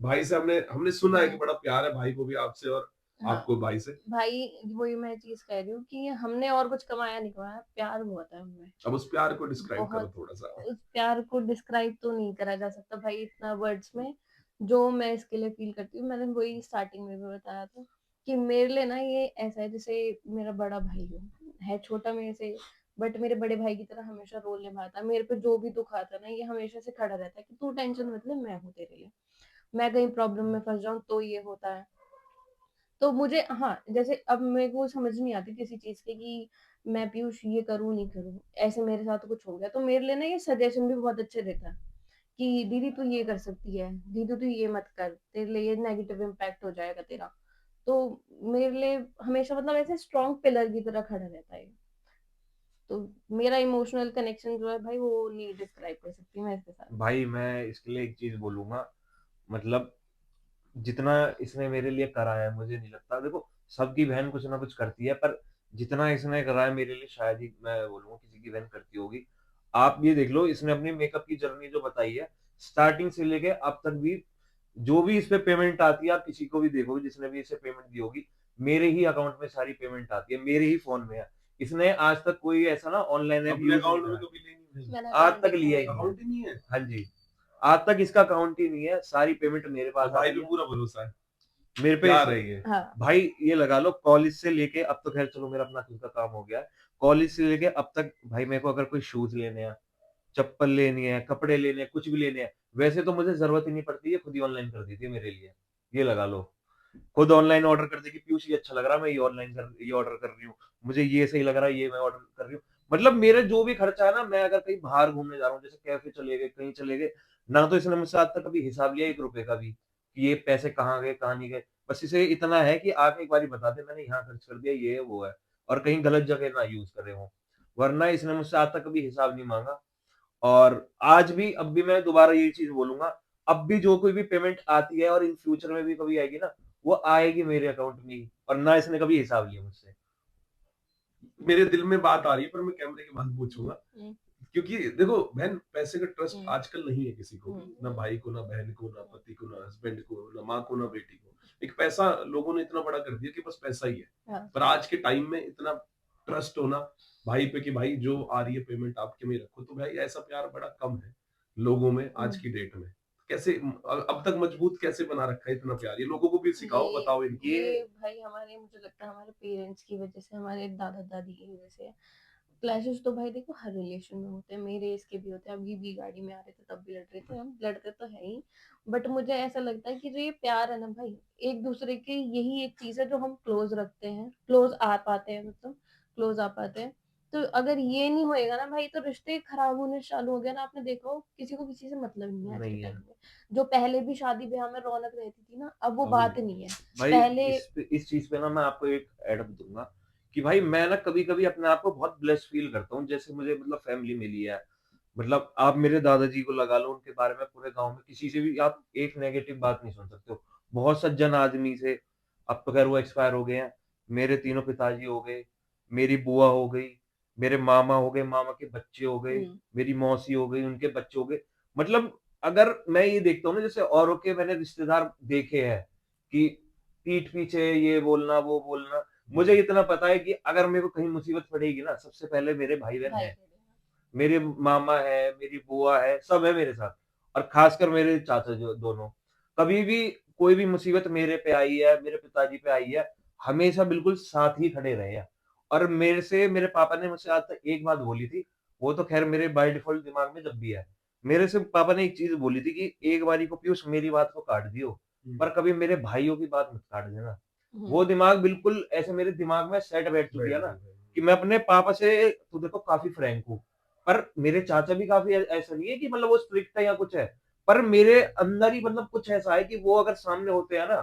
भाई से हमने हमने सुना है कि हाँ। बड़ा प्यार है भाई को भी आपसे, और हाँ, आपको भाई से। भाई वही मैं चीज़ कह रही हूँ कि हमने और कुछ कमाया नहीं कमाया, प्यार बहुत है हमें। अब उस प्यार को डिस्क्राइब करो बहुत। थोड़ा सा। उस प्यार को डिस्क्राइब तो नहीं करा जा सकता भाई इतना वर्ड्स में। जो मैं इसके लिए फ़ील करती हूँ, मैंने वही स्टार्टिंग में भी बताया था कि मेरे लिए ना ये ऐसा है जैसे मेरा बड़ा भाई है छोटा मेरे से, बट मेरे बड़े भाई की तरह हमेशा रोल निभाता है। मेरे पे जो भी दुःख आता है ना, ये हमेशा से खड़ा रहता है कि तू टेंशन मत ले, मैं हूँ तेरे लिए। मैं कहीं प्रॉब्लम में फँस जाऊँ तो ये होता है। तो मुझे हाँ, जैसे अब मेरे को समझ नहीं आती किसी चीज़ की कि मैं पीयूष ये करूँ, नहीं करूँ। ऐसे मेरे साथ कुछ हो गया तो मेरे लिए ना ये सजेशन भी बहुत अच्छे देता है कि दीदी तू ये कर सकती है, दीदी तू ये मत कर, तेरे लिए ये नेगेटिव इम्पैक्ट हो जाएगा तेरा। तो मेरे लिए हमेशा मतलब ऐसे स्ट्रॉन्ग पिलर की तरह खड़ा रहता है। तो मेरा इमोशनल कनेक्शन जो है भाई वो नहीं डिस्क्राइब कर सकती मैं इसके साथ। भाई मैं इसके लिए एक चीज बोलूंगा, मतलब जितना इसने मेरे लिए करा है, मुझे नहीं लगता, देखो सबकी बहन कुछ ना कुछ करती है, पर जितना इसने करा है मेरे लिए शायद ही मैं बोलूंगा किसी की बहन करती होगी। आप ये देख लो, इसने अपनी मेकअप की जर्नी जो बताई है, स्टार्टिंग से लेके अब तक भी जो भी इस पे पेमेंट आती है, आप किसी को भी देखोगे जिसने भी इसे पेमेंट दी होगी, मेरे ही अकाउंट में सारी पेमेंट आती है, मेरे ही फोन में है। इसने आज तक कोई ऐसा ना ऑनलाइन ऐप अपने यूज नहीं अकाउंट में करा, कभी लेनी नहीं, मैंने आज अकाउंट तक ही लिया खोला ही है। नहीं है। अकाउंट ही नहीं है। हाँ जी, आज तक इसका अकाउंट ही नहीं है, सारी पेमेंट मेरे और पास भाई आती पे है, पूरा भरोसा है, मेरे पे क्या रही है। हाँ। भाई ये लगा लो कॉलेज से लेके अब तो खैर चलो मेरा अपना खुद का काम हो गया है, कॉलेज से लेके अब तक भाई मेरे को अगर कोई शूज लेने हैं, चप्पल लेनी है, कपड़े लेने हैं, कुछ भी लेने हैं, वैसे तो मुझे जरूरत ही नहीं पड़ती है, खुद ही ऑनलाइन कर देती है मेरे लिए। ये लगा लो, खुद ऑनलाइन ऑर्डर कर देगी, पीयूष ये अच्छा लग रहा है, मैं ये ऑर्डर कर रही हूँ, मुझे ये सही लग रहा है, ये मैं ऑर्डर कर रही हूँ। मतलब मेरे जो भी खर्चा है ना, मैं अगर कहीं बाहर घूमने जा रहा हूँ, जैसे कैफे चले गए, कहीं चले गए, ना तो इसने मुझसे आज तक कभी हिसाब लिया 1 रुपए का भी कि ये पैसे कहाँ गए कहाँ नहीं गए। बस इसे इतना है कि आके एक बारी बता दे मैंने यहाँ खर्च कर दिया, ये है वो है, और कहीं गलत जगह ना यूज करे हो, वरना इसने मुझसे आज तक कभी हिसाब नहीं मांगा। और आज भी अब भी मैं दोबारा यही चीज बोलूंगा, अब भी जो कोई भी पेमेंट आती है और इन फ्यूचर में भी कभी आएगी ना, वो आएगी मेरे अकाउंट में ही, और ना इसने कभी हिसाब लिया मुझसे। मेरे दिल में बात आ रही है पर मैं कैमरे के बाद पूछूंगा, हम्म, क्योंकि देखो बहन, पैसे का ट्रस्ट हम्म, आजकल नहीं है किसी को भी, ना भाई को, ना बहन को, ना पति को, ना हस्बैंड को, ना माँ को, ना बेटी को। एक पैसा लोगों ने इतना बड़ा कर दिया कि बस पैसा ही है। हाँ, पर आज के टाइम में इतना ट्रस्ट होना भाई पे कि भाई जो आ रही है पेमेंट आपके में रखो, तो भाई ऐसा प्यार बड़ा कम है लोगों में आज की डेट में। कैसे अब तक मजबूत कैसे बना रखा है इतना प्यार? ये लोगों को भी सिखाओ, ये बताओ इनको। ये भाई हमारे, मुझे लगता है हमारे पेरेंट्स की वजह से, हमारे दादा दादी की वजह से। क्लैशेस तो भाई देखो हर रिलेशन में होते हैं, मेरे इसके भी होते हैं, अभी भी गाड़ी में आ रहे थे तब भी लड़ रहे थे, हम लड़ते तो है ही। बट मुझे ऐसा लगता है कि जो ये प्यार है ना भाई, एक दूसरे की यही एक चीज है जो हम क्लोज रखते हैं, क्लोज आ पाते हैं, मतलब क्लोज आ पाते हैं। तो अगर ये नहीं होएगा ना भाई, तो रिश्ते खराब होने चालू हो गए ना। आपने देखा हो किसी को किसी से मतलब नहीं है आज के नहीं है टाइम में। जो पहले भी शादी ब्याह में रौनक रहती थी ना, अब वो अब बात नहीं। नहीं है। भाई पहले इस चीज पे ना मैं आपको एक एडअप दूंगा कि भाई मैं ना कभी कभी अपने आप को बहुत ब्लेस्ड फील करता हूँ, जैसे मुझे मतलब फैमिली मिली है। मतलब आप मेरे दादाजी को लगा लो, उनके बारे में पूरे गांव में किसी से भी आप एक नेगेटिव बात नहीं सुन सकते हो। बहुत सज्जन आदमी से, अब तो खैर वो एक्सपायर हो गए हैं। मेरे तीनों पिताजी हो गए, मेरी बुआ हो गई, मेरे मामा हो गए, मामा के बच्चे हो गए, हम्म, मेरी मौसी हो गई, उनके बच्चे हो गए। मतलब अगर मैं ये देखता हूँ ना, जैसे औरों के मैंने रिश्तेदार देखे हैं कि पीठ पीछे ये बोलना वो बोलना, मुझे इतना पता है कि अगर मेरे को कहीं मुसीबत पड़ेगी ना, सबसे पहले मेरे भाई बहन भाई है, मेरे मामा है, मेरी बुआ है, सब है मेरे साथ। और खासकर मेरे चाचा जो दोनों, कभी भी कोई भी मुसीबत मेरे पे आई है, मेरे पिताजी पे आई है, हमेशा बिल्कुल साथ ही खड़े रहे हैं। और मेरे से मेरे पापा ने मुझसे आज तक एक बात बोली थी, वो तो खैर मेरे बाय डिफॉल्ट दिमाग में जब भी है। मेरे से पापा ने एक चीज बोली थी कि एक बारी को पीयूष मेरी बात को काट दियो, पर कभी मेरे भाइयों की बात मत काट देना। वो दिमाग बिल्कुल ऐसे मेरे दिमाग में सेट बैठ चुकी है ना, कि मैं अपने पापा से तो देखो काफी फ्रैंक हूँ। पर मेरे चाचा भी काफी ऐसा नहीं है कि मतलब वो स्ट्रिक्ट है या कुछ है, पर मेरे अंदर ही मतलब कुछ ऐसा है कि वो अगर सामने होते हैं ना,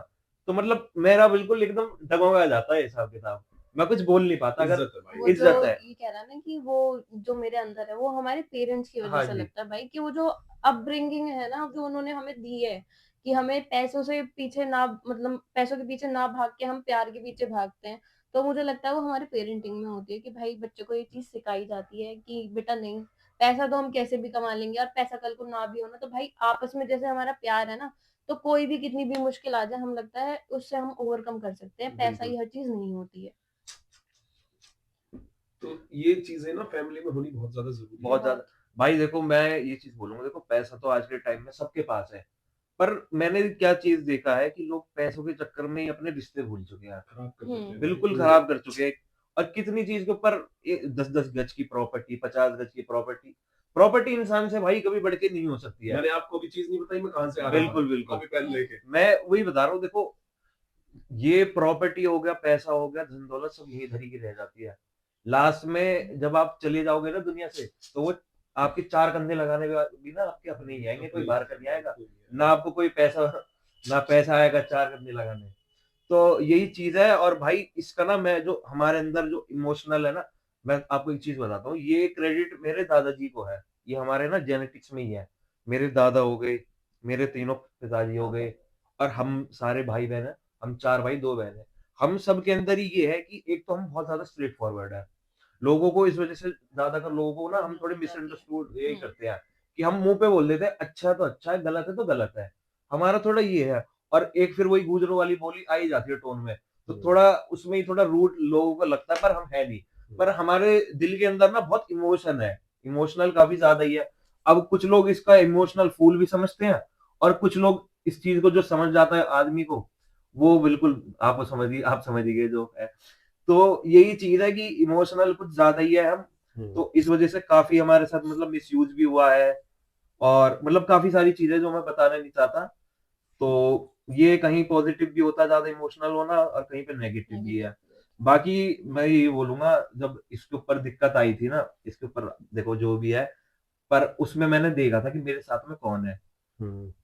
तो मतलब मेरा बिल्कुल एकदम डगमगा जाता है हिसाब किताब, मैं कुछ बोल नहीं पाता। अगर इज्जत है भाई। वो जो इज्जत है। ये कह रहा है ना कि वो जो मेरे अंदर है, वो हमारे पेरेंट्स की वजह हाँ से जी। लगता है भाई, कि वो जो अपब्रिंगिंग है ना जो उन्होंने हमें दी है, कि हमें पैसों से पीछे ना, मतलब पैसों के पीछे ना भाग के हम प्यार के पीछे भागते हैं। तो मुझे लगता है वो हमारे पेरेंटिंग में होती है, कि भाई बच्चे को ये चीज सिखाई जाती है कि बेटा नहीं, पैसा तो हम कैसे भी कमा लेंगे, और पैसा कल को ना भी हो ना, तो भाई आपस में जैसे हमारा प्यार है ना, तो कोई भी कितनी भी मुश्किल आ जाए, हम लगता है उससे हम ओवरकम कर सकते हैं। पैसा बिल्कुल। ही हर चीज नहीं होती है। तो ये चीजें ना फैमिली में होनी बहुत ज्यादा जरूरी है। बहुत ज्यादा। भाई देखो मैं ये चीज बोलूंगा, देखो पैसा तो आज के टाइम में सबके पास है, पर मैंने क्या चीज देखा है कि लोग पैसों के चक्कर में ही अपने रिश्ते भूल चुके हैं, खराब कर देते हैं भाई। बिल्कुल खराब कर चुके हैं। और कितनी चीज के ऊपर 10-10 गज की प्रॉपर्टी, 50 गज की प्रॉपर्टी, प्रॉपर्टी इंसान से भाई कभी बढ़ के नहीं हो सकती है। मैंने आपको अभी चीज नहीं बताई मैं कहां से आ रहा था। बिल्कुल बिल्कुल। कॉपी पेन लेके। मैं वही बता रहा हूँ, देखो ये प्रॉपर्टी हो गया, पैसा हो गया, धन दौलत सब यही धरी की रह जाती है। लास्ट में जब आप चले जाओगे ना दुनिया से, तो वो आपके चार कंधे लगाने भी ना आपके अपने ही आएंगे, कोई बाहर का नहीं आएगा। ना आपको कोई पैसा, ना पैसा आएगा चार कंधे लगाने। तो यही चीज है। और भाई इसका ना, मैं जो हमारे अंदर जो इमोशनल है ना, मैं आपको एक चीज बताता हूँ, ये क्रेडिट मेरे दादाजी को है। ये हमारे ना जेनेटिक्स में ही है। मेरे दादा हो गए, मेरे तीनों पिताजी हो गए, और हम सारे भाई बहन है, हम चार भाई दो बहन है। हम सब के अंदर ही ये है कि एक तो हम बहुत ज्यादा स्ट्रेट फॉरवर्ड है। लोगों को इस वजह से, ज्यादातर लोगों को ना हम थोड़े मिसअंडरस्टूड यही करते हैं कि हम मुंह पे बोल देते हैं अच्छा तो अच्छा है, गलत है तो गलत है। हमारा थोड़ा ये है। और एक फिर वही गुजरों वाली बोली आ ही जाती है टोन में, तो थोड़ा उसमें ही थोड़ा रूट लोगों को लगता है, पर हम है नहीं। पर हमारे दिल के अंदर ना बहुत इमोशन है, इमोशनल काफी ज्यादा ही है। अब कुछ लोग इसका इमोशनल फूल भी समझते हैं, और कुछ लोग इस चीज को जो समझ जाता है आदमी को, वो बिल्कुल आप समझिए, आप समझिए जो है। तो यही चीज है कि इमोशनल कुछ ज्यादा ही है हम। तो इस वजह से काफी हमारे साथ मतलब मिसयूज भी हुआ है, और मतलब काफी सारी चीजें जो मैं बताना नहीं चाहता। तो ये कहीं पॉजिटिव भी होता है ज्यादा इमोशनल होना, और कहीं पे नेगेटिव भी है। बाकी मैं ये बोलूंगा, जब इसके ऊपर दिक्कत आई थी ना, इसके ऊपर देखो जो भी है, पर उसमें मैंने देखा था कि मेरे साथ में कौन है।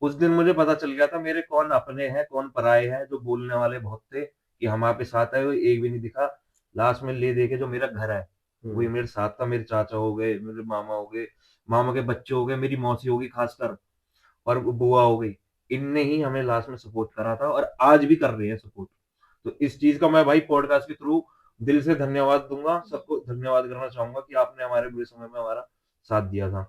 उस दिन मुझे पता चल गया था मेरे कौन अपने हैं कौन पराए हैं। जो बोलने वाले बहुत थे कि हम आपके साथ है, वो एक भी नहीं दिखा। लास्ट में ले दे के जो मेरा घर है, वही मेरे साथ था। मेरे चाचा हो गए, मेरे मामा हो गए, मामा के बच्चे हो गए, मेरी मौसी होगी खासकर, और बुआ हो गई। इनने ही हमें लास्ट में सपोर्ट करा था और आज भी कर रहे हैं सपोर्ट। तो इस चीज का मैं भाई पॉडकास्ट के थ्रू दिल से धन्यवाद दूंगा, सबको धन्यवाद करना चाहूंगा कि आपने हमारे बुरे समय में हमारा साथ दिया था।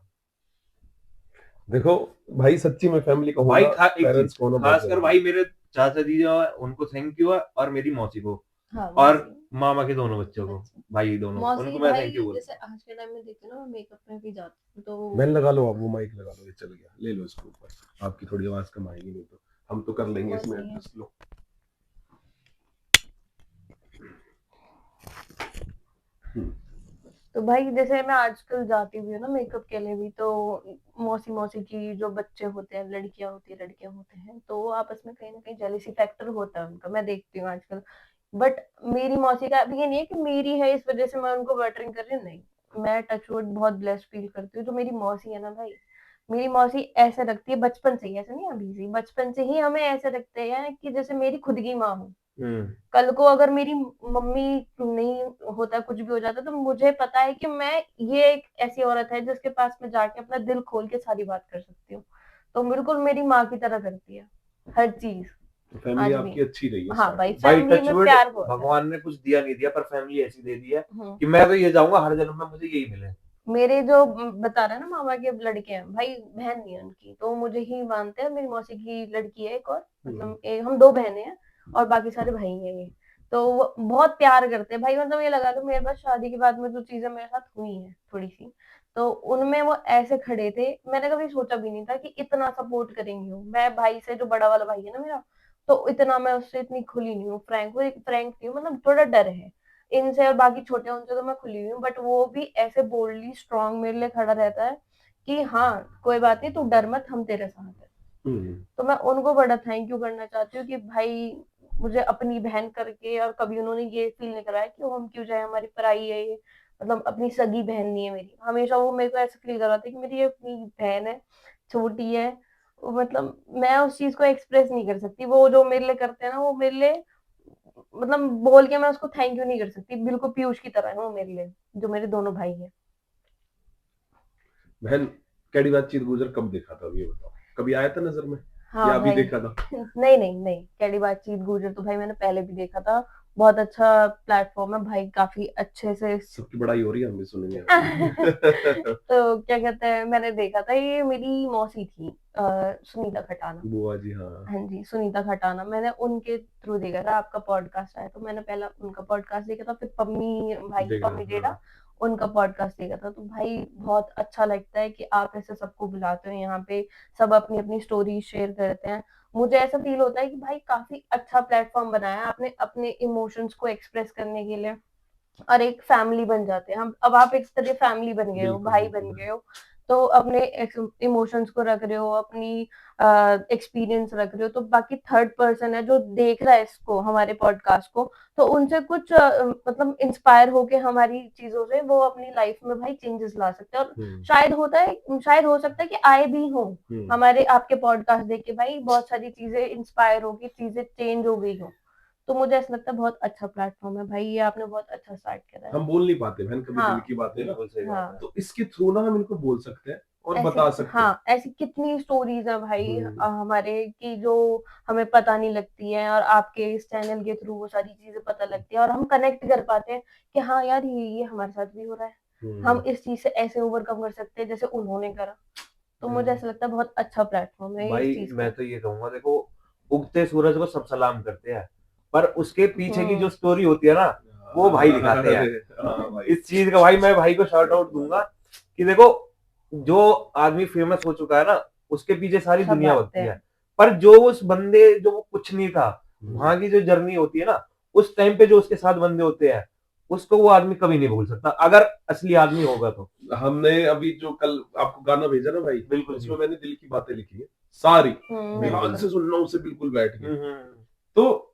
देखो भाई, सच्ची में फैमिली का भाई होना, एक चीज पेरेंट्स का होना बहुत खासकर जरूरी भाई मेरे चाचा जी जो है उनको थैंक यू है, और मेरी मौसी को, हाँ, और मौसी। मामा के दोनों बच्चों को, अच्छा। भाई दोनों मौसी उनको मैं भाई थैंक यू बोलूँ। जैसे आज के टाइम में देखते हैं ना, मैं मेकअप में भी जाती हूँ है। तो बहन लगा लो, आप वो माइक लगा लो, ये चल गया, ले लो इसको ऊपर, आपकी थोड़ी आवाज कम आएगी, नहीं तो हम तो कर लेंगे इसमें मौसी है। एडजस्ट। लो तो भाई जैसे मैं आजकल जाती भी हूँ ना मेकअप के लिए भी, तो मौसी मौसी की जो बच्चे होते हैं, लड़कियां होती है, लड़कियां होते हैं, तो आपस में कहीं ना कहीं जेलिसी फैक्टर होता है उनका, मैं देखती हूँ आजकल। बट मेरी मौसी का अभी ये नहीं है कि मेरी है इस वजह से मैं उनको बटरिंग कर रही हूँ, नहीं। मैं टचवुड बहुत ब्लेस्ड फील करती हूँ। जो मेरी मौसी है ना भाई, मेरी मौसी ऐसे लगती है बचपन से ही, ऐसे नहीं अभी से, बचपन से ही हमें ऐसे लगते हैं कि जैसे मेरी खुद की माँ हो। कल को अगर मेरी मम्मी नहीं होता, कुछ भी हो जाता, तो मुझे पता है कि मैं ये एक ऐसी औरत है जिसके पास में जाके अपना दिल खोल के सारी बात कर सकती हूँ। तो बिल्कुल मेरी माँ की तरह करती है हर चीज। तो फैमिली आज भी। आपकी अच्छी रही है हाँ भाई, स्टार्टिंग। भाई फैमिली में टचवुड प्यार बहुत है। भगवान ने कुछ दिया नहीं दिया, पर फैमिली ऐसी दे दी है हम्म। कि मैं तो ये चाहूंगा हर जन्म में मुझे यही मिले। मेरे जो बता रहे हैं ना मामा के लड़के हैं भाई, बहन नहीं है उनकी, तो मुझे ही मानते हैं। मेरी मौसी की लड़की है एक और, मतलब हम दो बहनें हैं और बाकी सारे भाई हैं ये। तो वो बहुत प्यार करते हैं भाई, मतलब ये लगा लो मेरे पास शादी के बाद में जो चीजें मेरे साथ हुई हैं थोड़ी सी, तो उनमें वो ऐसे खड़े थे, मैंने कभी सोचा भी नहीं था कि इतना सपोर्ट करेंगे वो। मैं भाई से, जो बड़ा वाला भाई है ना मेरा, तो इतना मैं उससे इतनी खुली नहीं हूँ, फ्रैंक फ्रैंक नहीं हूँ, मतलब थोड़ा डर है इनसे, और बाकी छोटे उनसे तो मैं खुली हुई हूँ। बट वो भी ऐसे बोल्डली स्ट्रांग मेरे लिए खड़ा रहता है कि हाँ कोई बात नहीं, तू डर मत, हम तेरे साथ है। तो मैं उनको बड़ा थैंक यू करना चाहती हूँ कि भाई मुझे अपनी बहन करके, और कभी उन्होंने ये फील नहीं कराया कि हम क्यों जाए, हमारी पराई है ये, मतलब अपनी सगी बहन नहीं है मेरी। हमेशा वो मेरे को ऐसा फील कराते कि मेरी ये अपनी बहन है, छोटी है। मतलब मैं उस चीज को एक्सप्रेस नहीं कर सकती, वो जो मेरे लिए करते हैं ना, वो मेरे लिए, मतलब बोल के मैं उसको थैंक यू नहीं कर सकती। बिल्कुल पीयूष की तरह है वो मेरे लिए, जो मेरे दोनों भाई है। बहन, कड़ी बातचीत गुजर कब देखा था, ये बताओ, कभी आया था नजर में या हाँ अभी भाई। देखा था? नहीं नहीं नहीं, कैडी बातचीत गुजर तो भाई मैंने पहले भी देखा था। बहुत अच्छा प्लेटफॉर्म है भाई, काफी अच्छे से। सबकी बड़ाई हो रही है, हम भी सुनेंगे। तो क्या कहते हैं, मैंने देखा था, ये मेरी मौसी थी, सुनीता खटाना। बुआ जी, हाँ। हाँ जी, सुनीता खटाना, मैंने उनके थ्रू देखा था। आपका पॉडकास्ट आया तो मैंने पहला उनका पॉडकास्ट देखा था, फिर पम्मी भाई, देखना, पम्मी हाँ। डेडा, उनका पॉडकास्ट देखा था। तो भाई बहुत अच्छा लगता है कि आप ऐसे सबको बुलाते हो यहाँ पे, सब अपनी अपनी स्टोरी शेयर करते हैं। मुझे ऐसा फील होता है कि भाई काफी अच्छा प्लेटफॉर्म बनाया है आपने अपने इमोशंस को एक्सप्रेस करने के लिए, और एक फैमिली बन जाते हैं हम। अब आप एक तरह फैमिली बन गए हो, बिल्कुल भाई बन बिल्कुल गए हो, तो अपने इमोशंस को रख रहे हो, अपनी एक्सपीरियंस रख रहे हो। तो बाकी थर्ड पर्सन है जो देख रहा है इसको, हमारे पॉडकास्ट को, तो उनसे कुछ मतलब इंस्पायर होके हमारी चीजों से वो अपनी लाइफ में भाई चेंजेस ला सकते हैं। और शायद होता है, शायद हो सकता है कि आए भी हो हमारे आपके पॉडकास्ट देख के भाई, बहुत सारी चीजें इंस्पायर होगी, चीजें चेंज हो गई हो। तो मुझे ऐसा लगता है बहुत अच्छा प्लेटफॉर्म है भाई, ये आपने बहुत अच्छा स्टार्ट करा है। हम बोल नहीं पाते बहन कभी हाँ। दिल की बातें ना, बिल्कुल सही बात हाँ। है। तो इसके थ्रू ना हम इनको बोल सकते हैं और ऐसे, बता सकते हैं। हाँ, ऐसी कितनी स्टोरीज है भाई हम्म। हमारे की, जो हमें पता नहीं लगती है, और आपके इस चैनल के थ्रू वो सारी चीजें पता लगती है, और हम कनेक्ट कर पाते हैं कि हाँ यार ये हमारे साथ भी हो रहा है, हम इस चीज से ऐसे ओवरकम कर सकते हैं जैसे उन्होंने करा। तो मुझे ऐसा लगता है बहुत अच्छा प्लेटफॉर्म है ये इस भाई चीज मैं का। तो ये कहूंगा, देखो उगते सूरज को सब सलाम करते हैं, पर उसके पीछे की जो स्टोरी होती है ना, वो भाई दिखाते हैं। हाँ भाई। इस चीज का भाई मैं भाई को शाउट आउट दूंगा कि देखो, जो आदमी फेमस हो चुका है ना, उसके पीछे सारी सब दुनिया भागते होती हैं। है, पर जो उस बंदे, जो वो कुछ नहीं था, वहां की जो जर्नी होती है ना, उस टाइम पे जो उसके साथ बंदे होते हैं, उसको वो आदमी कभी नहीं भूल सकता, अगर असली आदमी होगा तो। हमने अभी जो कल आपको गाना भेजा ना भाई, बिल्कुल उसमें मैंने दिल की बातें लिखी है सारी, ध्यान से सुनना उसे बिल्कुल बैठ के। तो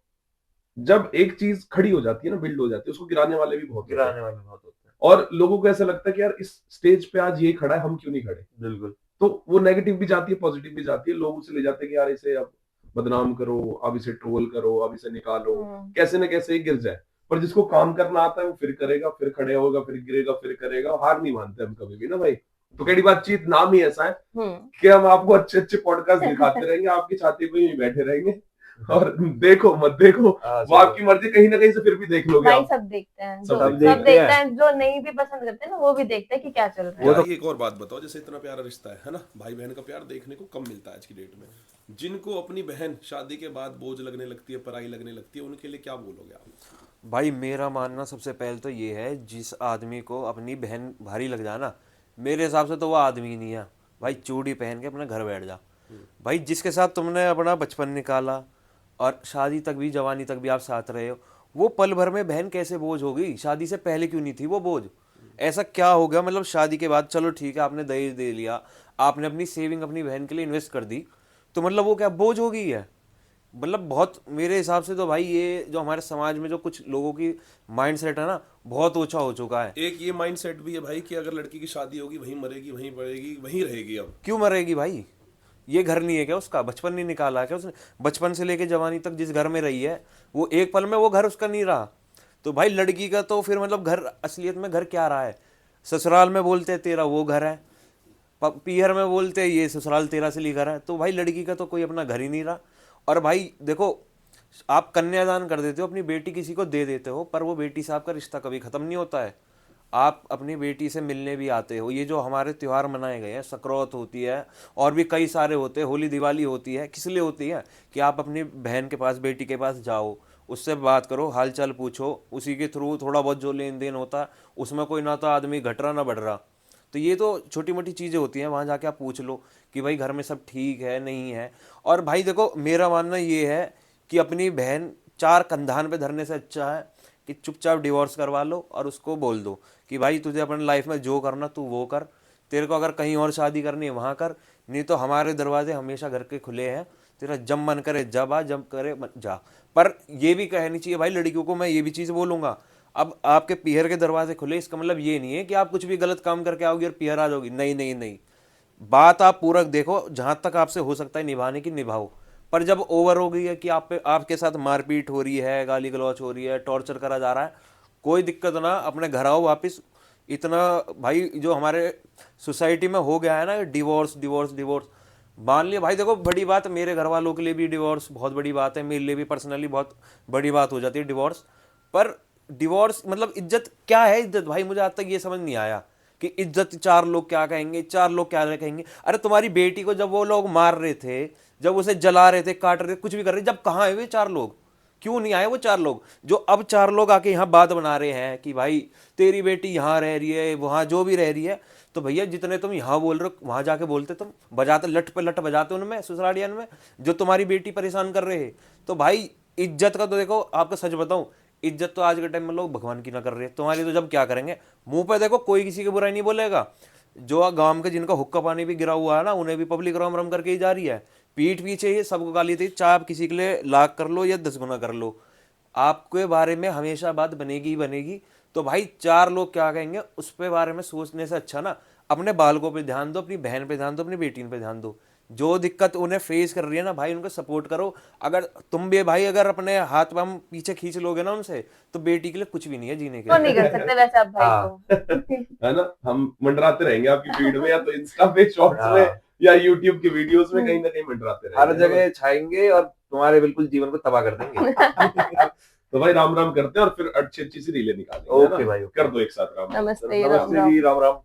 जब एक चीज खड़ी हो जाती है ना, बिल्ड हो जाती है, उसको गिराने वाले भी बहुत होते हैं। गिराने वाले बहुत होते हैं। और लोगों को ऐसा लगता है कि यार इस स्टेज पे आज ये खड़ा है, हम क्यों नहीं खड़े। बिल्कुल। तो वो नेगेटिव भी जाती है, पॉजिटिव भी जाती है, लोग उसे ले जाते हैं कि यार इसे अब बदनाम करो, अब इसे ट्रोल करो, अब इसे निकालो, कैसे न कैसे गिर जाए। पर जिसको काम करना आता है वो फिर करेगा, फिर खड़े होगा, फिर गिरेगा, फिर करेगा, हार नहीं मानते हम कभी भी ना भाई। तो कड़ी बातचीत नाम ही ऐसा है हम्म। कि हम आपको अच्छे अच्छे पॉडकास्ट दिखाते रहेंगे, आपकी छाती पे ही बैठे रहेंगे और देखो मत देखो, वो आपकी मर्जी, कहीं ना कहीं से फिर भी देख लोगे भाई आप। सब देखते हैं, सब जो देखते सब देखते हैं, जो नहीं भी पसंद करते हैं ना वो भी देखते हैं कि क्या चल रहा है। यार एक और बात बताओ, जैसे इतना प्यारा रिश्ता है ना, भाई बहन का प्यार देखने को कम मिलता है आज की डेट में। जिनको अपनी बहन शादी के बाद बोझ लगने लगती है, पराई लगने लगती है, उनके लिए क्या बोलोगे आप? भाई मेरा मानना सबसे पहले तो ये है, जिस आदमी को अपनी बहन भारी लग जाए ना, मेरे हिसाब से तो वो आदमी ही नहीं है भाई। चूड़ी पहन के अपने घर बैठ जा भाई। जिसके साथ तुमने अपना बचपन निकाला और शादी तक भी, जवानी तक भी आप साथ रहे हो, वो पल भर में बहन कैसे बोझ हो गई? शादी से पहले क्यों नहीं थी वो बोझ? ऐसा क्या हो गया? मतलब शादी के बाद चलो ठीक है, आपने दहेज दे लिया, आपने अपनी सेविंग अपनी बहन के लिए इन्वेस्ट कर दी, तो मतलब वो क्या बोझ हो गई है? मतलब बहुत, मेरे हिसाब से तो भाई ये जो हमारे समाज में जो कुछ लोगों की माइंड सेट है ना, बहुत ऊंचा हो चुका है। एक ये माइंडसेट भी है भाई कि अगर लड़की की शादी होगी वहीं मरेगी, वहीं बढ़ेगी, वहीं रहेगी। अब क्यों मरेगी भाई? ये घर नहीं है क्या उसका? बचपन नहीं निकाला है क्या उसने? बचपन से लेके जवानी तक जिस घर में रही है, वो एक पल में वो घर उसका नहीं रहा। तो भाई लड़की का तो फिर मतलब घर, असलियत में घर क्या रहा है? ससुराल में बोलते हैं तेरा वो घर है, पीहर में बोलते हैं ये ससुराल तेरा असली घर है। तो भाई लड़की का तो कोई अपना घर ही नहीं रहा। और भाई देखो, आप कन्यादान कर देते हो, अपनी बेटी किसी को दे देते हो, पर वो बेटी से आपका रिश्ता कभी खत्म नहीं होता है। आप अपनी बेटी से मिलने भी आते हो। ये जो हमारे त्यौहार मनाए गए हैं, सकरौत होती है और भी कई सारे होते हैं, होली दिवाली होती है, किस लिए होती है? कि आप अपनी बहन के पास, बेटी के पास जाओ, उससे बात करो, हालचाल पूछो, उसी के थ्रू थोड़ा बहुत जो लेन देन होता है उसमें कोई ना तो आदमी घट रहा ना बढ़ रहा। तो ये तो छोटी मोटी चीज़ें होती हैं, वहाँ जाके आप पूछ लो कि भाई घर में सब ठीक है नहीं है। और भाई देखो, मेरा मानना ये है कि अपनी बहन चार कंधान पे धरने से अच्छा है कि चुपचाप डिवोर्स करवा लो और उसको बोल दो कि भाई तुझे अपनी लाइफ में जो करना तू वो कर, तेरे को अगर कहीं और शादी करनी है वहाँ कर, नहीं तो हमारे दरवाजे हमेशा घर के खुले हैं, तेरा जब मन करे जब आ, जब करे जा। पर ये भी कहनी चाहिए भाई लड़कियों को, मैं ये भी चीज़ बोलूँगा, अब आपके पीहर के दरवाजे खुले, इसका मतलब ये नहीं है कि आप कुछ भी गलत काम करके आओगी और पीहर आ जाओगी। नहीं नहीं नहीं, बात आप पूरक देखो, जहाँ तक आपसे हो सकता है निभाने की निभाओ। पर जब ओवर हो गई है कि आप पे, आपके साथ मारपीट हो रही है, गाली गलौच हो रही है, टॉर्चर करा जा रहा है, कोई दिक्कत ना, अपने घर आओ वापस। इतना भाई जो हमारे सोसाइटी में हो गया है ना, डिवोर्स डिवोर्स डिवोर्स, मान लिया भाई देखो, बड़ी बात, मेरे घर वालों के लिए भी डिवोर्स बहुत बड़ी बात है, मेरे लिए भी पर्सनली बहुत बड़ी बात हो जाती है डिवोर्स। पर डिवोर्स मतलब इज्जत क्या है? इज्जत भाई मुझे आज तक ये समझ नहीं आया कि इज्जत चार लोग क्या कहेंगे, चार लोग क्या कहेंगे। अरे तुम्हारी बेटी को जब वो लोग मार रहे थे, जब उसे जला रहे थे, काट रहे थे, कुछ भी कर रहे थे, जब कहाँ है वे चार लोग? क्यों नहीं आए वो चार लोग? जो अब चार लोग आके यहाँ बात बना रहे हैं कि भाई तेरी बेटी यहाँ रह रही है, वहाँ जो भी रह रही है, तो भैया जितने तुम यहाँ बोल रहे हो वहाँ जाके बोलते, तुम बजाते, लट पे लट बजाते उनमें, ससुरालियन में, जो तुम्हारी बेटी परेशान कर रहे हैं। तो भाई इज्जत का तो देखो, आपको सच बताऊं, इज्जत तो आज के टाइम में लोग भगवान की ना कर रहे हैं। तुम्हारी तो जब क्या करेंगे, मुंह पे देखो, कोई किसी की बुराई नहीं बोलेगा। जो गांव के जिनका हुक्का पानी भी गिरा हुआ है ना, उन्हें भी पब्लिक राम राम करके ही जा रही है। पीठ पीछे ये सबको गाली दी, चाहे आप किसी के लिए लाख कर लो या 10 गुना कर लो, आपके बारे में हमेशा बात बनेगी ही बनेगी। तो भाई चार लोग क्या कहेंगे उस पे बारे में सोचने से अच्छा ना अपने बालकों पे ध्यान दो, अपनी बहन पे ध्यान दो, अपनी बेटी पे ध्यान दो। जो दिक्कत उन्हें फेस कर रही है ना भाई, उनको सपोर्ट करो। अगर तुम भी भाई अगर अपने हाथ पांव पीछे खींच लोगे ना उनसे, तो बेटी के लिए कुछ भी नहीं है जीने के तो लिए। नहीं कर सकते वैसे आप भाई हाँ। को। है ना, हम मंडराते रहेंगे आपकी फीड में, या तो इंस्टा पे शॉर्ट्स हाँ। में या यूट्यूब की वीडियोस में, कहीं ना कहीं मंडराते रहेंगे। हर जगह छाएंगे और तुम्हारे बिल्कुल जीवन को तबाह कर देंगे। तो भाई राम राम करते हैं और फिर अच्छी अच्छी सी रीलें निकालेंगे, है ना? ओके भाई, ओके। कर दो एक साथ राम राम। नमस्ते, राम नमस्ते राम। जी, राम राम।